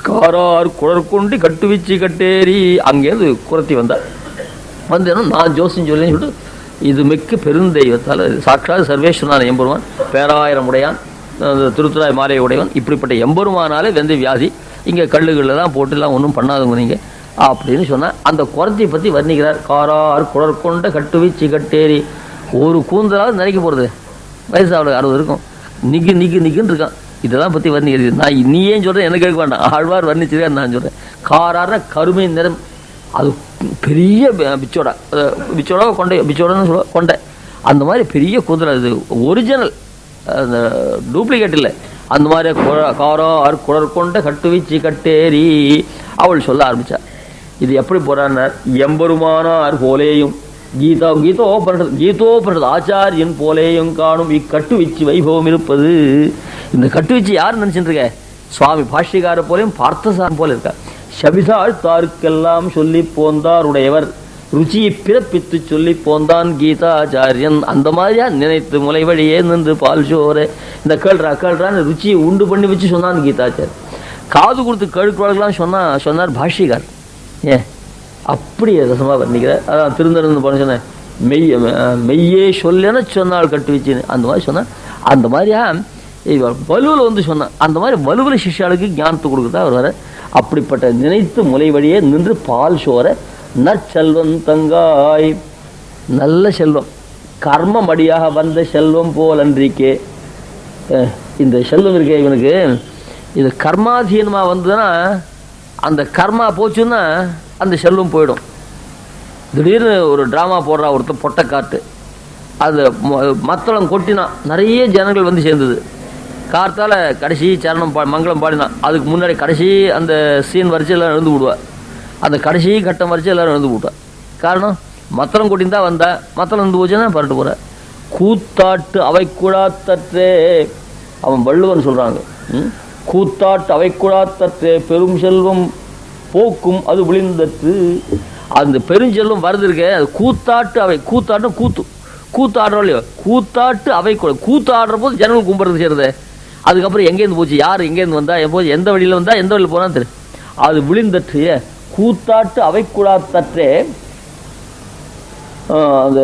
காரார் குடற்கொண்டு கட்டு வச்சு கட்டேரி அங்கேருந்து குரத்தி வந்தார். வந்தேன்னா நான் ஜோசின்னு சொல்லின்னு சொல்லிட்டு, இது மிக்க பெருந்தெய்வத்தால் சாட்சாத் சர்வேஸ்வரனான எம்பெருமான், பேராயிரம் உடையான், திருத்துராய் மாலை உடையவன், இப்படிப்பட்ட எம்பெருமானாலே வெந்த வியாதி, இங்கே கல்லுகளெல்லாம் போட்டுலாம் ஒன்றும் பண்ணாதுங்க நீங்கள் அப்படின்னு சொன்னால் அந்த குரத்தியை பற்றி வர்ணிக்கிறார். காரார் குடற்கொண்ட கட்டு வச்சு கட்டேரி. ஒரு கூந்தலாவது நினைக்க போகிறது, வயசு அவளுக்கு 60 இருக்கும், நிக்குன்னு இருக்கான். இதெல்லாம் பற்றி வர்ணிக்கிறது. நான் நீ ஏன் சொல்கிறேன் எனக்கு கேட்க வேண்டாம், ஆழ்வார் வர்ணிச்சதே நான் சொல்கிறேன். காரான கருமை நிறம், அது பெரிய பிச்சோடா, பிச்சோடன்னு சொல்ல கொண்டை, அந்த மாதிரி பெரிய கூந்தல், அது ஒரிஜினல், அந்த டூப்ளிகேட் இல்லை. அந்த மாதிரி காரார் குடற்கொண்ட கட்டு வச்சு கட்டேரி அவள் சொல்ல ஆரம்பித்தா. இது எப்படி போகிறான்னார், எம்பெருமானார் போலேயும் கீதோபனிஷத் ஆச்சாரியன் போலேயும் காணும் இக்கட்டு வச்சு வைபவம் இருப்பது. இந்த கட்டு வச்சு யார் நினைச்சுட்டு இருக்க, சுவாமி பாஷ்யக்கார போலையும் பார்த்தசாரம் போல இருக்கா. சபிதாழ்த்தாருக்கெல்லாம் சொல்லி போந்தாருடையவர் ருச்சியை பிறப்பித்து சொல்லி போந்தான் கீதாச்சாரியன். அந்த மாதிரியா நினைத்து முளை வழியே நின்று பால் சோறு இந்த கேள்றான்னு ருச்சியை உண்டு பண்ணி வச்சு சொன்னான் கீதாச்சாரியன். காது கொடுத்து கேட்குவார்கள்லாம் சொன்னார் பாஷ்யக்கார். ஏன் அப்படி ரசமாக வர்ணிக்கிறார். அதான் திருந்தருந்து பண்ண சொன்னேன், மெய்யே சொல்லன சொன்னால் கட்டு வச்சுன்னு அந்த மாதிரி சொன்னான். அந்த மாதிரியா வலுவில் வந்து சொன்னான். அந்த மாதிரி வலுவில் சிஷ்யாளுக்கு ஞானத்தை கொடுக்குறதா அவர் வர. அப்படிப்பட்ட நினைத்து முளை வழியே நின்று பால் சோர நற்செல்வம் தங்காய், நல்ல செல்வம், கர்மம் அடியாக வந்த செல்வம் போல் அன்றிக்கே. இந்த செல்வம் இருக்கே இவனுக்கு, இது கர்மாதீனமாக வந்ததுன்னா அந்த கர்மா போச்சுன்னா அந்த செல்வம் போயிடும். திடீர்னு ஒரு ட்ராமா போடுறா ஒருத்தர் பொட்டை காட்டு, அது மத்தளம் கொட்டினா நிறைய ஜனங்கள் வந்து சேர்ந்தது. கார்த்தால் கடைசி சரணம் மங்களம் பாடினான். அதுக்கு முன்னாடி கடைசி அந்த சீன் வரைச்சி எல்லோரும் எழுந்து விடுவாள். அந்த கடைசி கட்டம் வரைச்சி எல்லோரும் எழுந்து விட்டாள். காரணம் மத்தளம் கொட்டின்னு தான் வந்தா, மத்தளம் இருந்து போச்சுன்னா பரட்டு போகிற. கூத்தாட்டு அவைக்குழாத்தற்றே, அவன் வள்ளுவன் சொல்கிறாங்க, கூத்தாட்டு அவைக்குழாத்தற்றே பெரும் செல்வம் போக்கும் அது விழிந்தற்று. அந்த பெருஞ்செல்வம் வருது இருக்க, அது கூத்தாட்டு அவை, கூத்தாட்டும் கூத்து ஆடுறோம் இல்லையோ, கூத்தாட்டு அவை, கூத்து ஆடுற போது ஜனங்கள் கும்பிட்றது செய்கிறது. அதுக்கப்புறம் எங்கேருந்து போச்சு, யார் எங்கேருந்து வந்தா, எப்போது எந்த வழியில் வந்தால் எந்த வழியில் போனால் தெரியும். அது விழிந்தற்று. கூத்தாட்டு அவைக்குழாத்தற்றே அந்த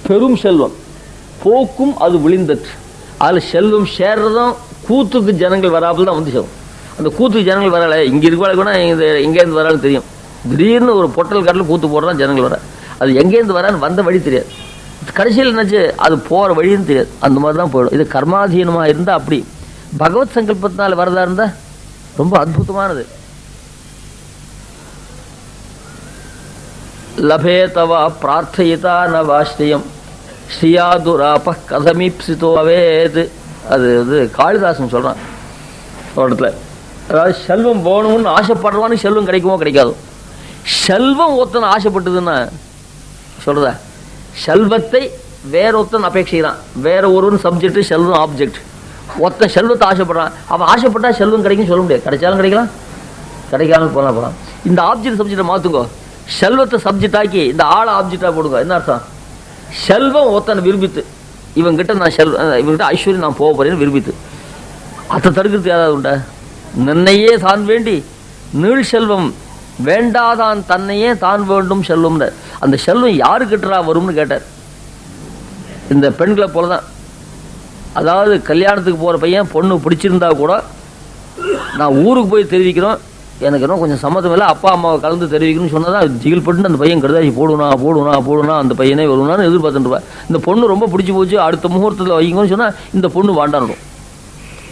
பெரும் செல்வம் போக்கும் அது விழிந்தற்று. அதில் செல்வம் சேர்றதும் கூத்துக்கு ஜனங்கள் வராமல் தான் வந்து சேரும். அந்த கூத்துக்கு ஜனங்கள் வரலை, இங்கே இருக்க கூட எங்கேருந்து வரான்னு தெரியும். திடீர்னு ஒரு பொட்டல் காட்டில் கூத்து போடுறான், ஜனங்கள் வர, அது எங்கேருந்து வரான்னு வந்த வழி தெரியாது. கடைசியில் என்னாச்சு, அது போகிற வழின்னு தெரியாது. அந்த மாதிரி தான் போயிடும். இது கர்மாதீனமாக இருந்தால் அப்படி, பகவத் சங்கல்பத்தினால் வரதா இருந்தால் ரொம்ப அற்புதமானது. லபே தவா பிரார்த்தயிதா நவாஸ்ரயம் ஸ்ரீயாதுராப கதமீப்சிதோ அவேது. அது காளிதாசன் சொல்கிறான் ஒரு இடத்துல. அதாவது செல்வம் போகணும்னு ஆசைப்படுறவானு செல்வம் கிடைக்குமோ கிடைக்காதோ. செல்வம் ஒருத்தனை ஆசைப்பட்டதுன்னா சொல்கிறதா, செல்வத்தை வேற ஒருத்தன் அபேட்சிக்கிறான், வேற ஒருவன் சப்ஜெக்ட், செல்வம் ஆப்ஜெக்ட். ஒருத்தன் செல்வத்தை ஆசைப்படுறான், அவன் ஆசைப்பட்டா செல்வம் கிடைக்கும் சொல்ல முடியாது. கிடைச்சாலும் கிடைக்கலாம், கிடைக்காமல் போகலாம். இந்த ஆப்ஜெக்ட் சப்ஜெக்டை மாற்றுங்கோ, செல்வத்தை சப்ஜெக்ட் ஆக்கி இந்த ஆளை ஆப்ஜெக்டாக போடுங்க. என்ன அர்த்தம், செல்வம் ஒருத்தனை விரும்பித்து, இவங்கிட்ட நான் இவங்கிட்ட ஐஸ்வர்யம் நான் போக போறேன்னு விரும்பித்து, அதை தடுக்கிறது யாராவது உண்டா? நின்னையே தான் வேண்டி நீள் செல்வம் வேண்டாதான் தன்னையே தான் வேண்டும் செல்வம்னு. அந்த செல்வம் யாருக்கிட்டா வரும்னு கேட்டார். இந்த பெண்களை போலதான். அதாவது கல்யாணத்துக்கு போகிற பையன் பொண்ணு பிடிச்சிருந்தா கூட நான் ஊருக்கு போய் தெரிவிக்கிறோம், எனக்கு இன்னும் கொஞ்சம் சம்மதம் இல்லை, அப்பா அம்மாவை கலந்து தெரிவிக்கணும்னு சொன்னால் தான் ஜிகில் பட்டு அந்த பையன் கருதாச்சி போடுனா அந்த பையனே வருவான்னு எதிர்பார்த்துருப்பா. இந்த பொண்ணு ரொம்ப பிடிச்சி போச்சு, அடுத்த முகூர்த்தத்தில் வைக்கணும்னு சொன்னால் இந்த பொண்ணு வாண்டானுடும்.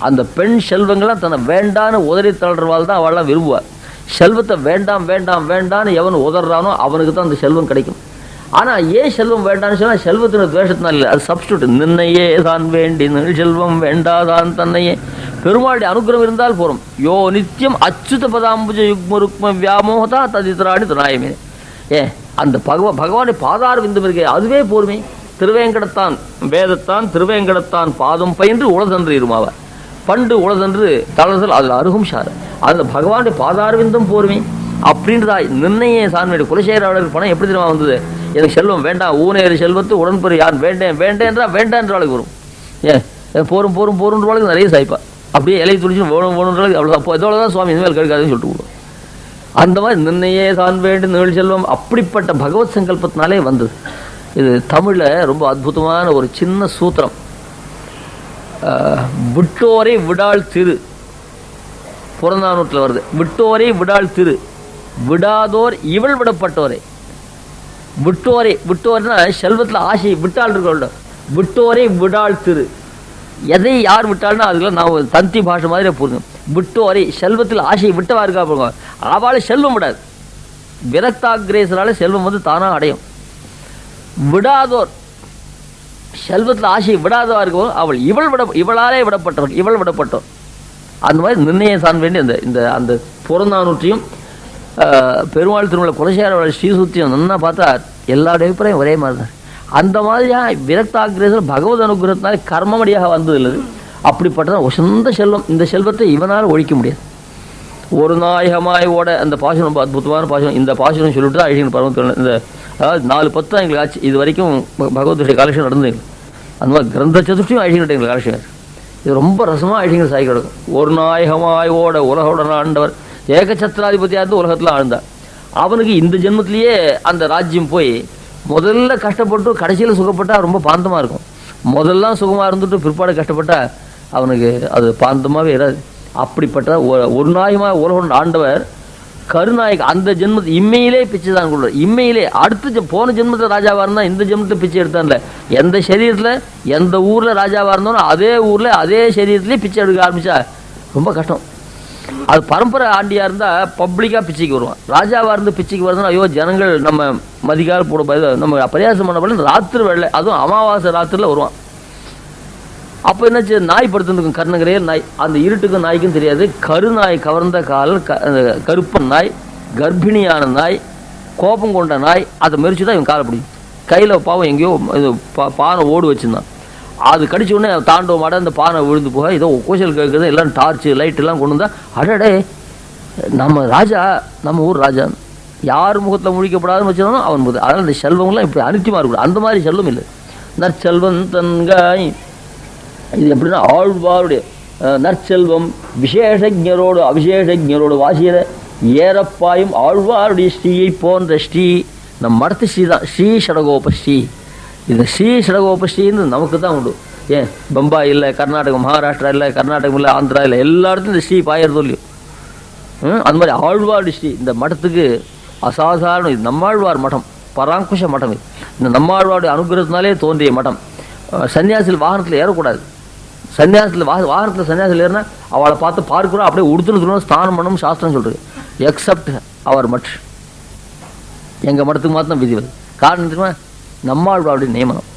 அந்த பெண் செல்வங்கள்லாம் தன்னை வேண்டான்னு உதறி தள்ளுறவாள் தான் அவள்லாம் விரும்புவாள். செல்வத்தை வேண்டாம் வேண்டாம் வேண்டான்னு எவன் உதறானோ அவனுக்கு தான் அந்த செல்வம் கிடைக்கும். ஆனால் ஏன் செல்வம் வேண்டான்னு சொன்னால் செல்வத்தின துவேஷத்தினால இல்லை, அது சப்ஸ்டியூட். நின்னையே தான் வேண்டி செல்வம் வேண்டாதான் தன்னையே. பெருமாளுடைய அனுகிரகம் இருந்தால் போறோம். யோ நித்தியம் அச்சுத பதாம்புஜ யுக்ம ருக்ம வியாமோகதா ததித்ராணி துணாயமே. அந்த பகவானுடைய பாதார விந்தம் இருக்கே, அதுவே போருமே. திருவேங்கடத்தான் வேதத்தான் திருவேங்கடத்தான் பாதம் பயின்று உலதன்று இருமாவார். பண்டு உலதன்று தளர்தல் அதில் அருகும் சார். அதில் பகவானுடைய பாதார விந்தம் போருமே அப்படின்றதா. நிர்ணய சான்மையுடைய குலசேகரர் பணம் எப்படி தெரியுமா வந்தது? எனக்கு செல்வம் வேண்டாம், ஊனேறு செல்வத்து உடன்பெரு யான் வேண்டேன் வேண்டேன்றா வேண்டான்றாளுக்கு வரும். போரும் போரும் போருன்றவாளுக்கு நிறைய சாய்ப்பா. அப்படியே இலை துடிச்சு வேணுன்றாளுக்கு அவ்வளோதான். இதோட சுவாமி இனிமேல் கேட்காதுன்னு சொல்லிட்டு விடுவோம். அந்த மாதிரி நிர்ணயே தான் வேண்டும் நீள் செல்வம் அப்படிப்பட்ட பகவத் சங்கல்பத்தினாலே வந்தது. இது தமிழில் ரொம்ப அற்புதமான ஒரு சின்ன சூத்திரம். விட்டோரை விடாள் திரு, புறநானூற்றில் வருது. விட்டோரை விடாள் திரு, விடாதோர் இவள் விடப்பட்டோரை. விட்டோர்னா செல்வத்தில் ஆசை விட்டாள் இருக்கோம். விட்டோரை விடாள் திரு, எதை யார் விட்டாள்னா அதுக்கெல்லாம் நான் தந்தி பாஷை மாதிரி புரியும். விட்டோரை செல்வத்தில் ஆசையை விட்டவா இருக்கா போங்க, அவளை செல்வம் விடாது. விரக்தாகிரேசனால செல்வம் வந்து தானாக அடையும். விடாதோர் செல்வத்தில் ஆசையை விடாதவா இருக்கவும் அவள் இவளாலே விடப்பட்டவள், இவள் விடப்பட்டோர். அந்த மாதிரி நிர்ணயம் தான் வேண்டி இந்த அந்த புறநானூற்றையும் பெருமாள் திருமலை குலசேகர ஸ்ரீசூத்தியம் நல்லா பார்த்தா எல்லாருடைய அபிப்பிராயம் ஒரே மாதிரி தான். அந்த மாதிரியாக விரக்தாகிரேசன் பகவத் அனுகிரகத்தினால கர்மமடியாக வந்தது இல்லை. அப்படிப்பட்டதான் உசந்த செல்வம். இந்த செல்வத்தை இவனால் ஒழிக்க முடியாது. ஒரு நாயகமாய் ஓட அந்த பாசனம் ரொம்ப அற்புதமான பாசனம். இந்த பாசனம் சொல்லிட்டு தான் அழிகள் பரவ. இந்த அதாவது 4-10 தான் எங்களுக்கு ஆச்சு. இது வரைக்கும் பகவத்துடைய காலட்சம் நடந்தது. அந்த மாதிரி கிரந்த சதுஷ்டியும் அழிகிட்ட எங்களுக்கு காலட்சம். இது ரொம்ப ரசமாக அழிகள் சாய் கிடக்கும். ஒரு நாயகமாய் ஓட உலகோட ஆண்டவர் ஏகச்சத்திராதிபதியாக இருந்து உலகத்தில் ஆழ்ந்தார். அவனுக்கு இந்த ஜென்மத்திலேயே அந்த ராஜ்யம் போய் முதல்ல கஷ்டப்பட்டு கடைசியில் சுகப்பட்டால் ரொம்ப பாந்தமாக இருக்கும். முதல்லாம் சுகமாக இருந்துட்டு பிற்பாடு கஷ்டப்பட்டால் அவனுக்கு அது பாந்தமாகவே இராது. அப்படிப்பட்ட ஒரு நாயகமாக உலகம் ஆண்டவர் கருநாயக அந்த ஜென்மத்தை இம்மையிலே பிச்சை தான் கொள்வார். இம்மையிலே அடுத்து போன ஜென்மத்தில் ராஜாவாக இருந்தால் இந்த ஜென்மத்தை பிச்சை எடுத்தான்ல. எந்த சரீரத்தில் எந்த ஊரில் ராஜாவாக இருந்தோனோ அதே ஊரில் அதே சரீரத்திலே பிச்சை எடுக்க ஆரம்பித்தா ரொம்ப கஷ்டம். அது பரம்பரை ஆண்டியாக இருந்தால் பப்ளிக்காக பிச்சைக்கு வருவான். ராஜாவாக இருந்து பிச்சைக்கு வருதுன்னா ஐயோ ஜனங்கள் நம்ம மதிக்கால் போட நம்ம பரியாசம் பண்ண ராத்திரி வெள்ளை, அதுவும் அமாவாசை ராத்திரியில் வருவான். அப்போ என்னாச்சு, நாய் படுத்துருக்கும் கர்ணகிரையில் நாய். அந்த இருட்டுக்கும் நாய்க்கும் தெரியாது. கருநாய் கவர்ந்த கால் கருப்பன் நாய், கர்ப்பிணியான நாய், கோபம் கொண்ட நாய். அதை மெரிச்சு தான் இவன் காலை பிடிக்கும். கையில் பாவம் எங்கேயோ இது பானை ஓடு வச்சுருந்தான். அது கடிச்ச உடனே தாண்டவ மாட அந்த பானை விழுந்து போக ஏதோ கோஷல் கேட்குறது எல்லாம் டார்ச்சு லைட்டெல்லாம் கொண்டு வந்தால் அடடே நம்ம ராஜா, நம்ம ஊர் ராஜா, யார் முகத்தில் முழிக்கப்படாதுன்னு வச்சுருந்தாலும் அவன் முகத்தில். அதனால் இந்த செல்வங்கள்லாம் இப்படி அனித்தியமாக இருக்கக்கூடாது. அந்த மாதிரி செல்வம் இல்லை. நற்செல்வம் தன்காய் இது எப்படின்னா ஆழ்வாருடைய நற்செல்வம் விசேஷஜரோடு அவிசேஷஜரோடு வாசியத ஏறப்பாயும் ஆழ்வாருடைய ஸ்ரீயை போன்ற ஸ்ரீ நம் மடத்து ஸ்ரீ தான். ஸ்ரீ ஷடகோப ஸ்ரீ. இந்த ஸ்ரீ ஷடகோப ஸ்ரீன்னு நமக்கு தான் உண்டு. ஏன் பம்பாய் இல்லை, கர்நாடகம் மகாராஷ்டிரா இல்லை, கர்நாடகம் இல்லை, ஆந்திரா இல்லை, எல்லா இடத்துலையும் இந்த ஸ்ரீ பாயறதோ இல்லையோ. அந்த மாதிரி ஆழ்வாருடைய ஸ்ரீ இந்த மடத்துக்கு அசாதாரணம். இது நம்மாழ்வார் மடம், பராங்குஷ மடம். இது இந்த நம்மாழ்வாருடைய அனுகிரகத்தினாலே தோன்றிய மடம். சன்னியாசில் வாகனத்தில் ஏறக்கூடாது. சன்னியாசத்தில் வாகனத்தில் சன்னியாசில் ஏறினா அவளை பார்த்து பார்க்குறோம் அப்படியே உடுத்துன்னு ஸ்நானம் பண்ணணும் சாஸ்திரம் சொல்கிறது. எக்ஸப்ட் அவர் மட் எங்கள் மடத்துக்கு மாத்திரம் விதி வருது. காரணம் தெரியுமா, நம்மாழ்வாருடைய நியமனம்.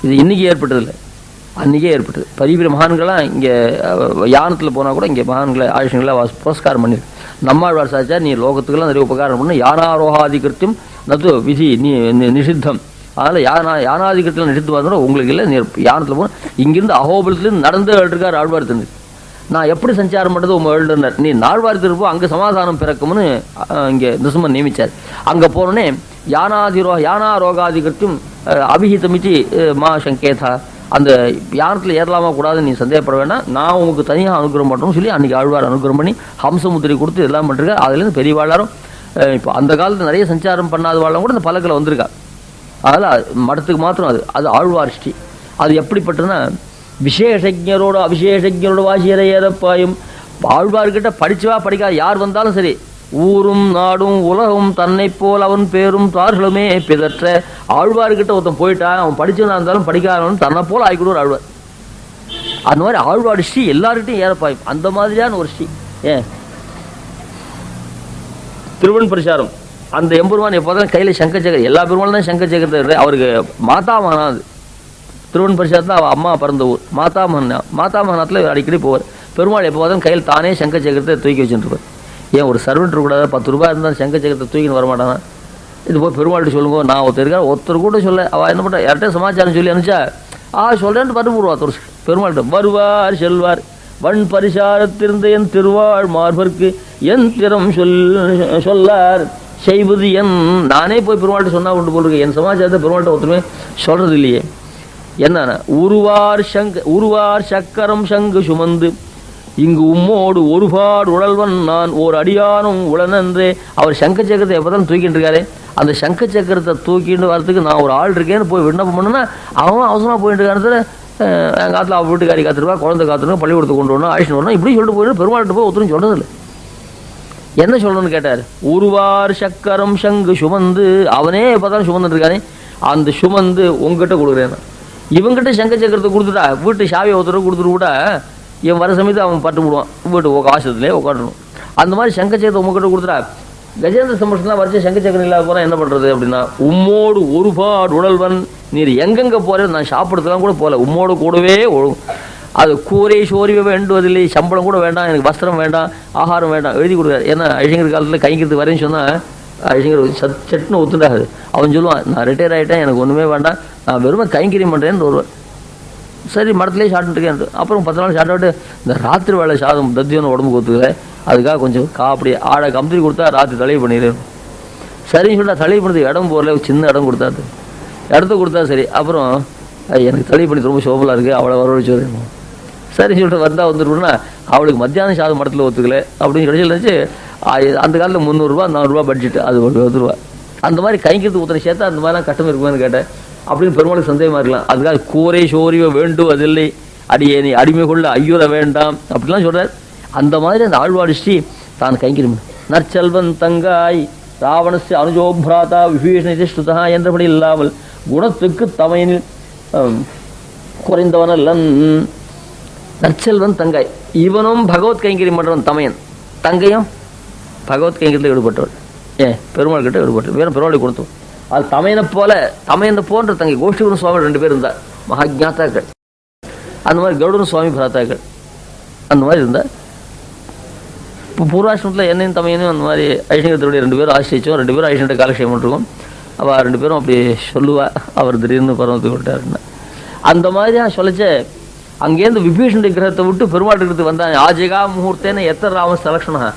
இது இன்றைக்கி ஏற்பட்டதில்லை, அன்றைக்கே ஏற்பட்டது. பெரிய பெரிய மகான்கள்லாம் இங்கே யானத்தில் போனால் கூட இங்கே மகான்களை ஆயுஷங்களாக புரஸ்காரம் பண்ணியிருக்கு. நம்மாழ்வார் சாச்சா நீ லோகத்துக்கெல்லாம் நிறைய உபகாரம் பண்ணு. யானாரோகாதிகிருத்தியம் நது விதி நீ நிஷித்தம். அதனால் யானாதிக்கத்தில் நிறுத்து பார்த்தோன்னா உங்களுக்கு இல்லை. யானத்தில் போனால் இங்கிருந்து அகோபலத்துலேருந்து நடந்து இருக்கார் ஆழ்வார் திருநீர். நான் எப்படி சஞ்சாரம் பண்ணுறது உங்கள் எழுதுனார். நீ நாழ்வார் திருப்போ அங்கே சமாதானம் பிறக்கும்னு இங்கே நிருசிம்மன் நியமித்தார். அங்கே போனோடனே யானாரோகாதிகத்தும் அபிஹிதமிச்சு மா சங்கேதா அந்த யானத்தில் ஏறலாமா கூடாதுன்னு நீ சந்தேகப்பட வேண்டாம், நான் உங்களுக்கு தனியாக அனுகிரகம் பண்ணுறோம்னு சொல்லி அன்றைக்கி ஆழ்வார் அனுகிரகம் பண்ணி ஹம்சமுத்திரை கொடுத்து எல்லாம் பண்ணிருக்காரு. அதுலேருந்து பெரியவாளாரும் இப்போ அந்த காலத்தில் நிறைய சஞ்சாரம் பண்ணாத வாழம் கூட இந்த பல்லக்கில் வந்திருக்கா. அதில் மடத்துக்கு மாத்திரம் அது ஆழ்வார் ஸ்ரீ. அது எப்படிப்பட்டதுன்னா விசேஷஜரோட அவிசேஷஜரோட வாசியரை ஏறப்பாயும். ஆழ்வார்கிட்ட படிச்சவா படிக்காத யார் வந்தாலும் சரி, ஊரும் நாடும் உலகம் தன்னை போல் அவன் பேரும் தார்களுமே பிதற்ற. ஆழ்வார்கிட்ட ஒருத்தன் போயிட்டான், அவன் படிச்சவனா இருந்தாலும் படிக்காதவனும் தன்னை போல் ஆகிக்கூடுவார் ஆழ்வார். அந்த மாதிரி ஆழ்வார் ஸ்ரீ எல்லார்கிட்டையும் ஏறப்பாயும். அந்த மாதிரியான ஒரு ஸ்ரீ. ஏன் திருவன் பிரசாரம் அந்த எம்பெருமான் எப்போதான் கையில் சங்கச்சக்கர், எல்லா பெருமாளும் தான் சங்கச்சக்கரத்தை, அவருக்கு மாதாமகனா. அது திருவன் பிரசாரத்தில் அவள் அம்மா பிறந்த ஊர் மாதாமகனத்தில் அடிக்கடி போவார். பெருமாள் எப்போதான் கையில் தானே சங்கச்சக்கரத்தை தூக்கி வச்சுருப்பார். ஏன் ஒரு சர்வெண்ட் இருக்கக்கூடாது? 10 ரூபாய் இருந்தால் சங்கச்சக்கரத்தை தூக்கின்னு வரமாட்டானா? இது போய் பெருமாள்கிட்ட சொல்லுங்க, நான் ஒருத்தர் இருக்கா, ஒருத்தர் கூட சொல்ல. அவள் என்ன பண்ண, யார்கிட்ட சமாச்சாரம் சொல்லி அனுப்பிச்சா சொல்கிறேன்ட்டு பட்டு போடுவா. பெருமாள்கிட்ட வருவார் செல்வார் வன் பரிசாரத்திருந்த என் திருவாள் மார்பர்க்கு என் திறம் சொல்லார் செய்வது என். நானே போய் பெருமாள்கிட்ட சொன்னா கொண்டு போட்டிருக்கேன். என் சமாச்சாரத்தை பெருமாள்கிட்ட ஒருத்தருமே சொல்றது இல்லையே. என்னன்னா உருவார் சக்கரம் சங்கு சுமந்து இங்கு உம்மோடு ஒருபாடு உழல்வன் நான் ஓர் அடியானும் உளனன்றே. அவர் சங்க சக்கரத்தை எப்போதான் தூக்கிட்டு இருக்காரு. அந்த சங்க சக்கரத்தை தூக்கிட்டு வரதுக்கு நான் ஒரு ஆள் இருக்கேன்னு போய் விண்ணப்பம் பண்ணுன்னா அவன் அவசரமாக போயிட்டு இருக்கானத்துல எங்கள் காலத்தில் அவள் வீட்டுக்காரி காத்துருவா, குழந்தை காத்துருவா, பள்ளிக்கூடத்தை கொண்டு வரணும், ஆயிஷன் வரணும், இப்படி சொல்லிட்டு போயிட்டு பெருமாள்கிட்ட போய் ஒருத்தரும் சொல்றதில்லை. என்ன சொல்லணும்னு கேட்டார். உருவார் சக்கரம் சங்கு சுமந்து, அவனே இப்போதான் சுமந்துட்டு இருக்கானே, அந்த சுமந்து உங்ககிட்ட கொடுக்குறேன். இவங்கிட்ட சங்க சக்கரத்தை கொடுத்துட்டா வீட்டு சாவியை ஒருத்தர கொடுத்துட்டு விட்டா இவன் வர சமயத்தை அவன் பட்டு விடுவான், வீட்டு ஆசிரத்துலேயே உட்காட்டணும். அந்த மாதிரி சங்க சக்கரத்தை உங்ககிட்ட கொடுத்துட்டா கஜேந்திர சம்பர்ஷன்லாம் வரைச்ச சங்க சக்கரம் இல்லாத போனால் என்ன பண்ணுறது அப்படின்னா, உம்மோடு ஒருபாடு உடல்வன் நீர் எங்கெங்கே போகிறேன், நான் சாப்பிட்றதுலாம் கூட போகல, உம்மோடு கூடவே அது கூரை சோறிவை வேண்டுவதில்லை, சம்பளம் கூட வேண்டாம், எனக்கு வஸ்திரம் வேண்டாம், ஆகாரம் வேண்டாம், எழுதி கொடுக்குறாரு. ஏன்னா ஐஷங்கர் காலத்தில் கைங்கிறது வரேன்னு சொன்னால் ஐஷங்கர் சட்டுன்னு ஒத்துண்டாகுது. அவன் சொல்லுவான், நான் ரிட்டையர் ஆகிட்டேன், எனக்கு ஒன்றுமே வேண்டாம், நான் வெறுமை கைங்கரியம் பண்ணுறேன்னு வருவேன். சரி மடத்துலேயே சாப்பிட்டுருக்கேன். அப்புறம் 10 நாள் சாப்பிட்டு இந்த ராத்திரி வேலை சாதம் தத்தியோன்னு உடம்புக்கு ஒத்துக்கிறேன், அதுக்காக கொஞ்சம் அப்படி ஆடை கம்பெனி கொடுத்தா ராத்திரி தலையை பண்ணிடுறேன். சரின்னு சொல்லிட்டா தலையை பண்ணது இடம் போகல, சின்ன இடம் கொடுத்தாது, இடத்த கொடுத்தா சரி. அப்புறம் எனக்கு தலையை பண்ணி ரொம்ப சோபலாக இருக்குது, அவளை வரவழைச்சு வரணும். சரின்னு சொல்லிட்டு வந்தால் வந்துருக்குன்னா அவளுக்கு மத்தியானம் சாதம் மடத்தில் ஒத்துக்கல அப்படின்னு சொல்லி அந்த காலத்தில் 300 ரூபா 400 ரூபா பட்ஜெட்டு, அது 20 ரூபா. அந்த மாதிரி கைங்கிறது ஊற்றுற சேர்த்தா அந்த மாதிரிலாம் கட்டம் இருக்குமான்னு கேட்டேன். அப்படின்னு பெருமாளுக்கு சந்தேகமாக இருக்கலாம். அதுக்காக கூரை சோறிவை வேண்டும் அதில்லை, அடியேனி அடிமை கொள்ள ஐயுற வேண்டாம் அப்படிலாம் சொல்கிறார். அந்த மாதிரி அந்த ஆழ்வார் ஸ்ரீ தான் கைங்கிரும். நற்செல்வன் தங்காய் ராவணஸ்ய அனுஜோபிராதா விபீஷண ஸ்ருதா என்றபடி இல்லாமல் குணத்துக்கு தமையனில் குறைந்தவனல்லன். நற்செல்வன் தங்காய், இவனும் பகவத் கைங்கரியம் பண்ணுறவன் தமையன், தங்கையும் பகவத் கைங்கரியத்தில் ஈடுபட்டவள். பெருமாள் கிட்ட ஈடுபட்டு வேறு பெருமாளை கொடுத்தோம். அது தமையனை போன்ற தங்கை கோஷ்டிகுரு சுவாமி 2 பேர் இருந்தார், மகாஜாத்தாக்கள். அந்த மாதிரி கௌடன் சுவாமி பிராத்தாக்கள் அந்த மாதிரி இருந்தார். இப்போ பூர்வாசிரமத்தில் என்னையும் தமையனையும் அந்த மாதிரி ஐஷங்கத்தினுடைய 2 பேரும் ஆசிரிச்சோம். 2 பேரும் ஐஷங்கிட்ட காலக்ஷேபம் பண்ணிருக்கோம். அவள் 2 பேரும் அப்படி சொல்லுவா, அவர் திடீர்னு பரமத்துக்கு விட்டாருன்னு. அந்த மாதிரி சொல்லிச்ச அங்கேருந்து விபீஷண கிரகத்தை விட்டு பெருமாள் இருக்கிறதுக்கு வந்தாங்க. ஆஜிகா முகூர்த்தேன்னு எத்தனை ராம செலக்ஷனா,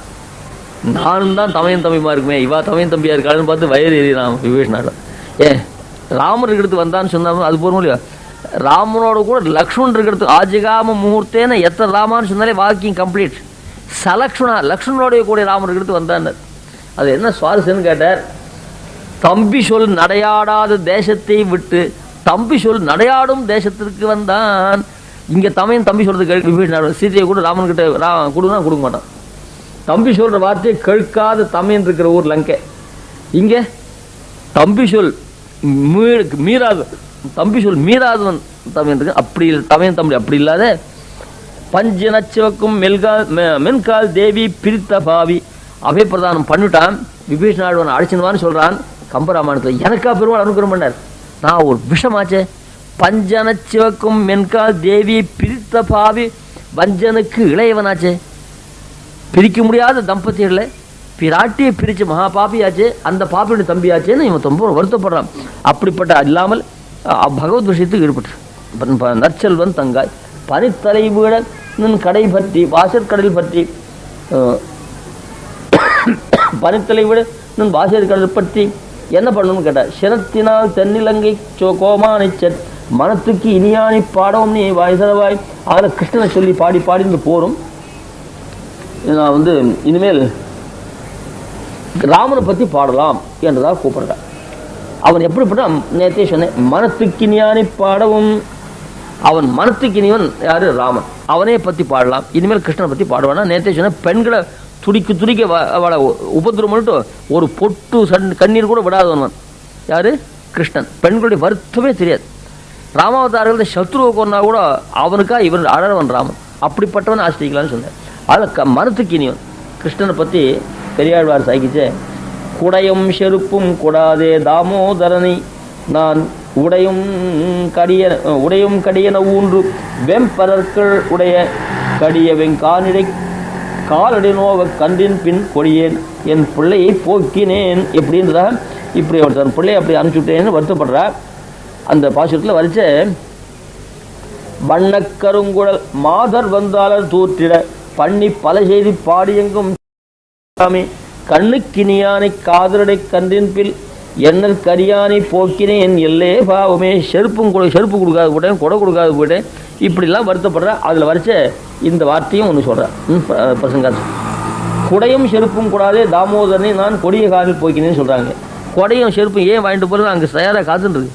நானும் தான் தமையன் தம்பிமா இருக்குமே, இவா தமையன் தம்பியா இருக்காளுன்னு பார்த்து வயிறு எறிறான் விபீஷணாடம். ராமர் இருக்கிறது வந்தான்னு சொன்னாலும் அது போகிறோம் இல்லையா. ராமனோட கூட லக்ஷ்மணன் இருக்கிறது ஆஜிகாம முகூர்த்தேன்னு எத்தனை ராமான்னு சொன்னாலே வாக்கிங் கம்ப்ளீட். லக்ஷ்மணோடைய கூட ராமர் இருக்கிறது வந்தான்னு. அது என்ன சுவாரஸ்யம்னு கேட்டார். தம்பி சொல் நடையாடாத தேசத்தை விட்டு தம்பி சொல் நடையாடும் தேசத்திற்கு வந்தான். இங்கே தமையன் தம்பி சொல்றது விபீஷணன் சீதையை கூட ராமன் கிட்ட கொடுனா கொடுக்க மாட்டான். தம்பி சொல்ற வார்த்தையை கேட்காத தமையன் இருக்கிற ஊர் லங்கை. இங்கே தம்பி சொல் மீறாது, தம்பி சொல் மீறாதவன் தமையன் இருக்கு. அப்படி தமையன் தம்பி அப்படி இல்லாத பஞ்ச நச்சுவக்கும் மென்கால் தேவி பிரித்த பாவி அபயப்பிரதானம் பண்ணிட்டான். விபீஷணாழ்வன் அழைச்சினுவான்னு சொல்றான் கம்பராமாயணத்தில். எனக்கா பெருமாள் அனுகிரகம் பண்ணார். நான் ஒரு விஷமாச்சே. பஞ்சன சிவக்கும் மென்கால் தேவி பிரித்த பாவி, வஞ்சனுக்கு இளையவனாச்சே. பிரிக்க முடியாத தம்பதிகளை பிராட்டியை பிரித்து மகா பாப்பியாச்சு, அந்த பாப்பியுடைய தம்பியாச்சேன்னு இவன் ரொம்ப வருத்தப்படுறான். அப்படிப்பட்ட இல்லாமல் பகவத் விஷயத்துக்கு ஈடுபட்டு நற்செல்வன் தங்காய் பனித்தலை வீட நின் கடை பற்றி வாசற்கடல் பற்றி பனித்தலை விட வாசற்கடல் பற்றி என்ன பண்ணணும்னு கேட்டார். சிரத்தினால் தென்னிலங்கை கோமானை மனத்துக்கு இனியானி பாடவும் நீ வாய்சரவாய். அதில் கிருஷ்ணனை சொல்லி பாடி பாடிந்து போகிறோம். நான் இனிமேல் ராமனை பற்றி பாடலாம் என்றதாக கூப்பிடுறேன். அவன் எப்படிப்பட்ட நேற்றே சொன்னேன், மனத்துக்கு இனியானி பாடவும். அவன் மனத்துக்கு இனிவன் யாரு? ராமன். அவனே பற்றி பாடலாம். இனிமேல் கிருஷ்ணனை பற்றி பாடுவானா? நேற்றே சொன்ன பெண்களை துடிக்க அவளை உபதிரம் பண்ணிட்டு ஒரு பொட்டு கண்ணீர் கூட விடாதவன் யாரு? கிருஷ்ணன். பெண்களுடைய வருத்தமே தெரியாது. ராமாவதாரர்கள் சத்ருவை கொண்டா கூட அவனுக்கா இவன் அழறவன் ராமன். அப்படிப்பட்டவன் ஆசிரியக்கலான்னு சொன்னேன். அதில் மனத்துக்கு இனிவன் கிருஷ்ணனை பற்றி பெரியாழ்வார் சாய்க்கிச்சே, குடையும் செருப்பும் கூடாதே தாமோதரனை நான் உடையும் கடியன ஊன்று வெம்பரற்கள் உடைய கடிய வெங்கானிடை காலடி நோவ கன்றின் பின் கொடியேன் என் பிள்ளையை போக்கினேன் எப்படின்றதா இப்படி அவர் தன் பிள்ளையை அப்படி அனுப்பிச்சுட்டேன்னு வருத்தப்படுறார். அந்த பாசுரத்தில் வரைச்ச வண்ணக்கருங்குழல் மாதர் வந்தாளர் தூற்றிட பண்ணி பல செய்தி பாடியெங்கும் கண்ணுக்கினியானை காதலடை கன்றின் பில் எண்ணல் கரியானை போக்கினேன் எல்லே பாவமே. செருப்பு கொடுக்காது போட்டேன், கொடை கொடுக்காது போயிட்டேன், இப்படிலாம் வருத்தப்படுறேன். அதில் வரைச்ச இந்த வார்த்தையும் ஒன்று சொல்கிறேன் பசங்க. குடையும் செருப்பும் கூடாதே தாமோதரனை நான் கொடிய காலில் போக்கினேன்னு சொல்கிறாங்க. கொடையும் செருப்பும் ஏன் வாங்கிட்டு போகிறது? அங்கே தயாராக காத்துன்றது.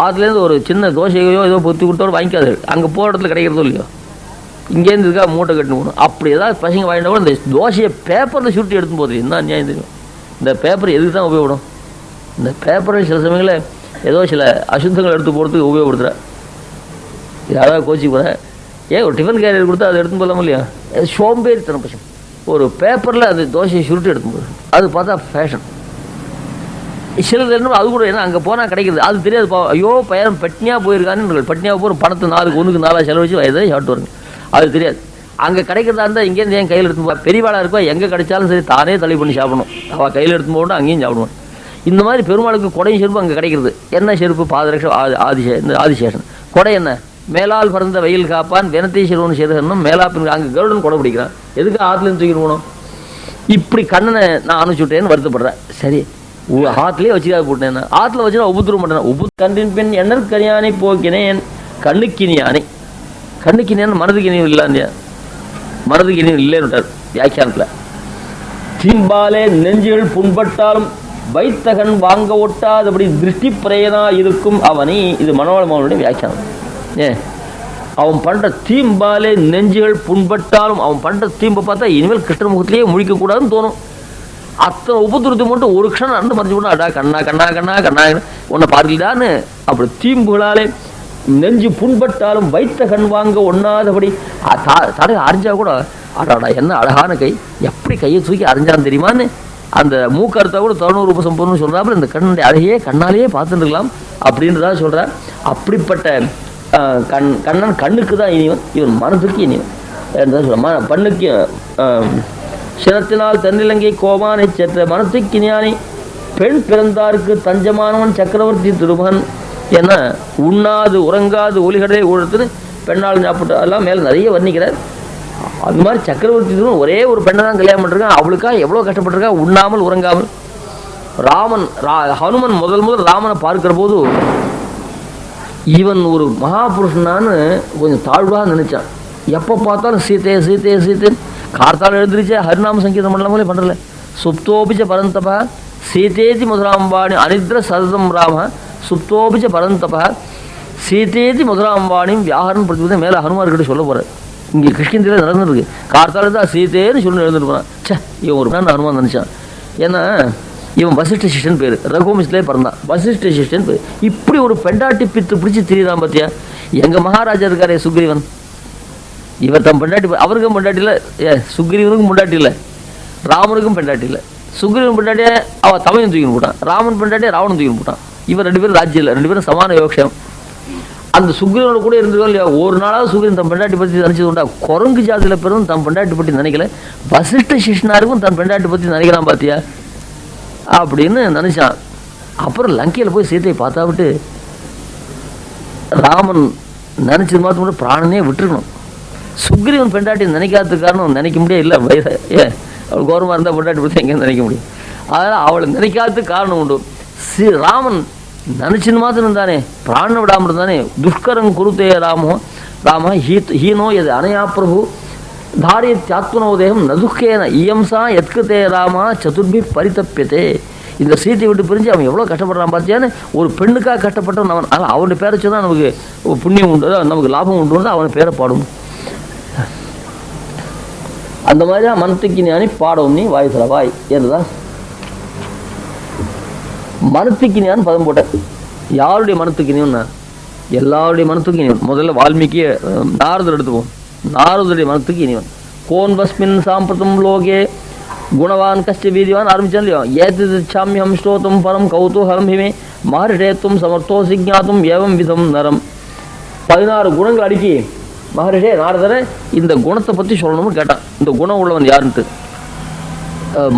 அதுலேருந்து ஒரு சின்ன தோசையோ ஏதோ பொத்தி விட்டோடு வாங்கிக்காது. அங்கே போகிற இடத்துல கிடைக்கிறதோ இல்லையோ, இங்கேருந்து இருக்கா மூட்டை கட்டின்னு போகணும். அப்படி ஏதாவது பசங்க வாங்கிட்டு கூட இந்த தோசையை பேப்பரில் சுருட்டி எடுத்து போகுது. என்ன நியாயம் தெரியும்? இந்த பேப்பர் எதுக்கு தான் உபயோகப்படும்? இந்த பேப்பரில் சில சமயங்களில் ஏதோ சில அசுத்தங்கள் எடுத்து போகிறதுக்கு உபயோகப்படுத்துகிறேன். யாராவது கோச்சி போகிறேன், ஒரு டிஃபன் கேரியர் கொடுத்தா அதை எடுத்து போகலாம் இல்லையா? சோம்பேறி தரம் பசங்க ஒரு பேப்பரில் அந்த தோசையை சுருட்டி எடுத்து போகுது. அது பார்த்தா ஃபேஷன். சிலர் என்ன அது கூட என்ன அங்கே போனால் கிடைக்கிறது அது தெரியாது. ஐயோ பையன் பட்னியாக போயிருக்கான்னு, பட்னியாக போகிற பணத்தை 4 செலவழிச்சு வயதாக சாப்பிட்டு வருங்க. அது தெரியாது. அங்கே கிடைக்கிறதா இருந்தால் இங்கேருந்து என் கையில் எடுத்து பெரியவாளாக இருக்கா, எங்கே கிடைச்சாலும் சரி தானே தள்ளி பண்ணி சாப்பிடணும். அவள் கையில் எடுத்து போகணும், அங்கேயும் சாப்பிடுவான். இந்த மாதிரி பெருமாளுக்கு கொடையும் செருப்பு அங்கே கிடைக்கிறது. என்ன செருப்பு? பாதரட்சம் ஆதிசேஷன். கொடை என்ன? மேலால் பறந்த வெயில் காப்பான் வினத்தை செல்வன் சேதகனும் மேலாப்பின். அங்கே கருடன் கொடை பிடிக்கிறான். எதுக்கு ஆற்றுலேருந்து தூக்கிட்டு போகணும்? இப்படி கண்ணனை நான் அனுப்பிச்சுட்டேன்னு வருத்தப்படுறேன். சரி ஆற்றுலேயே வச்சுக்காது போட்டேன். ஆற்றுல வச்சுனா உபுத்திரம் பண்ணேன். கன்றின் பின் எண்ணல் கரியானை போக்கினேன் கண்ணுக்கினியானை. கண்ணுக்கினியான்னு மனதுக்கு இனியும் இல்லையா? மனதுக்கு இனியும் இல்லைன்னு விட்டார் வியாக்கியானத்தில். தீம்பாலே நெஞ்சுகள் புண்பட்டாலும் வைத்தகன் வாங்க ஒட்டாதபடி திருஷ்டி பிரயனா இருக்கும் அவனி. இது மனோவள மகனுடைய வியாக்கியானம். அவன் பண்ணுற தீம்பாலே நெஞ்சுகள் புண்பட்டாலும் அவன் பண்ணுற தீம்பை பார்த்தா இனிமேல் கிருஷ்ண முகத்திலேயே முழிக்கக்கூடாதுன்னு தோணும். அத்தனை உபதுரத்தை மட்டும் ஒரு க்ஷணம் நடந்து மறைச்சு விடணும். அடா கண்ணா கண்ணா கண்ணா கண்ணா உன்னை பார்க்கலான்னு அப்படி தீம்புகளாலே நெஞ்சு புண்பட்டாலும் வைத்த கண் வாங்க ஒண்ணாதபடி தடை அரைஞ்சா கூட அடாடா என்ன அழகான கை, எப்படி கையை தூக்கி அரைஞ்சான்னு தெரியுமான்னு அந்த மூக்கறுத்தா கூட 90 உபசம்பூர்ணம் சொல்கிறாப்புல இந்த கண்ணுடைய அழகையே கண்ணாலேயே பார்த்துட்டு இருக்கலாம் அப்படின்றதா சொல்கிறார். அப்படிப்பட்ட கண்ணன் கண்ணுக்கு தான் இனிவன், இவன் மனதுக்கு இனிவன் என்றதான் சொல்ல. பண்ணுக்கு சிரத்தினால் தென்னிலங்கை கோமானை சென்ற மனத்துக்கு இனியானை பெண் பிறந்தாருக்கு தஞ்சமானவன் சக்கரவர்த்தி திருமகன் என உண்ணாது உறங்காது ஒலிகடலை ஊழத்துன்னு பெண்ணால் சாப்பிட்டு எல்லாம் மேலே நிறைய வர்ணிக்கிறார். அது மாதிரி சக்கரவர்த்தி திருமகன் ஒரே ஒரு பெண்ணை தான் கல்யாணம் பண்ணிருக்கான். அவளுக்காக எவ்வளோ கஷ்டப்பட்டிருக்கா, உண்ணாமல் உறங்காமல். ஹனுமன் முதல் ராமனை பார்க்கிற போது இவன் ஒரு மகாபுருஷனான்னு கொஞ்சம் தாழ்வாக நினைச்சான். எப்போ பார்த்தாலும் சீத்தே சீத்தே சீத்தேன்னு கார்த்தால் எழுந்திரிச்சே ஹரிநாம சங்கீதம் பண்ணலாமலே பண்ணுறல. சுப்தோபிச்ச பரந்தபா சீதேதி மதுராம்பாணி அனித்ர சததம் ராம சுப்தோபிச்ச பரந்தபா சீதேதி மதுராம்பாணியும் வியாகரன் பிரதிபதி மேலே ஹனுமார்கிட்ட சொல்ல போகிறார். இங்கே கிருஷ்ணகிரியில் நடந்துருக்கு. கார்த்தால் தான் சீதேன்னு சொல்லி எழுந்துட்டு போனான். இவன் ஒரு நான் ஹனுமான் நினச்சான். ஏன்னா இவன் வசிஷ்ட சிஷ்டன் பேர், ரகுவம்சத்திலே பிறந்தான். வசிஷ்ட சிஷ்டன் பேர். இப்படி ஒரு பெண்டாட்டி பித்து பிடிச்சி திரிதான் பார்த்தியா. எங்கள் மகாராஜா இருக்காரே சுக்ரீவன், இவர் தம் பெண்டாட்டி, அவருக்கும் பெண்டாட்டி இல்லை, சுக்ரீவனுக்கும் பெண்டாட்டி இல்லை, ராமனுக்கும் பெண்டாட்டி இல்லை. சுக்ரீவன் பெண்டாட்டியை அவன் தமையன் தூக்கின்னு போட்டான், ராமன் பெண்டாட்டியை ராவணன் தூக்கின்னு போட்டான். இவர் 2 பேரும் ராஜ்யம் இல்லை, 2 பேரும் சமான யோக்ஷம். அந்த சுக்ரீவனோட கூட இருந்ததோ இல்லையா, ஒரு நாளாவது சுக்ரீவன் தன் பெண்டாட்டி பற்றி நினச்சது உண்டா? குரங்கு ஜாதியில் பிறந்து தன் பெண்டாட்டி பற்றி நினைக்கல. வசிஷ்ட சிஷ்ணாருக்கும் தன் பெண்டாட்டி பற்றி நினைக்கலாம் பார்த்தியா அப்படின்னு நினச்சான். அப்புறம் லங்கையில் போய் சீத்தையை பார்த்தா விட்டு ராமன் நினச்சது மாத்திரம் பிராணனே விட்டுருக்கணும். சுக்ரீவன் பெண்டாட்டி நினைக்காததுக்கு காரணம் நினைக்க முடியாது இல்லை, அவள் கௌரவமாக இருந்தால் பெண்டாட்டி பற்றி எங்கேயும் நினைக்க முடியும். அதனால் அவளை நினைக்காததுக்கு காரணம் உண்டு. ராமன் நினைச்சின்னு மாத்திரம் இருந்தானே, பிராண விடாமல் இருந்தானே. துஷ்கரம் குருத்தே ராம ஹீனோ எது அனயா பிரபு தாரியத்யாத்மனோதேகம் நதுக்கேன இயம்சா எத்கதே ராமா சதுர்பி பரிதப்பியதே. இந்த சீட்டை விட்டு பிரிஞ்சு அவன் எவ்வளோ கஷ்டப்படுறான் பார்த்தியான்னு. ஒரு பெண்ணுக்காக கஷ்டப்பட்டவன் அவன். ஆனால் அவனுடைய பேரை வச்சு தான் நமக்கு புண்ணியம் உண்டு, நமக்கு லாபம் உண்டு வந்து அவனை பேரை பாடும். அந்த மாதிரி தான் மனத்துக்கு ஞானி பாடவும் நீ வாயுசரவாய் என்றுதான் மனத்துக்கு ஞான் பதம் போட்ட. யாருடைய மனத்துக்கு நீன்னா எல்லாருடைய மனத்துக்கு இனிவன். முதல்ல வால்மீகிய நாரதர் எடுத்துப்போம். நாரதருடைய மனத்துக்கு இனிவன். கோன் பஸ்மின் சாம்பிரதம் லோகே குணவான் கஷ்ட வீதிவான் ஆரம்பிச்சான் இல்லையோ. ஏத்திச்சாமியம் ஸ்ரோதம் பரம் கௌதூஹலம் ஹிமே மகரிஷேத்தும் சமர்த்தோ சிக்ஞாத்தும் ஏவம் விதம் நரம். 16 குணங்கள் அடுக்கி மகரிஷே நாரதரை இந்த குணத்தை பற்றி சொல்லணும்னு கேட்டான். இந்த குணம் உள்ளவன் யாருன்ட்டு.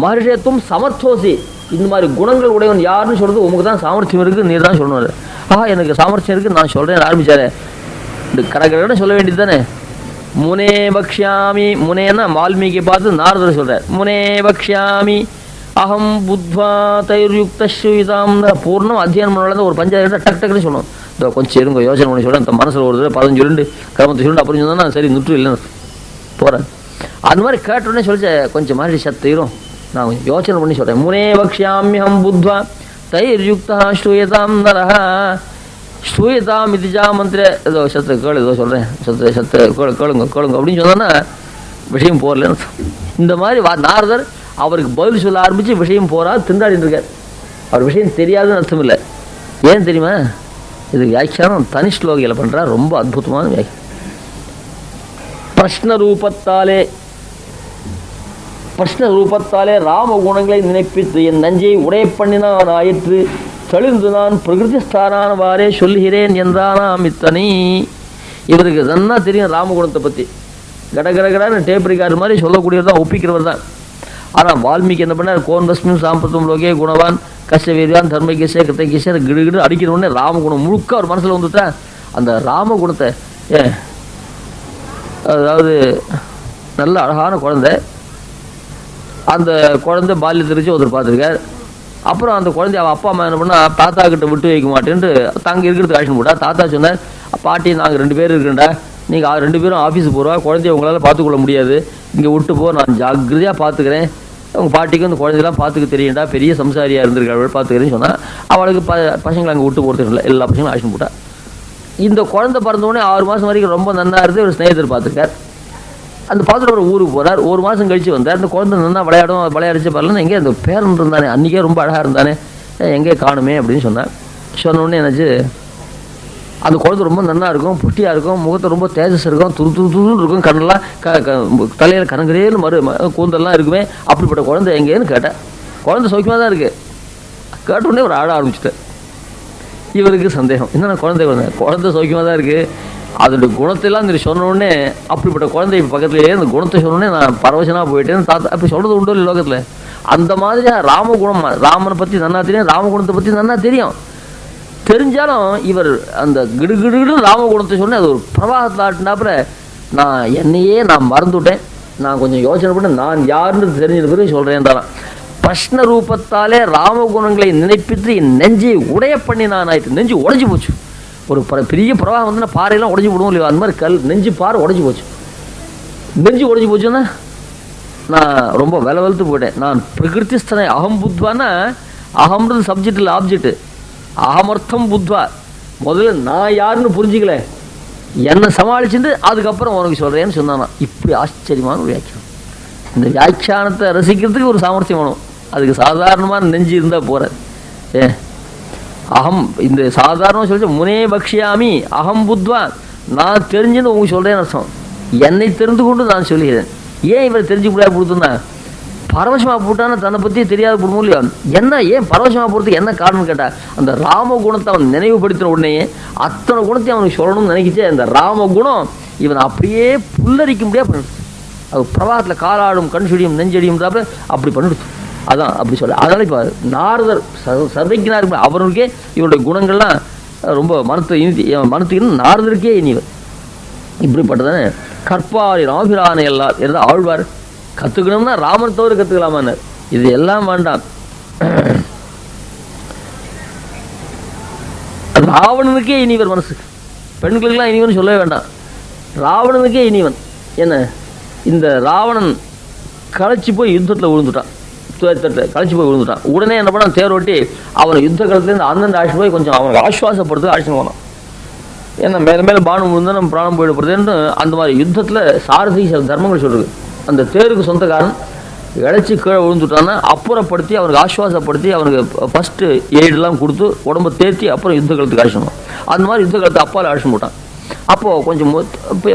மகரிஷேத்தும் சமர்த்தோசி, இந்த மாதிரி குணங்கள் உடையவன் யாருன்னு சொல்றது உமக்கு தான் சாமர்த்தியம் இருக்குது, நீர் தான் சொல்லணும். எனக்கு சாமர்த்தியம் இருக்குது நான் சொல்கிறேன் ஆரம்பிச்சாரு. இந்த கடற்கரை சொல்ல வேண்டியது தானே. முனே பக்ஷாமி, முனேன்னா வால்மீகி பார்த்து நாரதர் சொல்கிறார். முனே பக்ஷாமி அகம் புத்வா தைர்யுக்தாம். பூர்ணம் அத்தியானம் பண்ண ஒரு பஞ்சாயத்து டக் டக்குன்னு சொல்லணும். இதோ கொஞ்சம் இருங்க யோசனை பண்ணி சொல்கிறேன். அந்த மனசில் ஒரு 15 சொல்லிட்டு கிரமத்தை சொல்லிட்டு அப்புறம் சொன்னா சரி நுற்று இல்லைன்னு போகிறேன். அந்த மாதிரி கேட்டோடனே சொல்லிச்ச கொஞ்சம் மாதிரி சத்தையிரும் நான் கொஞ்சம் யோசனை பண்ணி சொல்கிறேன். முனே பக்ஷாமியம் புத்வா தைர்யுக்தா ஸ்ரூயதாம் நரஹ ஸ்ரூயதாம் இதுஜா மந்திர. ஏதோ சத்து கேளு, ஏதோ சொல்கிறேன் சத்து கேளுங்க அப்படின்னு சொன்னோன்னா விஷயம் போகலன்னு. இந்த மாதிரி நாரதர் அவருக்கு பதில் சொல்ல ஆரம்பித்து விஷயம் போகிறா திண்டாடின்னு இருக்கார். அவர் விஷயம் தெரியாதுன்னு அர்த்தம் இல்லை. ஏன் தெரியுமா? இது வியாக்கியானம் தனி ஸ்லோகியில் பண்ணுறார். ரொம்ப அற்புதமான வியாக்கியம். பிரஷ்ன ரூபத்தாலே ராம குணங்களை நினைப்பித்து என் நஞ்சை உடைய பண்ணினான் ஆயிற்று தெளிந்து நான் பிரகிருதி ஸ்தானானவாறே சொல்லுகிறேன் என்றானாம் இத்தனி. இவருக்கு நன்னா தெரியும் ராமகுணத்தை பற்றி. கடகடகடான்னு டேப் ரிகார்டு மாதிரி சொல்லக்கூடியவர் தான், ஒப்பிக்கிறவர் தான். ஆனால் வால்மீகி என்ன பண்ணார்? கோன்பஸ்மின் சாம்பத்தும் லோகே குணவான் கஷ்டவீரியான் தர்மகிஷே கிருத்தகிஷே கிடுகிடு அடிக்கிறவுடனே ராமகுணம் முழுக்க அவர் மனசில் வந்துட்டா. அந்த ராமகுணத்தை அதாவது நல்ல அழகான குழந்தை. அந்த குழந்தை பால்யத்திரிச்சு ஒருத்தர் பார்த்துருக்கார். அப்புறம் அந்த குழந்தை அவள் அப்பா அம்மா என்ன பண்ணால் தாத்தா கிட்ட விட்டு வைக்க மாட்டேன்ட்டு தங்க இருக்கிறதுக்கு ஆக்ஷன் போட்டா. தாத்தா சொன்னார், பாட்டி நாங்கள் 2 பேர் இருக்கேன்டா, நீங்கள் 2 பேரும் ஆஃபீஸுக்கு போகிறவா, குழந்தைய உங்களால் பார்த்துக்கொள்ள முடியாது, இங்கே விட்டு போ, நான் ஜாக்கிரதையாக பார்த்துக்கிறேன், உங்கள் பாட்டிக்கு அந்த குழந்தையெல்லாம் பார்த்துக்க தெரியும்டா, பெரிய சம்சாரியாக இருந்திருக்காள் பார்த்துக்கிறேன்னு சொன்னால் அவளுக்கு பசங்களை அங்கே விட்டு போகிறது இல்லை. எல்லா பசங்களும் ஆக்ஷன் போட்டா. இந்த குழந்தை பிறந்தவுடனே 6 மாதம் வரைக்கும் ரொம்ப நன்னா இருந்து ஒரு ஸ்நேகிதர் பார்த்துருக்கார். அந்த பார்த்துட்டு ஒரு ஊருக்கு போகிறார். 1 மாதம் கழித்து வந்தார். அந்த குழந்தை நல்லா விளையாடிச்சு பரலன்னு எங்கே அந்த பேரன் இருந்தானே அன்றைக்கே ரொம்ப அழகாக இருந்தானே எங்கே காணுமே அப்படின்னு சொன்னார். சொன்னோடனே என்னாச்சு, அந்த குழந்தை ரொம்ப நல்லா இருக்கும், புட்டியாக இருக்கும், முகத்தை ரொம்ப தேஜஸ் இருக்கும், துருன்னு இருக்கும், கண்ணெல்லாம் தலையில் கனகரேன்னு கூந்தல்லாம் இருக்குமே. அப்படிப்பட்ட குழந்தை எங்கேன்னு கேட்டேன். குழந்தை சௌக்கியமாக தான் இருக்குது. கேட்டோடனே ஒரு ஆட ஆரம்பிச்சுட்டேன். இவருக்கு சந்தேகம், என்னென்ன குழந்தை சௌக்கியமாக தான் இருக்குது, அதோடைய குணத்தையெல்லாம் இந்த சொன்னோடனே அப்படிப்பட்ட குழந்தை பக்கத்துலேயே அந்த குணத்தை சொன்னோடனே நான் பரவசனாக போயிட்டேன்னு தாத்தா அப்படி சொல்கிறது உண்டு இல்லை லோகத்தில். அந்த மாதிரியாக ராமகுணம், ராமனை பற்றி நன்னா தெரியும், ராமகுணத்தை பற்றி நன்னா தெரியும். தெரிஞ்சாலும் இவர் அந்த கிடுகிடுகிடு ராமகுணத்தை சொன்னேன். அது ஒரு பிரவாகத்தில் ஆட்டினாப்புல நான் மறந்துவிட்டேன். நான் கொஞ்சம் யோசனை பண்ணி நான் யாருன்னு தெரிஞ்சிருக்கிறேன் சொல்கிறேன்றான். பிரஷ்ன ரூபத்தாலே ராமகுணங்களை நினைப்பித்து என் நெஞ்சை உடைய பண்ணி நான் ஆயிட்டு. நெஞ்சு உடைஞ்சி போச்சு. ஒரு பெரிய பிரவாகம் வந்து பாறையெல்லாம் உடஞ்சி போடுவோம் இல்லையா, அந்த மாதிரி நெஞ்சு பாறை உடஞ்சி போச்சு. நெஞ்சு உடஞ்சி போச்சுன்னா நான் ரொம்ப வெளுத்து போயிட்டேன். நான் பிரகிருதிஸ்தனை அகம் புத்வானா, அகம்ன்றது சப்ஜெக்ட் இல்லை ஆப்ஜெக்ட். அகமர்த்தம் புத்வா. முதல்ல நான் யாருன்னு புரிஞ்சிக்கல, என்னை சமாளிச்சுட்டு அதுக்கப்புறம் உனக்கு சொல்கிறேன்னு சொன்னானா. இப்படி ஆச்சரியமான ஒரு வியாக்கியானம். இந்த வியாக்கியானத்தை ரசிக்கிறதுக்கு ஒரு சாமர்த்தியம் வேணும். அதுக்கு சாதாரணமான நெஞ்சு இருந்தால் போகிறார். அகம் இந்த சாதாரணமாக சொல்லிச்சு முனே பக்ஷியாமி அகம் புத்வா, நான் தெரிஞ்சுன்னு உங்களுக்கு சொல்கிறேன்னு அர்த்தம். என்னை தெரிந்து கொண்டு நான் சொல்லுகிறேன். ஏன் இவரை தெரிஞ்சு முடியாது கொடுத்துன்னா பரவசமாக போட்டான்னு தன்னை பற்றி தெரியாத போடுவோம் இல்லையா. என்ன ஏன் பரவசமாக போகிறதுக்கு என்ன காரணம்னு கேட்டால், அந்த ராம குணத்தை அவன் நினைவுபடுத்தின உடனே அத்தனை குணத்தையும் அவனுக்கு சொல்லணும்னு நினைக்கிச்சே. அந்த ராம குணம் இவன் அப்படியே புல்லரிக்க முடியாது பண்ணிடுது. அது பிரவாகத்தில் காலாடும் கண் சுடியும் நெஞ்சடியும்ன்றாப்ப அப்படி பண்ணிடுது. அதான் அப்படி சொல்ல. அதனால் இப்போ நாரதர் சர்வஜனார், அவருக்கே இவருடைய குணங்கள்லாம் ரொம்ப மனத்துக்கு நாரதருக்கே இனிவர். இப்படிப்பட்டதானே கற்பாரி ராபிரான எல்லார் இருந்தால் ஆழ்வார். கற்றுக்கணும்னா ராமன் தவிர கற்றுக்கலாமான்னார். இது எல்லாம் வேண்டாம். ராவணனுக்கே இனிவர் மனசு, பெண்களுக்கெல்லாம் இனிவன் சொல்லவே வேண்டாம், ராவணனுக்கே இனிவன். என்ன, இந்த ராவணன் களைச்சி போய் யுத்தத்தில் விழுந்துட்டான், களைச்சி போய் விழுந்துட்டான். உடனே என்ன பண்ணான், தேரோட்டி அவனை யுத்த காலத்துலேருந்து அந்தந்த ஆட்சி போய் கொஞ்சம் அவனுக்கு ஆசுவாசப்படுத்து ஆட்சின்னு போனான். ஏன்னா மேலே மேலே பானம் விழுந்தால் நம்ம பிராணம் போயிடப்படுதுன்னு அந்த மாதிரி யுத்தத்தில் சாரதி சில தர்மங்கள் சொல்கிறது. அந்த தேருக்கு சொந்தக்காரன் இழைச்சி கீழே விழுந்துட்டான்னா அப்புறப்படுத்தி அவனுக்கு ஆசுவாசப்படுத்தி அவனுக்கு ஃபஸ்ட்டு எய்டெல்லாம் கொடுத்து உடம்பை தேர்த்தி அப்புறம் யுத்த காலத்துக்கு அழைச்சணும். அந்த மாதிரி யுத்த காலத்தை அப்பால் அழைச்சி போட்டான். அப்போது கொஞ்சம்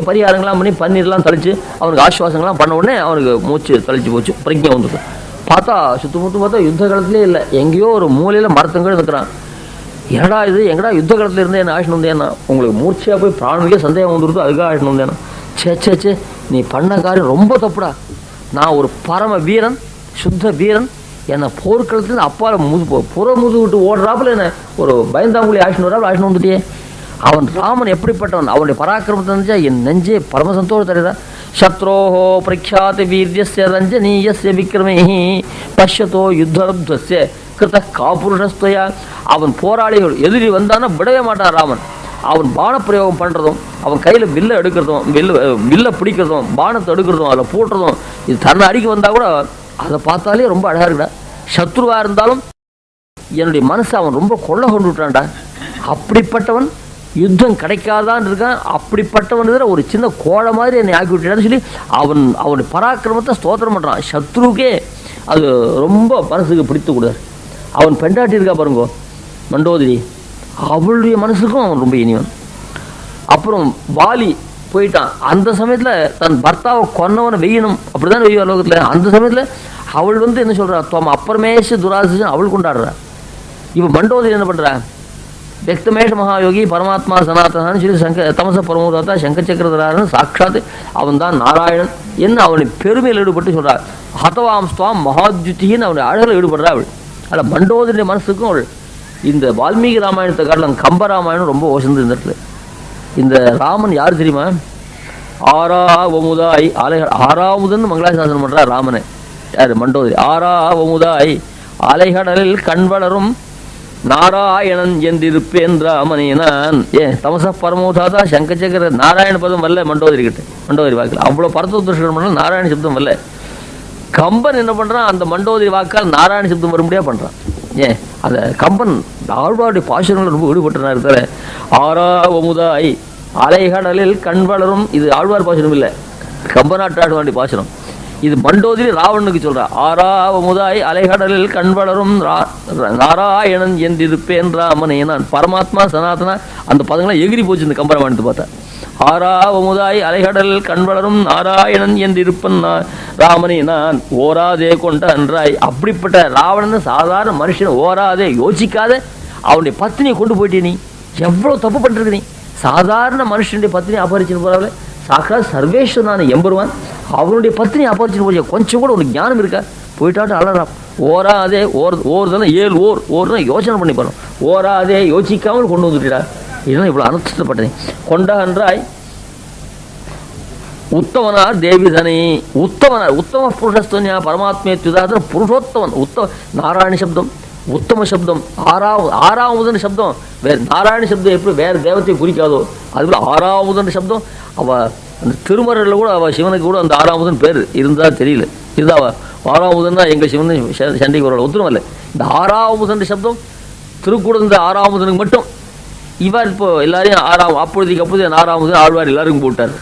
பரிகாரங்கள்லாம் பண்ணி பன்னீர்லாம் தெளித்து அவனுக்கு ஆசுவாசங்கள்லாம் பண்ண உடனே அவனுக்கு மூச்சு தெளிச்சு போச்சு, பிரஜை வந்துட்டு பார்த்தா சுத்தமுத்து பார்த்தா யுத்த காலத்திலே இல்லை, எங்கேயோ ஒரு மூலையில் மரத்தங்கீழ் இருக்கிறான். என்னடா இது, எங்கடா யுத்த காலத்தில் இருந்தே என்ன ஆயிஷன் வந்தேன்னா, உங்களுக்கு மூர்ச்சையாக போய் பிராணுக்கே சந்தேகம் வந்துருது, அதுக்காக ஆயிஷன் வந்தேன்னா. சே நீ பண்ண காரியம் ரொம்ப தப்புடா, நான் ஒரு பரம வீரன், சுத்த வீரன், என்னை போர்க்களத்துலேருந்து அப்பால் புற விட்டு ஓடுறாப்புல என்ன ஒரு பயந்தாங்குழி ஆயிஷன் வராப்புல ஆயிஷன் வந்துட்டியே. அவன் ராமன் எப்படிப்பட்டவன், அவனுடைய பராக்கிரமத்தை நினைச்சா என் நெஞ்சே பரம சந்தோஷம் தருதா. சத்ரோஹோ பிரக்யாத வீரியஸ்ய ரஞ்சனீயஸ்ய விக்ரமே பஷ்யத்தோ யுத்தரப்தஸ்ய கிருத காபுருஷஸ்துவயா. அவன் போராளிகள் எதிரி வந்தானா விடவே மாட்டான் ராமன். அவன் பானப்பிரயோகம் பண்ணுறதும், அவன் கையில் வில்லை எடுக்கிறதும், வில்லை பிடிக்கிறதும், பானத்தை எடுக்கிறதும், அதில் போட்டுறதும், இது தன்னை அடிக்க வந்தால் கூட அதை பார்த்தாலே ரொம்ப அழகாக இருக்குடா. சத்ருவாக இருந்தாலும் என்னுடைய மனசை அவன் ரொம்ப கொள்ள கொண்டு விட்டான்டா. அப்படிப்பட்டவன் யுத்தம் கிடைக்காதான் இருக்கான். அப்படிப்பட்டவன் ஒரு சின்ன கோழை மாதிரி என்னை ஆக்கி விட்டான்னு சொல்லி அவனுடைய பராக்கிரமத்தை ஸ்தோத்திரம் பண்ணுறான். சத்ருக்கே அது ரொம்ப மனசுக்கு பிடித்து கொடுத்தார். அவன் பெண்டாட்டி இருக்கா பாருங்கோ மண்டோதரி, அவளுடைய மனசுக்கும் அவன் ரொம்ப இனிவன். அப்புறம் வாலி போயிட்டான். அந்த சமயத்தில் தன் பர்த்தாவை கொன்னவனை வெய்யணும், அப்படிதான் வெய்ய லோகத்தில். அந்த சமயத்தில் அவள் என்ன சொல்கிறா, தோம அப்புறமேஷ துராசிஷன் அவள் கொண்டாடுறா. இப்போ மண்டோதரி என்ன பண்ணுறா, வெக்தமேஷ மகாயோகி பரமாத்மா சனாதனான்னு சொல்லி தமச பரமோதாத்தா சங்கச்சக்கரதரான்னு சாட்சாத் அவன் தான் நாராயணன் என்ன அவனை பெருமையில் ஈடுபட்டு சொல்கிறாள். ஹதவாம் ஸ்துவாம் மகாத்யுத்தின்னு அவனை அழகில் ஈடுபடுறா அவள். அதில் மண்டோதரிய மனசுக்கும் அவள் இந்த வால்மீகி ராமாயணத்தை காட்டிலும் கம்பராமாயணம் ரொம்ப ஓசந்து இந்த இடத்துல. இந்த ராமன் யார் தெரியுமா, ஆறாவமுதாய் ஆறாவதுன்னு மங்களாசாசனம் பண்ணுறா ராமனை. யார், மண்டோதரி. ஆறாவமுதாய் அலைகடலில் கண் வளரும் நாராயணன் என்றிருப்பேன் ராமனே நான். தமச பரமோதாதா சங்கச்சக்கர நாராயண பதம் வரல மண்டோதரி கிட்ட, மண்டோதரி வாக்கில் அவ்வளோ பரத்துவம் பண்ணால் நாராயண சப்தம் வரல. கம்பன் என்ன பண்ணுறான், அந்த மண்டோதரி வாக்கால் நாராயண சப்தம் வரும்படியாக பண்ணுறான். அந்த கம்பன் ஆழ்வாருடைய பாசுரங்கள் ரொம்ப ஈடுபட்டனா இருக்கிற. ஆறாவமுதாய் அலைகடலில் கண் வளரும், இது ஆழ்வார் பாசுரம் இல்லை, கம்பநாட்டு ஆழ்வாருடைய பாசுரம். இது மண்டோதரி ராவணனுக்கு சொல்றா. ஆறாவமுதாய் அலைகடலில் கண் வளரும் நாராயணன் என்றிருப்பேன் ராமனே நான். பரமாத்மா சனாதனா அந்த பதங்களாம் எகிரி போச்சு இந்த கம்பராமாயணத்தை பார்த்தா. ஆறாவமுதாய் அலைகடலில் கண் வளரும் நாராயணன் என்றிருப்பன் ராமனே நான். ஓராதே கொண்ட அன்றாய். அப்படிப்பட்ட ராவணன் சாதாரண மனுஷன், ஓராதே யோசிக்காத அவனுடைய பத்தினியை கொண்டு போயிட்டே, நீ எவ்வளோ தப்பு பண்ணிருக்கு. நீ சாதாரண மனுஷனுடைய பத்தினி அபரிச்சுன்னு போறாங்களே, சாக்ஷாத் சர்வேஸ்வரனான எம்பெருமான் அவனுடைய பத்தினி அபரிச்சுன்னு போச்சு. கொஞ்சம் கூட உனக்கு ஞானம் இருக்கா, போயிட்டாட்டு அழறா. ஓராதே ஓர்தானே 7 ஓர்னா யோசனை பண்ணி போகிறோம். ஓராதே யோசிக்காமல் கொண்டு வந்துட்டா, இதெல்லாம் இவ்வளோ அனுஷ்டப்பட்டேன். கொண்ட அன்றாய் உத்தமனார் தேவிதனே. உத்தமனார், உத்தம புருஷஸ்தன்யா பரமாத்மே துதாதன புருஷோத்தமன். நாராயண சப்தம் உத்தம சப்தம். ஆறாவதுன்னு சப்தம் வேறு. நாராயண சப்தம் எப்படி வேறு தேவத்தையை குறிக்காதோ அதுபோல் ஆறாவதுன்ற சப்தம் அந்த திருமறையில் கூட அவள் சிவனுக்கு கூட அந்த ஆறாவதுன்னு பேர் இருந்தால் தெரியல. இருந்தா அவள் ஆறாவதுன்னா எங்கள் சிவன் சண்டைக்கு வரல ஒத்துரும் இல்லை. இந்த ஆறாவதுன்ற சப்தம் திருக்கூட இந்த ஆறாவதுனுக்கு மட்டும். இவர் இப்போ எல்லாரையும் அப்பொழுதுக்கு அப்போது ஆறாவது ஆழ்வார் எல்லாருக்கும் போட்டார்.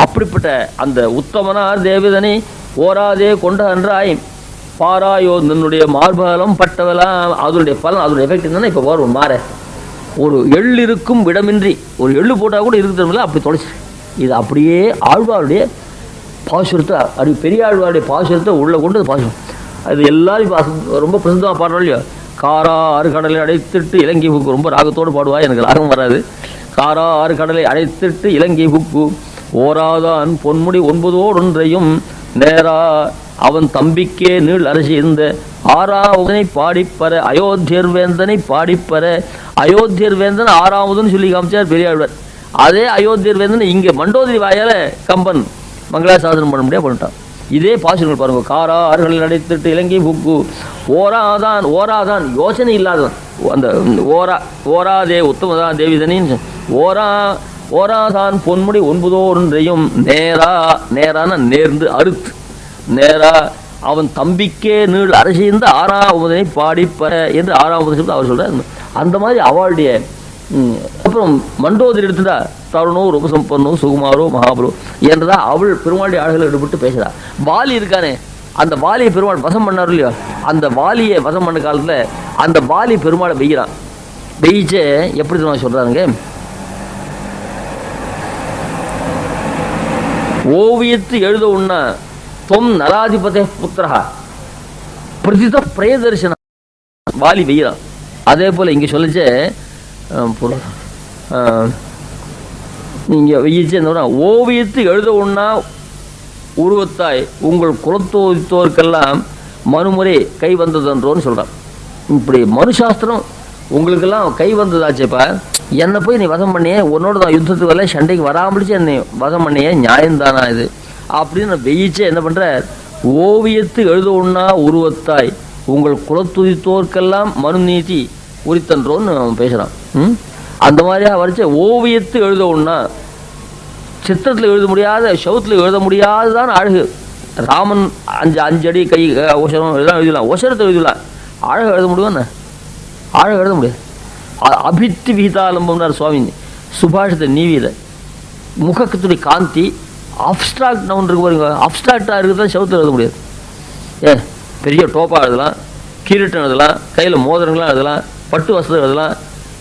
அப்படிப்பட்ட அந்த உத்தமனார் தேவதனை ஓராதே கொண்ட அன்றாய் பாராயோ தன்னுடைய மார்பலம் பட்டவெல்லாம். அதனுடைய பலன், அதனுடைய எஃபெக்ட் என்னன்னா இப்போ வரும் மாற ஒரு எள் இருக்கும் விடமின்றி ஒரு எள்ளு போட்டால் கூட இருக்கிறதுல அப்படி தொலைச்சு. இது அப்படியே ஆழ்வாருடைய பாசுரத்தை, அப்படி பெரிய ஆழ்வாருடைய பாசுரத்தை உள்ளே கொண்டு பாசுரம். அது எல்லாரும் ரொம்ப பிரசித்தமாக பாடுறோம் இல்லையோ. காரா ஆறு கடலை அடைத்திட்டு இலங்கை புக்கு, ரொம்ப ராகத்தோடு பாடுவா, எனக்கு ராகம் வராது. காரா ஆறு கடலை அடைத்திட்டு இலங்கை புக்கு ஓராதான் பொன்முடி 9 நேரா அவன் தம்பிக்கே நீள் அரசி இருந்த ஆறாவதனை பாடிப்பற அயோத்தியர் வேந்தனை பாடிப்பற. அயோத்தியர் வேந்தன் ஆறாவதுன்னு சொல்லி காமிச்சார் பெரியாழ்வார். அதே அயோத்தியர் வேந்தன் இங்கே மண்டோதரி வாயால் கம்பன் மங்களாசாசனம் பண்ண முடியாது பண்ணிட்டான். இதே பாசுரங்கள் பாருங்க. காரா ஆறுகளில் அடைத்திட்டு இலங்கை புக்கு ஓராதான் யோசனை இல்லாதவன். அந்த ஓராதே உத்தமதான் தேவிதனின் ஓராதான் பொன்முடி 9 ஒன்றையும் நேரான நேர்ந்து அறுத்து நேரா அவன் தம்பிக்கே நீள் அரசிந்த 6ஆவதனை பாடிப்ப என்று 6ஆவது அவர் சொல்றார். அந்த மாதிரி அவளுடைய அப்புறம் மண்டோதரி எடுத்துட்டா தருணோ ரூபசம்பன்னோ சுகுமாரோ மகாபுரோ என்றதா அவள் பெருமாளுடைய ஆளுகளை ஈடுபட்டு பேசுறா. வாலி இருக்கானே, அந்த வாலியை பெருமாள் வசம் பண்ணாரு இல்லையா, அந்த வாலியை வசம் பண்ண காலத்துல அந்த வாலி பெருமாளை வெய்கிறான். வெயிச்சே எப்படி தெரியுமா சொல்றாங்க, ஓவியத்து எழுத உண்ணா தொம் நலாதிபதே புத்திரா பிரதித பிரயதர்சன வாலி வெய்கிறான். அதே போல இங்க சொல்லிச்சே நீங்க வெயிச்சு என்ன ஓவியத்து எழுத உண்ணா உருவத்தாய் உங்கள் குலத்தோதித்தோருக்கெல்லாம் மறுமுறை கை வந்ததன்றோன்னு சொல்றான். இப்படி மனுசாஸ்திரம் உங்களுக்கெல்லாம் கை வந்ததாச்சேப்பா, என்னை போய் நீ வதம் பண்ணியே, உன்னோட தான் யுத்தத்துக்கு வரல, சண்டைக்கு வராமலிச்சு என்னை வதம் பண்ணியே, நியாயம்தானா இது அப்படின்னு வெயிச்சே என்ன பண்ற, ஓவியத்து எழுத உண்ணா உருவத்தாய் உங்கள் குலத்துதித்தோர்க்கெல்லாம் மனு நீதி உரித்தன்றோன்னு அவன் பேசுறான். அந்த மாதிரியா வரைச்ச ஓவியத்து எழுத ஒண்ணா, சித்திரத்தில் எழுத முடியாத, சவுத்தில் எழுத முடியாதுதான் அழகு. ராமன் 5 அடி கை ஒசரம் இதெல்லாம் எழுதலாம், ஒசரத்தை எழுதலாம், அழகு எழுத முடியும்ண்ணா, அழகு எழுத முடியாது. அபித்தி விகிதாலம்பம்னார் சுவாமி சுபாஷத்தை நீவியில. முகத்துடைய காந்தி அப்ஸ்ட்ராக்ட் நவுன் இருக்கு பாருங்க, அப்ஸ்ட்ராக்டாக இருக்குதான் சவுத்தில் எழுத முடியாது. பெரிய டோப்பாக எழுதலாம், கீரட்டம் எழுதலாம், கையில் மோதிரங்களாம் எழுதலாம், பட்டு வசதி எழுதலாம்,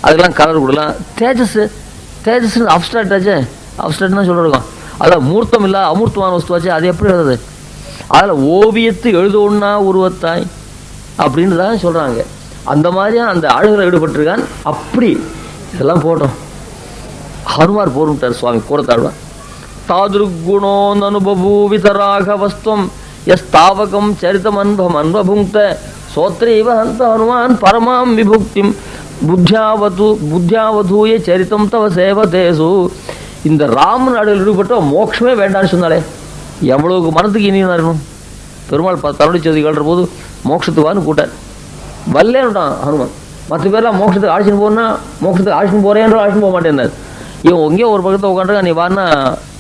அதுக்கெல்லாம் கலர் கொடுக்கலாம். தேஜஸ் அப்ஸ்ட்ராக்ட் ஆச்சு, அப்ஸ்ட்ராக்ட்னா சொல்லிருக்கோம், அதான் மூர்த்தம் இல்லை அமூர்த்தமான வஸ்து ஆச்சு, அது எப்படி எழுதுது? அதில் ஓவியத்து எழுதொன்னா உருவத்தாய் அப்படின்னு தான் சொல்கிறாங்க. அந்த மாதிரியா அந்த அழகில் ஈடுபட்டிருக்கான். அப்படி இதெல்லாம் போட்டோம். ஹனுமார் போருட்டார் சுவாமி கூறத்தாழ்வார். தாதுர்குணோ அனுபூவிதராக வஸ்துவம் எஸ்தாவகம் சரிதம் அன்பபுங்க்த சோத்ரீவ ஹந்த ஹனுமான் பரமாம் விபுக்திம் புத்தியாவதூய சரித்தம் தவ சேவதேசு. இந்த ராமன் அடையில் ஈடுபட்ட மோட்சமே வேண்டான்னு சொன்னாலே எவ்வளவுக்கு மனத்துக்கு இனியும் இருக்கணும். பெருமாள் தருணை செய்தி கேள்ற போது மோட்சத்துக்கு கூட்டார் வல்லேன்னுட்டான் ஹனுமான். மற்ற பேர்லாம் மோட்சத்துக்கு ஆட்சின்னு போனா மோட்சத்துக்கு ஆட்சின்னு போறேன்ற ஆட்சின்னு போக மாட்டேன்னாரு. இவன் எங்கேயோ ஒரு பக்கத்தில் உட்காந்துருக்கா, நீ வான்னா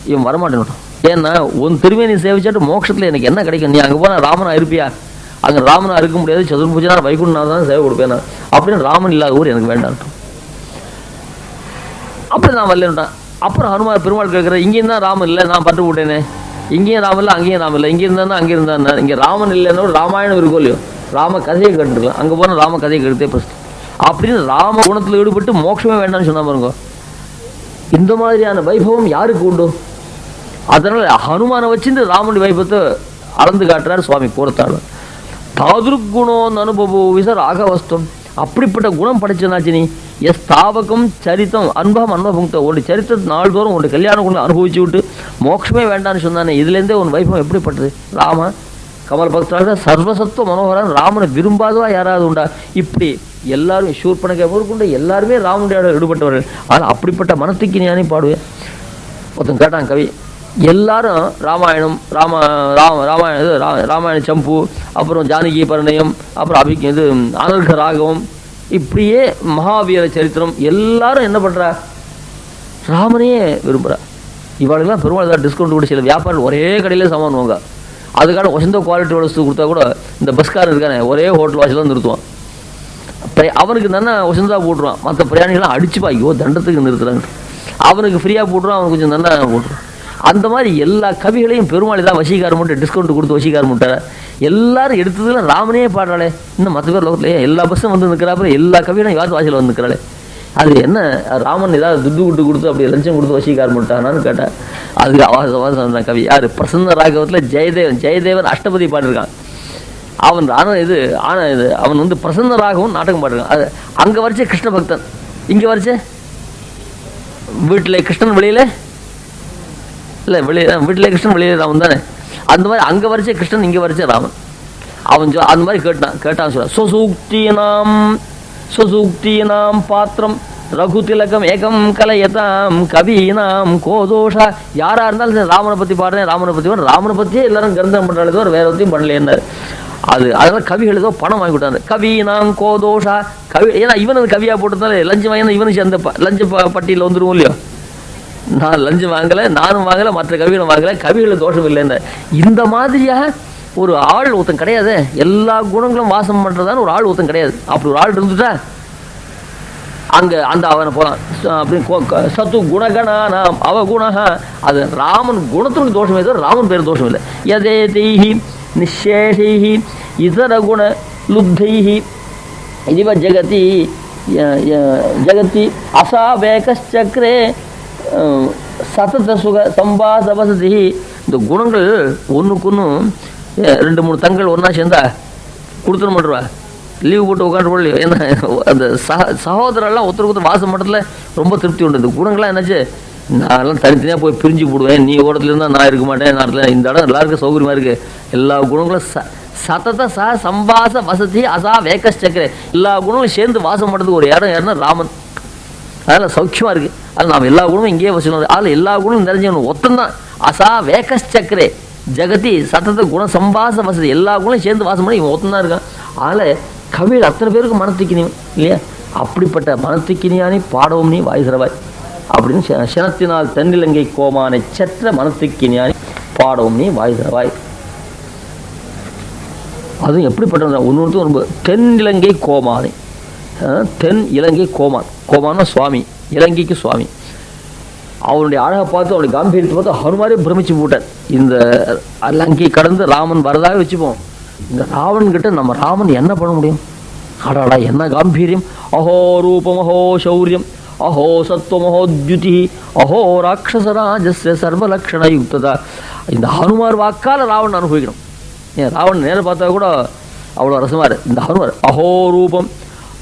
இவன் வரமாட்டேன்னுட்டான். ஏன்னா உன் திரும்பியை நீ சேவிச்சாட்டு மோட்சத்தில் எனக்கு என்ன கிடைக்கும், நீ அங்கே போனால் ராமனா இருப்பியா, அங்கே ராமனா இருக்க முடியாது, சதுர்பூஜனா வைகுண்டனா தான் சேவை கொடுப்பேன் நான் அப்படின்னு, ராமன் இல்லாத ஊர் எனக்கு வேண்டாம் அப்படி நான் வரலன்ட்டான். அப்புறம் ஹனுமான் பெருமாள் கேட்குற, இங்கேயும் தான் ராமன் இல்லை, நான் பட்டு விட்டேனே, இங்கேயும் ராமன் இல்லை அங்கேயும் ராமன் இல்லை, இங்கே இருந்தா அங்கே இருந்தா, இங்கே ராமன் இல்லைன்னா ராமாயணம் இருக்கோ இல்லையோ, ராம கதையை கேட்டுருக்கலாம், அங்கே போனால் ராம கதையை கேட்டே பிரச்சனை அப்படின்னு ராம குணத்தில் ஈடுபட்டு மோட்சமே வேண்டாம்னு சொன்னா பாருங்க. இந்த மாதிரியான வைபவம் யாருக்கு உண்டு? அதனால ஹனுமானை வச்சுட்டு ராமனுடைய வைபவத்தை அளந்து காட்டுறாரு சுவாமி கூறத்தாழ்வார். தாதுர்குணோ அனுபவ ராகவஸ்தம், அப்படிப்பட்ட குணம் படைச்சனாச்சு நீ. எஸ் தாவகம் சரித்தம் அன்பம் அன்பபுங்க்த, உன்னுடைய சரித்திரத்தை நாள்தோறும் உன்னுடைய கல்யாணம் கொண்டு அனுபவிச்சு விட்டு மோட்சமே வேண்டான்னு சொன்னானே, இதுலேருந்தே உன் வைபவம் எப்படிப்பட்டது? ராம கமல் பக்தராக சர்வசத்துவ மனோகரன், ராமனை விரும்பாதவா யாராவது உண்டா? இப்படி எல்லாரும் சூர்பனகை முதற்கொண்டு எல்லாருமே ராமனுடைய ஈடுபட்டவர்கள். ஆனால் அப்படிப்பட்ட மனத்துக்கு ஞானி பாடுவேன். ஒருத்தன் கேட்டான் கவி, எல்லாரும் ராமாயணம் ராமாயண சம்பு, அப்புறம் ஜானகி பரிணயம், அப்புறம் இது அனர்க ராகவம், இப்படியே மகாவீர சரித்திரம், எல்லாரும் என்ன பண்றா, ராமனையே விரும்புறா. இவாளுக்கெல்லாம் பெருமாள் தான் டிஸ்கவுண்ட் கூட சில வியாபாரம் ஒரே கடையிலே சாமான் வாங்க, அதுக்கான வசந்த குவாலிட்டி வசதி கொடுத்தா கூட இந்த பஸ்காரன் இருக்கானே ஒரே ஹோட்டல் வாசல் தான் நிறுத்துவான். அவனுக்கு தானே வசந்தா போட்டுருவான், மற்ற பிரயாணிகள்லாம் அடிச்சுப்பா ஐயோ தண்டத்துக்கு நிறுத்துறாங்க, அவனுக்கு ஃப்ரீயாக போட்டுருவான், அவனுக்கு கொஞ்சம் நல்லா போட்டுருவான். அந்த மாதிரி எல்லா கவிகளையும் பெருமாள் தான் வசீகாரம் மட்டும் டிஸ்கவுண்ட் கொடுத்து வசீகாரம் விட்டார. எல்லாரும் எடுத்ததுல ராமனே பாடுறாளே, இன்னும் மற்ற பேர் லோகத்திலே எல்லா பஸ்ஸும் வந்து நிற்கிறாப்புல எல்லா கவிகளும் யாரும் வாசல் வந்து நிற்கிறாளே, அது என்ன ராமன் ஏதாவது துட்டு விட்டு கொடுத்து அப்படி லஞ்சம் கொடுத்து வசீகாரம் விட்டானான்னு கேட்டேன். அதுக்கு அவாசம் கவி யார், பிரசன்ன ராகவத்தில் ஜெயதேவன் அஷ்டபதி பாடிருக்கான். அவன் அவன் வந்து பிரசன்ன ராகவும் நாடகம் பாடிருக்கான். அது அங்கே வரைச்சே கிருஷ்ண பக்தன், இங்கே வரைச்சே வீட்டில் கிருஷ்ணன் வெளியில இல்லை, வெளியே வீட்டில் கிருஷ்ணன் வெளியே ராமன் தானே. அந்த மாதிரி அங்கே வரைச்சே கிருஷ்ணன், இங்கே வரைச்சே ராமன். அவன் அந்த மாதிரி கேட்டான் சொல்ல, ஸ்வசூக்தீனாம் பாத்திரம் ரகு திலகம் ஏகம் கலையதாம் கவீனாம் கோதோஷா. யாரா இருந்தாலும் ராமனை பத்தி பாடுறேன், ராமனை பத்தி பாடுறேன், ராமனை பத்தியே எல்லாரும் கிரந்தம் பண்றாங்க, வேற எதையும் பண்ணல. அது அதனால கவிகள் ஏதோ பணம் வாங்கி கொடுத்தாங்க. கவீனாம் கோதோஷா கவி. ஏன்னா இவன் அது கவியா போட்டதால லஞ்சம் வாங்கினா இவனுக்கு அந்த லஞ்ச பட்டியல வந்துருவோம் இல்லையோ. நான் லஞ்சம் வாங்கலை, நானும் வாங்கலை, மற்ற கவிகளும் வாங்கலை, கவிகள் தோஷம் இல்லைன்னு. இந்த மாதிரியாக ஒரு ஆள் ஒருத்தன் கிடையாது. எல்லா குணங்களும் வாசம் பண்றதான்னு ஒரு ஆள் ஒருத்தன் கிடையாது. அப்படி ஒரு ஆள் இருந்துட்டா அங்க அந்த அவனை போலாம் அப்படின்னு. சத்து குணகணா நாம் அவகுணா. அது ராமன் குணத்தினுடைய தோஷமே தவிர ராமன் பேர் தோஷம் இல்லை. யதே தெய்ஹி நிஷேஷைஹி இதர குண லுப்தைஹி இதுவ ஜெகதி ஜெகதி அசாவேகச்சக்ரே சதத சுக சம்பாச வசதி. இந்த குணங்கள் ஒன்றுக்கு ரெண்டு மூணு தங்கள் ஒன்றா சேர்ந்தா கொடுத்துட மாட்டுருவா. லீவு போட்டு உட்காந்து போடலையோ. ஏன்னா அந்த சகோதரெல்லாம் ஒருத்தருக்கு வாசம் மட்டத்தில் ரொம்ப திருப்தி உண்டு. இந்த குணங்கள்லாம் என்னாச்சு, நான்லாம் தனித்தனியாக போய் பிரிஞ்சு போடுவேன். நீ ஓடத்துல இருந்தால் நான் இருக்க மாட்டேன். நான் இந்த இடம் எல்லாருக்கும் சௌகரியமாக இருக்குது. எல்லா குணங்களும் சதத சம்பாச வசதி அசா வேகச்சக்கரே. எல்லா குணங்களும் சேர்ந்து வாசம் பண்ணுறதுக்கு ஒரு இடம் யாருன்னா ராமன். அதனால் சௌக்கியமாக இருக்குது. அதில் நாம் எல்லா குணமும் இங்கேயே வச்சுக்கணும். அதில் எல்லா குணமும் நிறைஞ்சவனும் ஒத்தந்தான். அசா வேகச்சக்கரே ஜெகதி சதத குண சம்பாச வசதி. எல்லா குணம் சேர்ந்து வாசம் பண்ணி இவன் ஒத்தந்தான் இருக்கான். அதில் கவியில் அத்தனை பேருக்கு மனத்துக்கினியும் இல்லையா. அப்படிப்பட்ட மனத்துக்கினியானி பாடவும் நீ வாய்சரவாய் அப்படின்னு சினத்தினால் தென்னிலங்கை கோமானை செற்ற மனத்துக்கினியானி பாடவும் நீ வாய்சரவாய். அதுவும் எப்படிப்பட்ட ஒன்று ரொம்ப தென்னிலங்கை கோமானை. தென் இலங்கை கோமான். கோமானா சுவாமி, இலங்கைக்கு சுவாமி. அவனுடைய அழகை பார்த்து அவனுடைய காம்பீரியத்தை பார்த்து ஹனுமாரே பிரமிச்சு போட்டார். இந்த லங்கை கடந்து ராமன் வரதாக வச்சுப்போம். இந்த ராவன் கிட்ட நம்ம ராமன் என்ன பண்ண முடியும்? அடாடா என்ன காம்பீரியம்! அஹோ ரூபம் அஹோ சௌரியம் அஹோ சத்துவம் அஹோ துதி அஹோ ராட்சசராஜஸ்ய சர்வலக்ஷண யுக்ததா. இந்த ஹனுமார் வாக்கால் ராவன் அனுபவிக்கணும். ஏன் ராவன் நேரம் பார்த்தா கூட அவ்வளோ ரசமாரு. இந்த ஹனுமார் அஹோ ரூபம்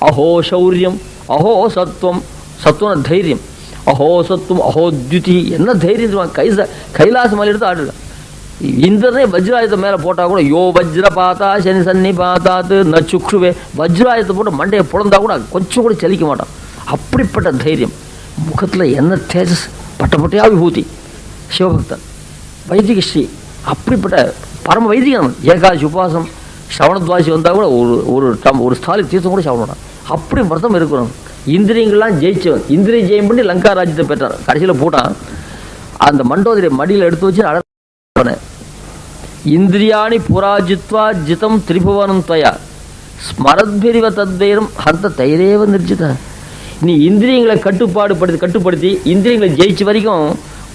அஹோ சௌரியம் அஹோ சத்துவம், சத்துவம் தைரியம், அஹோ சத்துவம் அஹோ துதி. என்ன தைரியம்! கைலாச மலை எடுத்து ஆடுறான். இந்திரனே வஜ்ராயுதம் மேலே போட்டால் கூட யோ வஜ்ர பாத்தா சனி சன்னி பாத்தாத்து நச்சுக்ஷுவே. வஜ்ராயுதத்தை போட்டு மண்டையை புலந்தா கூட கொஞ்சம் கூட செலிக்க மாட்டான். அப்படிப்பட்ட தைரியம். முகத்தில் என்ன தேஜஸ், பட்டப்பட்டையா விபூதி. சிவபக்தன், வைதிக ஸ்ரீ. அப்படிப்பட்ட பரம வைதிகம். ஏகாதசி உபாசம் ஸ்ரவணத்வாசி வந்தால் கூட ஒரு ஸ்தாலி தீர்த்தம் கூட சாப்பிடணும். அப்படி விரதம் இருக்கணும். இந்திரியங்கள்லாம் ஜெயிச்சவன். இந்திரிய ஜெயம் பண்ணி லங்கா ராஜ்யத்தை பெற்றான். கடைசியில் போட்டான். அந்த மண்டோதரி மடியில் எடுத்து வச்சு அழ இந்திரியாணி புராஜித்வா ஜிதம் திரிபுவனம் துவயா ஸ்மரத்பிரிவ தத்வைரம் ஹந்த தைரேவ நிர்ஜிதா. நீ இந்திரியங்களை கட்டுப்படுத்தி இந்திரியங்களை ஜெயிச்ச வரைக்கும்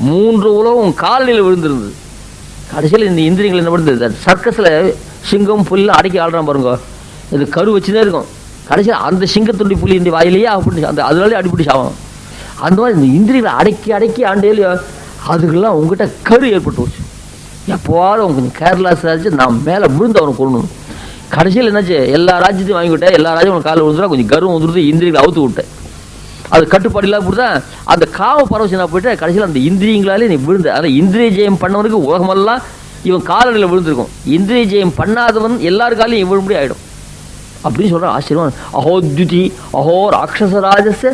3 உலகம் காலநிலை விழுந்திருந்தது. கடைசியில் இந்த இந்திரியங்கள் என்ன பண்ணுறது? சர்க்கஸில் சிங்கம் புல்லாம் அடக்கி ஆடுறான் பாருங்க. இது கரு வச்சுதான் இருக்கும். கடைசியில் அந்த சிங்கத்துண்டி புலி இந்த வாயிலேயே அப்படி அந்த அதனாலே அடிப்படி சாவும். அந்த மாதிரி இந்த இந்திரியங்களை அடக்கி ஆண்டேலையோ அதுக்கெல்லாம் உங்ககிட்ட கரு ஏற்பட்டு போச்சு. எப்போவாலும் கொஞ்சம் கேர்லெஸ் ஆச்சு, நான் மேலே விழுந்து அவனை கொள்ளணும். கடைசியில் என்னாச்சு, எல்லா ராஜ்யத்தையும் வாங்கி விட்டேன். எல்லா ராஜ்யம் உனக்கு காலில் விழுந்துட்டா கொஞ்சம் கருவம் வந்துடுது. இந்திரியங்களை அவுத்து விட்டேன். அது கட்டுப்பாடு இல்லாத போட்டு தான் அந்த காவ பரவசனா போயிட்டு கடைசியில் அந்த இந்திரியங்களாலே நீ விழுந்த. ஆனால் இந்திரிய ஜெயம் பண்ணவனுக்கு உலகமெல்லாம் இவன் காலநிலை விழுந்திருக்கும். இந்திரிய ஜெயம் பண்ணாதவன் எல்லாரு காலையும் விழும்படி ஆகிடும் அப்படின்னு சொல்கிறான். ஆச்சரியமான அஹோ துதி அஹோ ராட்சசராஜஸ்ய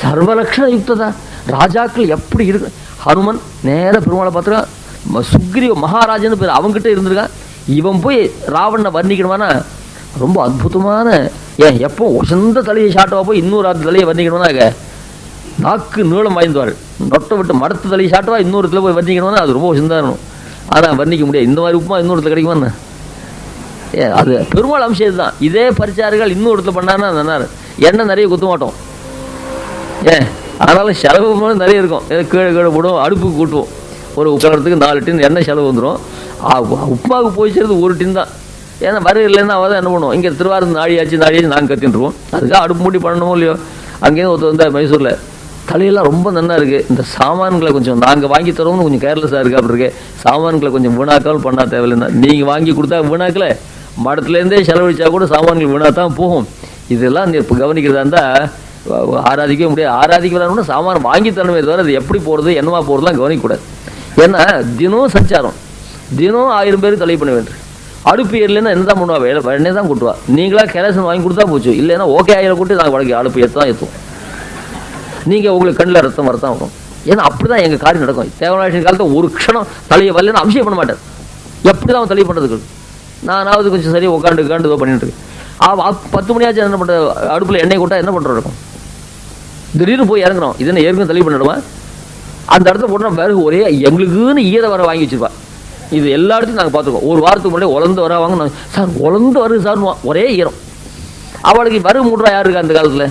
சர்வலக்ஷண யுக்ததா. ராஜாக்கள் எப்படி இருக்கு. ஹனுமன் நேராக பெருமாளை பார்த்துருக்கான். சுக்ரீவ மகாராஜன்னு பேர் அவங்ககிட்ட இருந்திருக்கான். இவன் போய் ராவணனை வர்ணிக்கணுமானா ரொம்ப அற்புதமான, ஏன் எப்போ சொந்த தலையை சாட்டவா போய் இன்னொரு தலையை வர்ணிக்கணும்னாக்க நாக்கு நீளம் வாய்ந்துவாள். நொட்டை விட்டு மடத்து தலையை சாட்டவா இன்னொரு இடத்துல போய் வர்ணிக்கணும்னா அது ரொம்ப சிந்தாரணும். ஆனால் வர்ணிக்க முடியாது. இந்த மாதிரி உப்புமா இன்னொரு இடத்துல கிடைக்குமான்னு அது பெருமாள் அம்சம் தான். இதே பரிச்சார்கள் இன்னொரு இடத்துல பண்ணாருன்னா நன்னாரு. எண்ணெய் நிறைய குத்த மாட்டோம். ஆனாலும் செலவு நிறைய இருக்கும். கீழே போடுவோம், அடுப்புக்கு கூட்டுவோம். ஒரு உட்காரத்துக்கு 4 டின் எண்ணெய் செலவு வந்துடும். உப்புமாவுக்கு போய் சேர்ந்து 1 டின் தான். ஏன்னா வர இல்லைன்னா அவள் தான் என்ன பண்ணுவோம், இங்கே திருவாரூர் நாடியாச்சு நாங்கள் கத்தின்ட்டுருவோம். அதுக்காக அடுப்பு மூடி பண்ணணுமோ இல்லையோ. அங்கேயும் ஒருத்தர் வந்தால் மைசூரில் தலையெல்லாம் ரொம்ப நல்லா இருக்குது. இந்த சாமான்களை கொஞ்சம் நாங்கள் வாங்கி தரோம்னு கொஞ்சம் கேர்லெஸ்ஸாக இருக்குது. அப்படி இருக்கு சாமான்களை கொஞ்சம் வீணாக்காமல் பண்ணால் தேவையில்லைன்னா நீங்கள் வாங்கி கொடுத்தா வீணாக்கலை, மடத்துலேருந்தே செலவழிச்சா கூட சாமான்கள் வீணாக தான் போகும். இதெல்லாம் நீ இப்போ கவனிக்கிறதா இருந்தால் ஆராதிக்கவே முடியாது. ஆராதிக்க விளாடணும்னா சாமான் வாங்கி தரணுமே தவிர அது எப்படி போகிறது என்னவா போகிறதுலாம் கவனிக்கக்கூடாது. ஏன்னா தினம் சஞ்சாரம், தினம் 1000 பேருக்கு தலை பண்ண வேண்டும். அடுப்பு ஏறலைன்னா என்ன தான் பண்ணுவா, வேணே தான் கூட்டுவா. நீங்களா கேரசன் வாங்கி கொடுத்தா போச்சு. இல்லைன்னா ஓகே ஆயிரம் கூட்டு நாங்கள் வழக்கு அடுப்பு ஏற்ற தான் ஏற்றுவோம். நீங்கள் உங்களுக்கு கண்ணில் ரத்தம் வரத்தான் வரும். ஏன்னா அப்படி தான் எங்கள் காரியம் நடக்கும். தேவநாயகன் காலத்தில் ஒரு க்ஷணம் தலையை வரலன்னு அபிஷேகம் பண்ண மாட்டார். எப்படி தான் அவன் தலையை பண்ணுறதுக்கு நானாவது கொஞ்சம் சரி உட்காந்து பண்ணிட்டு இருக்கேன். 10 மணியாச்சும் என்ன பண்ணுற, அடுப்பில் எண்ணெய் கூட்டா என்ன பண்ணுறோம் இருக்கும். திடீர்னு போய் இறங்குறோம், இது என்ன ஏற்கனவே தள்ளி பண்ணிடுவேன். அந்த இடத்துல போட்டோம் பிறகு ஒரே எங்களுக்குன்னு ஈர வர வாங்கி வச்சுருப்பா. இது எல்லா இடத்தையும் நாங்கள் பார்த்துருக்கோம். ஒரு வாரத்துக்கு முன்னாடி உலர்ந்து வர வாங்க சார், உலர்ந்து வருது சார், ஒரே ஈரம். அவளுக்கு வரு மூடுறா யாரு இருக்கா அந்த காலத்தில்.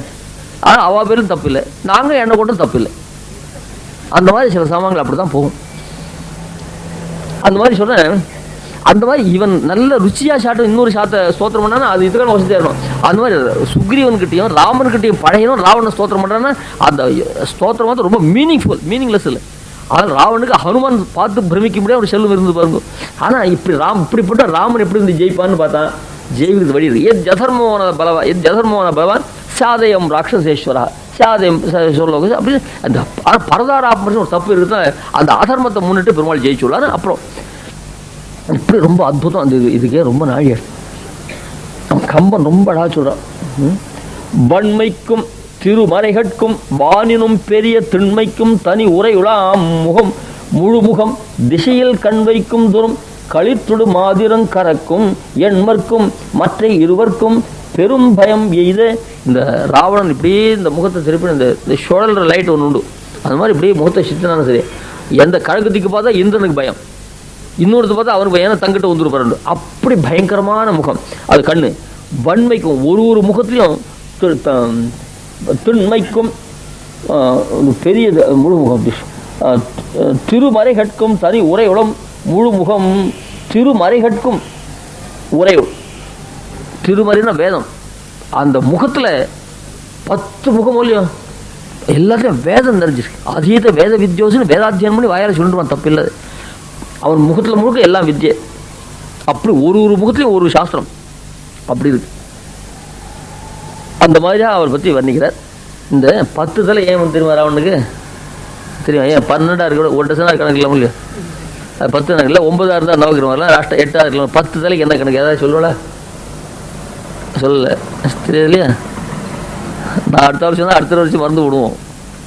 ஆனால் அவள் பேரும் தப்பு இல்லை, நாங்கள் எண்ணெய் கொண்டும் தப்பு இல்லை. அந்த மாதிரி சில சாமான்கள் அப்படி தான் போகும். அந்த மாதிரி சொன்னேன். அந்த மாதிரி இவன் நல்ல ருச்சியாக சாட்டம் இன்னொரு சாத்தை ஸ்தோத்திரம் பண்ணானா அது இதுக்கான வசதியாக இருக்கும். அந்த மாதிரி சுக்ரீவன்கிட்டையும் ராமன்கிட்டையும் பழையனும் ராவணன் ஸ்தோத்திரம் பண்ணுறான்னா அந்த ஸ்தோத்திரம் வந்து ரொம்ப மீனிங்லெஸ் இல்லை. ஆனால் ராவனுக்கு ஹனுமான் பார்த்து பிரமிக்க முடியாது ஒரு செல்வம் இருந்து பாருங்க. ஆனால் இப்படிப்பட்ட ராமன் எப்படி இருந்து ஜெயிப்பான்னு பார்த்தா ஜெயிக்கிறது வழி இருக்கு. எத் ஜதர்மோன பலவான் சாதயம் ராட்சசேஸ்வரா சாதயம் சொல்லுவாங்க. அப்படி அந்த பரதார ஆபரேஷன் ஒரு தப்பு இருக்குதுன்னா அந்த அதர்மத்தை முன்னிட்டு பெருமாள் ஜெயிச்சுள்ளாரு. அப்புறம் இப்படி ரொம்ப அற்புதம். அந்த இதுக்கே ரொம்ப நாழி கம்பன் ரொம்ப அழகா சொல்கிறான். வன்மைக்கும் திருமறைகட்கும் வானினும் பெரிய திண்மைக்கும் தனி உரையுளாம் முகம் முழுமுகம் திசையில் கண் வைக்கும் தூரம் களித்துடு மாதிரங் கறக்கும் எண்மர்க்கும் மற்ற இருவர்க்கும் பெரும் பயம் எய்த. இந்த ராவணன் இப்படியே இந்த முகத்தை திருப்பி இந்த சுழல்ற லைட் ஒன்று உண்டு, அந்த மாதிரி இப்படியே முகத்தை சித்தினாலும் சரி, எந்த கழகத்துக்கு பார்த்தா இந்திரனுக்கு பயம், இன்னொருத்த பார்த்தா அவனுக்கு பயம், தங்கிட்ட வந்துருப்பாரு. அப்படி பயங்கரமான முகம் அது கண்ணு. வன்மைக்கும் ஒரு முகத்திலையும் திண்மைக்கும் பெரிய முழுமுகம் திருமறைகட்கும் தனி உரையுளம் முழுமுகம் திருமறைகட்கும் உரையுள். திருமறைன்னா வேதம். அந்த முகத்தில் 10 முகம் இல்லையும் எல்லாத்தையும் வேதம் நிறைஞ்சிருக்கு. அதீத வேத வித்யோசின்னு வேதாத்தியனம் பண்ணி வாயால் சொல்லிடுவான், தப்பு இல்லை. அவன் முகத்தில் முழுக்க எல்லாம் வித்யை. அப்படி ஒரு முகத்துலையும் ஒரு சாஸ்திரம் அப்படி இருக்கு. அந்த மாதிரி அவர் பற்றி வர்ணிக்கிறார். இந்த 10 தலை ஏன் தெரியுமா ராவனுக்கு தெரியும்? ஏன் 12 இருக்க ஒரு டசனாக கணக்கில் இல்லையா? அது 10 கணக்கு இல்லை, 9 இருந்தால் நவக்கிரமெல்லாம் லாஸ்ட்டாக 8 இருக்கலாம். 10 தலைக்கு என்ன கணக்கு ஏதாவது சொல்லுவல? சொல்லலை, தெரியாது இல்லையா? நான் அடுத்த வருஷம் தான் அடுத்த வருஷம் மறந்து விடுவோம்,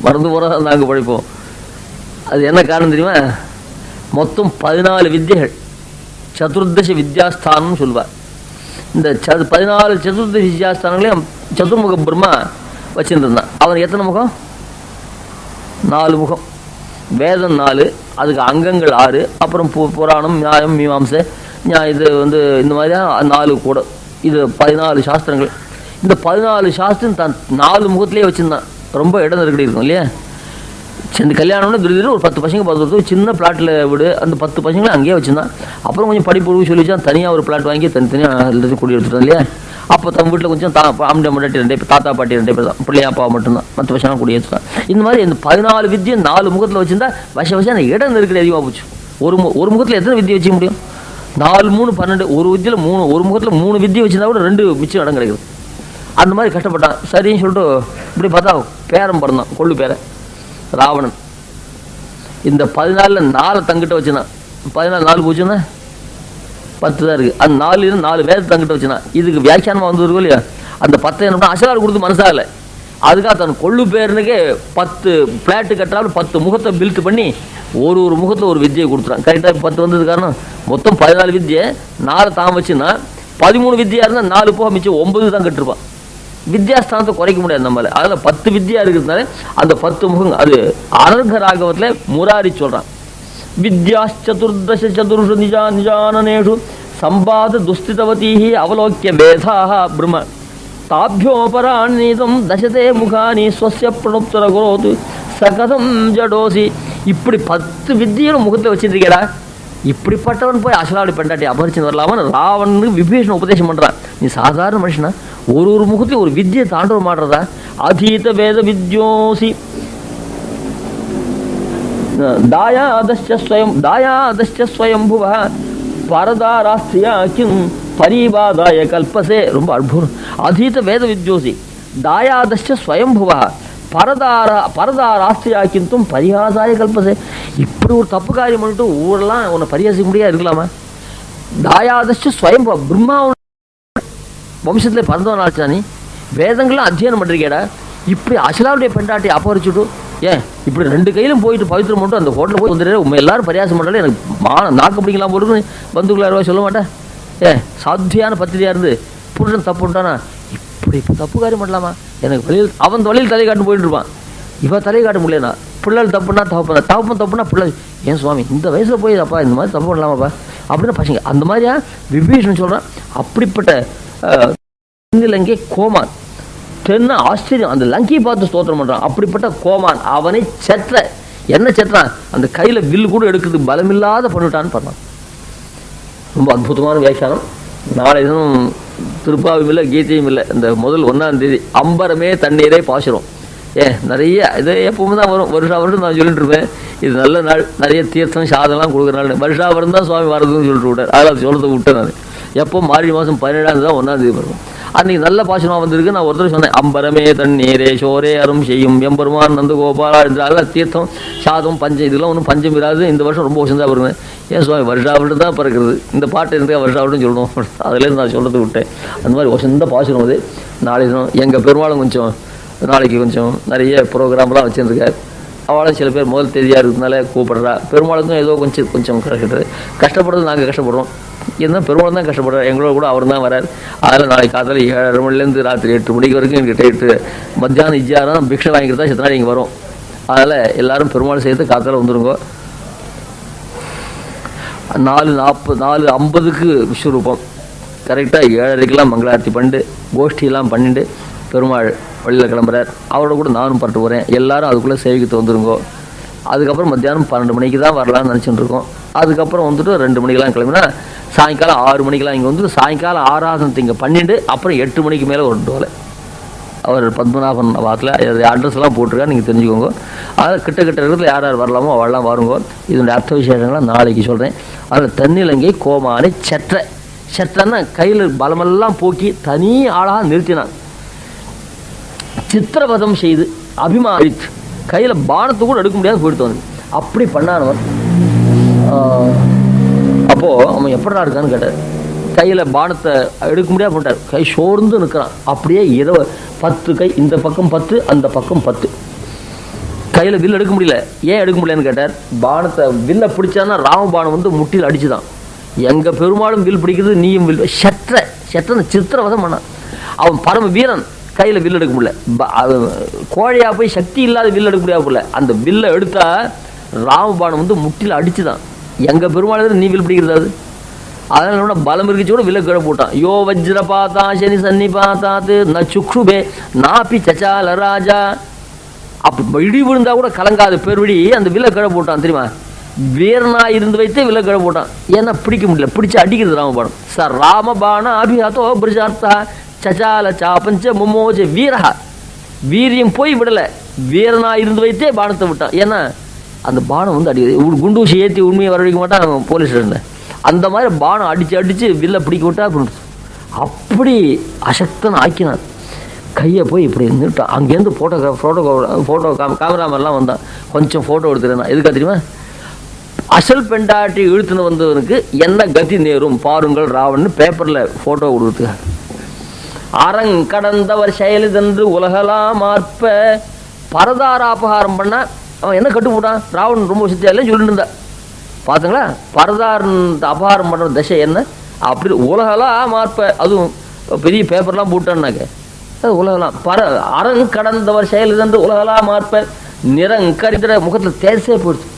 மறந்து போனால் நாங்கள் படிப்போம். அது என்ன காரணம் தெரியுமா? மொத்தம் 14 வித்தியைகள், சதுர்தச வித்யாஸ்தானம் சொல்வார். இந்த 14 சதுர்தச வித்யாஸ்தானங்களையும் சதுர்முக பிரம்மா வச்சுட்டு இருந்தான். அவனுக்கு எத்தனை முகம்? 4 முகம். வேதம் 4, அதுக்கு அங்கங்கள் 6, அப்புறம் புராணம் நியாயம் மீமாம்சை இது இந்த மாதிரியா 4 கூட. இது 14 சாஸ்திரங்கள். இந்த 14 சாஸ்திரம் தான் 4 முகத்திலே வச்சுருந்தான். ரொம்ப இடம் நெருக்கடி இருக்கும் இல்லையா? இந்த கல்யாணம்னு திடீர்னு ஒரு 10 பசங்க பார்த்து சின்ன பிளாட்டில் விடு, அந்த 10 பசங்களும் அங்கேயே வச்சுருந்தான். அப்புறம் கொஞ்சம் படிப்பு சொல்லி வச்சான், தனியாக ஒரு பிளாட் வாங்கி தனித்தனியாக எல்லாத்தையும் குடி எடுத்துட்டோம் இல்லையா? அப்போ தம் வீட்டில் கொஞ்சம் ஆம்பளை முன்னாடி 2 பேர், தாத்தா பாட்டி 2 பேர் தான், பிள்ளையா அப்பா மட்டும்தான், மற்ற பசங்க குடி எடுத்துட்டான். இந்த மாதிரி இந்த 14 வித்தியை 4 முகத்தில் வச்சுருந்தா அந்த இடம் நெருக்கடி அதிகமாக போச்சு. ஒரு முகத்தில் எத்தனை வித்தியை வச்சுக்க முடியும்? 4 3 12, ஒரு வித்தியில் 3, ஒரு முகத்தில் 3 வித்தியை வச்சுருந்தா கூட 2 மிச்சம் இடம் கிடைக்குது. அந்த மாதிரி கஷ்டப்பட்டான். சரின்னு சொல்லிட்டு இப்படி பார்த்தா பேரம் பிறந்தான், கொள்ளு பேரை ராவணன். இந்த 14ல் 4 தங்கிட்ட வச்சுனா 14 4 போச்சுன்னா 10 தான் இருக்குது. அந்த 4 வேத தங்கிட்ட வச்சுனா இதுக்கு வியாக்கியானமாக வந்துருக்கோம் இல்லையா? அந்த 10 என்ன பண்ணால் அசலாறு கொடுத்து மனசாகலை. அதுக்காக தன் கொள்ளு பேருனுக்கே 10 பிளாட்டு கட்டுறாலும் 10 முகத்தை பில்ட் பண்ணி ஒரு முகத்தில் ஒரு வித்தியை கொடுத்துறான். கரெக்டாக 10 வந்தது காரணம் மொத்தம் 14 வித்தியை 4 தான் வச்சுன்னா 13 வித்தியாக இருந்தால் 4 போக மிச்சம் 9 தான் கட்டிருப்பான். வித்யாஸ்தானத்தை குறைக்க முடியாது நம்மளால. அதில் 10 வித்தியா இருக்கிறதுனால அந்த 10 முகம். அது அனர்க ராகவத்தில் முராரி சொல்கிறான். வித்யாச்சதுர்தச சதுர்ஷு நிஜானனேஷு சம்பாத துஸ்திதவதீஹி அவலோக்கிய வேதாக பிரம்ம தாபியோபராணீதம் தசதே முகானி ஸ்வஸ்ய பிரணுப்தர குரோது சகதம் ஜடோசி. இப்படி 10 வித்தியும் முகத்தை வச்சுருக்கேடா, இப்படிப்பட்டவன் போய் அசலாடி பெண்டாட்டி அபரிச்சு வரலாமான்னு ராவனுக்கு விபீஷண உபதேசம் பண்ணுறான். நீ சாதாரண மனுஷனா ஒரு முகத்தையும் ஒரு வித்தியை தாண்டவ மாடுறதா? அதீத வேத வித்யோசி தாயாதஸ்ய ஸ்வயம்புவ பரதாராஸ்தியா கிம் பரிபாதாய கல்பசே. ரொம்ப அற்புதம். அதீத வேத வித்யோசி தாயாதஸ்ய ஸ்வயம்புவ பரதாராஸ்தியா கிந்தும் பரிகாசாய கல்பசே. இப்படி ஒரு தப்பு காரியம் பண்ணிட்டு ஊரெல்லாம் உன்னை பரிகாசிக்க முடியாது இருக்கலாமா? தாயாதஸ்ய ஸ்வயம்புவ பிரம்மா வம்சத்தில் பிறந்தவன் ஆச்சா? நீ வேதங்கள்லாம் அத்தியனம் பண்ணிருக்கேடா, இப்படி அசலாவுடைய பெண்டாட்டி அபகரிச்சுட்டு ஏன் இப்படி 2 கையிலும் போயிட்டு பவித்திரம் மட்டும் அந்த ஹோட்டலில் போய் வந்துடுறேன் உண்மை எல்லாரும் பரியாசம் பண்ணுறாலே எனக்கு நாக்கு பிடிக்கலாம் போட்டுன்னு பந்துக்குள்ளாருவா சொல்ல மாட்டேன். சாத்தியான பத்திரியாக இருந்து புருஷன் தப்பு விட்டானா இப்படி தப்பு காரியம் பண்ணலாமா? எனக்கு வழியில் அவன் வழியில் தலை காட்டு போயிட்டு இருப்பான். இவன் தலையை காட்ட முடியலண்ணா பிள்ளைகள் தப்புனா தப்புனா பிள்ளை ஏன் சுவாமி இந்த வயசில் போய் அப்பா இந்த மாதிரி தப்பு பண்ணலாமாப்பா அப்படின்னு பசங்க அந்த மாதிரியா விபீஷன் சொல்கிறான். அப்படிப்பட்ட தென்னிலங்கை கோமான் தென்ன ஆச்சரியம் அந்த லங்கியை பார்த்து ஸ்தோத்திரம் பண்ணுறான். அப்படிப்பட்ட கோமான் அவனை செற்ற என்ன செற்றான் அந்த கையில் வில்லு கூட எடுக்கிறது பலமில்லாத பண்ணிட்டான்னு பண்ணான். ரொம்ப அற்புதமான வியாக்கியானம். நாளை தினம் திருப்பாவும் இல்லை கீதையும் இல்லை. இந்த முதல் 1ஆம் தேதி அம்பரமே தண்ணீரே பாசுறோம். நிறைய இது எப்பவுமே தான் வரும். வருஷம் நான் சொல்லிட்டு இருப்பேன் இது நல்ல நாள் நிறைய தீர்த்தம் சாதம்லாம் கொடுக்குற நாள். வருஷம் தான் சுவாமி வரதுன்னு சொல்லிட்டு விட்டார். அதில் சொல்கிறத விட்டேன் நான். எப்போ மார்கழி மாதம் 17ஆம் தான் 1ஆம் தேதி வரும். அன்றைக்கி நல்ல பாசனமாக வந்திருக்கு. நான் ஒருத்தர் சொன்னேன் அம்பரமே தண்ணீரே சோரே அரும் செய்யும் எம்பெருமான் நந்த கோபாலா என்றால தீர்த்தம் சாதம் பஞ்சம் இதெல்லாம் ஒன்றும் பஞ்சம் இராது. இந்த வருஷம் ரொம்ப வருஷம் தான் வருவேன். ஏன் சுவாமி வருஷாவிட்டு தான் பிறக்கிறது இந்த பாட்டு இருந்தால் வருஷாவிட்டுன்னு சொல்லணும். அதுலேருந்து நான் சொல்கிறது விட்டேன். அந்த மாதிரி வசந்த பாசனம் அது. நாளை தினம் எங்கள் பெருமாளும் கொஞ்சம் நாளைக்கு கொஞ்சம் நிறைய ப்ரோக்ராம்லாம் வச்சுருக்கார். அவளும் சில பேர் முதல் தேதியாக இருக்கிறதுனால கூப்பிடுறா. பெருமாளுக்கும் ஏதோ கொஞ்சம் கஷ்டப்படுறது நாங்கள் கஷ்டப்படுறோம். இருந்தால் பெருமாள் தான் கஷ்டப்படுறார். எங்களோட கூட அவர் தான் வரார். அதில் நாளைக்கு காலையில் 7:30 மணிலேருந்து ராத்திரி 8 மணிக்கு வரைக்கும் எங்களுக்கு டைட்டு மத்தியானம் இஜ்ஜாரம் பிக்ஷை வாங்கிட்டு தான் சித்தனாடி இங்கே வரும். அதில் எல்லோரும் பெருமாள் சேர்த்து காத்தால வந்துருங்கோ. 4:50க்கு விஸ்வரூபம் கரெக்டாக 7:30க்கெல்லாம் மங்களாரத்தி பண்ணிட்டு கோஷ்டியெல்லாம் பண்ணிட்டு பெருமாள் வழியில் கிளம்புறார். அவரோட கூட நானும் பட்டு போகிறேன். எல்லோரும் அதுக்குள்ளே சேவிக்கிட்டு வந்துருங்கோ. அதுக்கப்புறம் மத்தியானம் 12 மணிக்கு தான் வரலான்னு நினச்சிட்டு இருக்கோம். அதுக்கப்புறம் வந்துட்டு 2 மணிக்கெலாம் கிளம்பினா சாயங்காலம் 6 மணிக்கெலாம் இங்கே வந்துட்டு சாயங்காலம் ஆராதனத்தை இங்கே பண்ணிட்டு அப்புறம் 8 மணிக்கு மேலே ஒரு அவர் பத்மநாபன் வாக்கில் அட்ரஸ்லாம் போட்டிருக்காரு. நீங்கள் தெரிஞ்சுக்கோங்க. அதில் கிட்ட இருக்கிறதுல யார் யார் வரலாமோ அவெல்லாம் வருங்கோ. இதனுடைய அர்த்த விசேஷங்கள்லாம் நாளைக்கு சொல்கிறேன். அதில் தென்னிலங்கை கோமானை செற்றன்னா கையில் பலமெல்லாம் போக்கி தனி ஆளாக நிறுத்தினான். சித்திரவதம் செய்து அபிமானித்து கையில் பானத்தை கூட எடுக்க முடியாது போயிட்டு வந்து அப்படி பண்ணானவன். அப்போது அவன் எப்படா இருக்கான்னு கேட்டார். கையில் பானத்தை எடுக்க முடியாது பண்ணிட்டார். கை சோர்ந்து நிற்கிறான். அப்படியே 10 கை இந்த பக்கம் 10 அந்த பக்கம் 10 கையில் வில் எடுக்க முடியல. ஏன் எடுக்க முடியலன்னு கேட்டார். பானத்தை வில்லை பிடிச்சான்னா ராமபானம் வந்து முட்டியில் அடிச்சுதான். எங்கள் பெருமாளும் வில் பிடிக்கிறது நீயும் வில் செற்றனை சித்திரவதம் பண்ணான். அவன் பரம வீரன். கையில் வில் எடுக்க முடியல. கோழையாக போய் சக்தி இல்லாத வில் எடுக்க முடியாது போல. அந்த வில்லை எடுத்தா ராமபானம் வந்து முட்டியில் அடிச்சுதான். எங்கள் பெருமாள் நீ வில் பிடிக்கிறது அதனால பலம் இருந்துச்சு கூட வில்லை கீழே போட்டான். யோ வஜ்ர பாத்தா சனி சன்னி பாத்தாத்து ந சுக்ஷுபே நாப்பி சச்சால ராஜா. அப்போ இடி விழுந்தா கூட கலங்காத பெருவிடி அந்த வில்லை கீழே போட்டான். தெரியுமா? வீரனா இருந்து வைத்தே வில்லை கீழே போட்டான். ஏன்னா பிடிக்க முடியல. பிடிச்சு அடிக்கிறது ராமபானம். சார் ராமபான அபிஹாத்தோ பிரஜார்த்தா சச்சால சாப்பஞ்ச மும்மோஜ வீரஹா. வீரியம் போய் விடலை. வீரனா இருந்து வைத்தே பானத்தை விட்டான். ஏன்னா அந்த பானம் வந்து அடிக்குது. குண்டூசி ஏற்றி உண்மையை வரவழைக்க மாட்டான் போலீஸ் இருந்தேன். அந்த மாதிரி பானம் அடித்து வில்லை பிடிக்க விட்டா அப்படி அசக்தன் ஆக்கினான். கையை போய் இப்படி நின்றுட்டான். அங்கேருந்து ஃபோட்டோ கேமராமெல்லாம் வந்தான். கொஞ்சம் ஃபோட்டோ எடுத்துருந்தான். எதுக்காக தெரியுமா? அசல் பெண்டாட்டி இழுத்துன்னு வந்தவனுக்கு என்ன கதி நேரும் பாருங்கள் ராவன்னு பேப்பரில் ஃபோட்டோ கொடுத்துருக்காங்க. அறங்கடந்தவர் செயலிதென்று உலகலாம் மாற்ப பரதார அபகாரம் பண்ண அவன் என்ன கட்டு போட்டான். ராவணன் ரொம்ப விஷயத்தையெல்லாம் சொல்லிட்டு இருந்தா பார்த்துங்களா. பரதாரன் அபகாரம் பண்ணுற தசை என்ன அப்படி உலகலாம் மாற்ப. அதுவும் பெரிய பேப்பர்லாம் போட்டான்னாக்க அது உலகலாம் அறங்கடந்தவர் செயலிதென்று உலகலாம் மாற்ப நிறங்கரித்திர முகத்தில் தேசே போயிடுச்சு.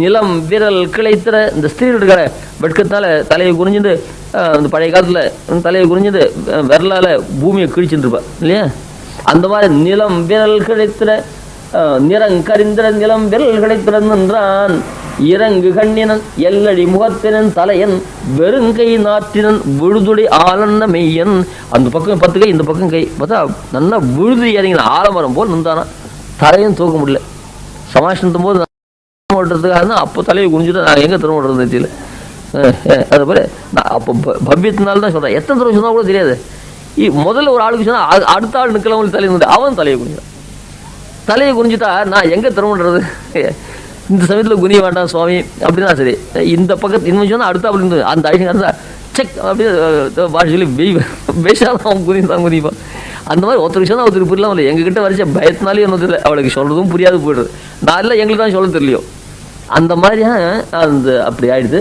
நிலம் விரல் கிளைத்திர இந்த ஸ்திரீகள் வெட்கத்தினால தலையை குறிஞ்சிட்டு இந்த பழைய காலத்தில் தலையை குறிஞ்சிட்டு விரலால் பூமியை கிழிச்சுட்டு இருப்பா இல்லையா? அந்த மாதிரி நிலம் விரல் கிடைத்திர நிறங்கரிந்திர நிலம் விரல் கிடைத்திறன்றான். இறங்கு கண்ணினன் எல்லடி முகத்தினன் தலையன் வெறுங்கை நாட்டினன் விழுதுடி ஆலன்ன மெய்யன். அந்த பக்கம் 10 கை இந்த பக்கம் கை பார்த்தா நல்லா விழுது இறங்கின ஆலமரம் போல் நின்றானா. தலையும் தூக்க முடியல. சமாஷத்தும் போது ஓட்டுறதுக்காக தான் அப்போ தலையை குனிஞ்சுட்டு நான் எங்கே திரும்ப ஓட்டுறது தெரியல. அது போல நான் அப்போ பவ்யத்தினால தான் சொல்கிறேன். எத்தனை தடவை சொன்னால் கூட தெரியாது. முதல்ல ஒரு ஆளுக்கு சொன்னால் அடுத்த ஆள் நிற்கலாம் தலையை குனிஞ்சு அவன் தலையை குனிஞ்சான். தலையை குனிஞ்சுட்டா நான் எங்கே திரும்புறது. இந்த சமயத்தில் குனிய வேண்டாம் சுவாமி அப்படின்னா சரி. இந்த பக்கத்து இன்னும் சொன்னால் அடுத்த அப்படி அந்த அழிங்க இருந்தால் செக் அப்படியே பாஷை சொல்லி பேசாதான் அவன் குதிப்பான். அந்த மாதிரி ஒருத்தர் விஷயம் தான் ஒருத்தருக்கு புரியலாம் இல்லை. எங்ககிட்ட வரைச்ச பயத்தினாலே ஒன்றும் தெரியல, அவளுக்கு சொல்கிறதும் புரியாது போய்டுறது. நான் இல்லை எங்களுக்கு தான் சொல்ல தெரியலையோ அந்த மாதிரியா அந்த அப்படி ஆயிடுது.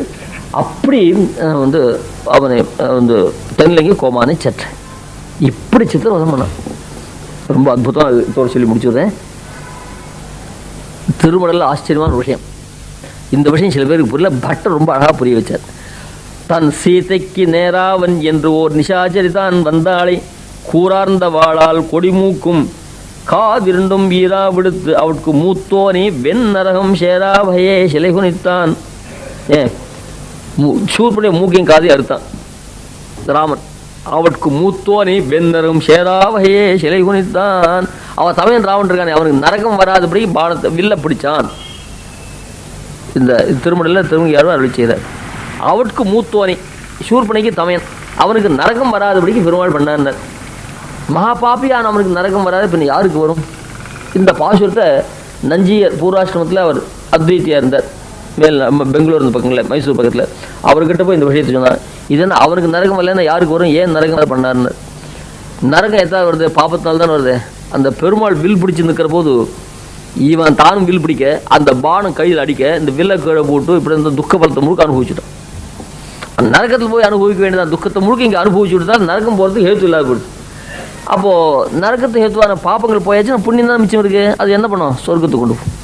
அப்படி வந்து அவனை வந்து தென்னிலங்கை கோமானை சற்றேன் இப்படி சித்திரவதம் பண்ணான். ரொம்ப அற்புதம். இதோடு சொல்லி முடிச்சுடுறேன். திருமடலில் ஆச்சரியமான விஷயம். இந்த விஷயம் சில பேருக்கு புரியல. பட்டர் ரொம்ப அழகாக புரிய வச்சார். தன் சீதைக்கு நேராவன் என்று ஓர் நிஷாச்சரி தான் வந்தாளை கூறார்ந்த வாளால் கொடிமூக்கும் காதிருண்டும் வீரா விடுத்து அவட்கு மூத்தோனி வெண் நரகம் சேராபயே சிலை குனித்தான். சூர்படைய மூக்கையும் காதையும் அறுத்தான் ராமன். அவட்கு மூத்தோனி வெண் நரகம் சேராபயே சிலை குனித்தான். அவன் தமையன் ராவன் இருக்கானே, அவனுக்கு நரகம் வராதபடி பானத்தை வில்ல பிடிச்சான். இந்த திருமணத்தில் திருமணியாரும் அருளி செய்தார். அவட்கு மூத்தோனி சூர்பனைக்கு தமையன், அவனுக்கு நரகம் வராதபடிக்கு பெருமாள் பண்ணார். மகா பாப்பியான அவனுக்கு நரகம் வராது, பின்ன யாருக்கு வரும்? இந்த பாசுரத்தை நஞ்சியர் பூர்வாசிரமத்தில் அவர் அத்வைத்தியாக இருந்தார். மேல் நம்ம பெங்களூர் இந்த பக்கங்களில் மைசூர் பக்கத்தில் அவர்கிட்ட போய் இந்த விஷயத்தை சொன்னார். இதென்ன அவனுக்கு நரகம் வரலன்னா யாருக்கு வரும்? ஏன் நரகம் பண்ணார்னு. நரகம் எதாவது வருது? பாப்பத்தினால தான் வருது. அந்த பெருமாள் வில் பிடிச்சி நிற்கிற போது இவன் தானும் வில் பிடிக்க, அந்த பானம் கையில் அடிக்க, இந்த வில்லை கீழே போட்டு இப்படி இந்த துக்க பலத்தை முழுக்க அனுபவிச்சுட்டான். அந்த நரகத்தில் போய் அனுபவிக்க வேண்டியதான் துக்கத்தை முழுக்க இங்கே அனுபவிச்சுட்டு தான் நரகம் போகிறதுக்கு ஹேத்து இல்லாத போயிடுது. அப்போது நரகத்தை ஹேத்துவான பாப்பங்கள் போயாச்சுன்னா புண்ணியம் தான் மிச்சம் இருக்குது. அது என்ன பண்ணும்? சொர்க்கத்துக்கு கொண்டு போகும்.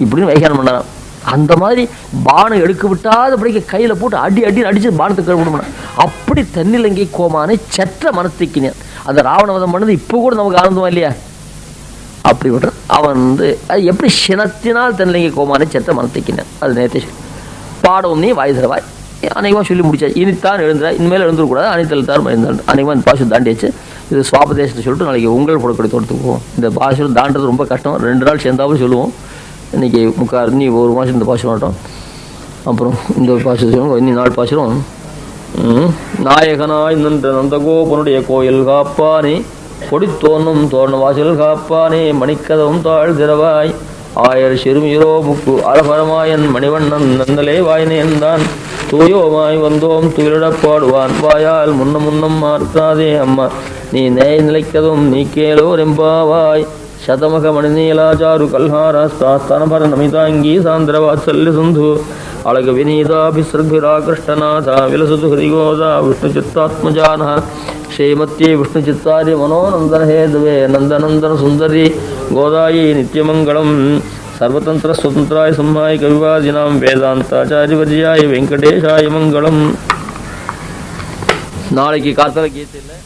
இப்படின்னு வைகானம் பண்ணாராம். அந்த மாதிரி பானம் எடுக்க விட்டாதபடிக்க கையில் போட்டு அடின்னு அடித்து பானத்தை கீழே போட்டு அப்படி தென்னிலங்கை கோமானை சற்ற மனத்தைக்கினான். அந்த ராவணவதம் பண்ணது இப்போ கூட நமக்கு ஆனந்தமா இல்லையா? அப்படி விட்டு அவன் வந்து அது எப்படி சினத்தினால் தென்னிலங்கை கோமானை சற்ற மனத்தைக்கினான். அது நேரத்தை பாடவும் நீ வாய் தரவாய் அனைவரும் சொல்லி முடிச்சாச்சு. இனித்தான் எழுந்துறா, இனிமேல் எழுந்துடக்கூடாது. அனைத்தல் எழுந்தாள் அனைவரும் இந்த பாசு தாண்டியாச்சு. இது சுவாபதேசத்தை சொல்லிட்டு நாளைக்கு உங்கள் புடக்கடை தோட்டத்துக்கு போவோம். இந்த பாசுரம் தாண்டது ரொம்ப கஷ்டம். 2 நாள் சேர்ந்தாலும் சொல்லுவோம். இன்றைக்கி நீ 1 மாதம் இந்த பாசுரம் ஆட்டம். அப்புறம் இந்த பாசுரம் சொல்லுவோம். இன்னி 4 பாசுரம். நாயகனாய் நின்ற நந்தகோபனுடைய கோயில் காப்பானே, கொடி தோன்றும் தோரண வாசல் காப்பானே, மணிக்கதவும் தாழ் திறவாய் ஆயர் சிறுமியரோ முக்கு அலபரமாயன் மணிவண்ணன் நந்தலே வாய்னேன்தான் தூயோமாய் வந்தோம் துயிலிடப் பாடுவான் வாயால் முன்னம் மாற்றாதே அம்மா நீ நேய் நிலைக்கதும் நீ கேளோ ரெம்பாவாய் சதமக மணிநீலாச்சாரு கல்ஹாராஸ்தாஸ்தனபர நமிதாங்கி சாந்திரவாத்சல்ய சிந்து அழகு விநீதாபிஸ்ருபிரா கிருஷ்ணநாதா விலசுது ஹரிகோதா விஷ்ணு சித்தாத்மஜான ஸ்ரீமத்யே விஷ்ணு சித்தாரி மனோநந்தன ஹேதுவே நந்தநந்தன சுந்தரி கோதாயி நித்தியமங்கலம் சர்வதந்திர சுதந்திராய சம்மாய கவிவாதினாம் வேதாந்தாச்சாரிவர்யாய வெங்கடேஷாய மங்களம். நாளைக்கு காத்தால கீதையில்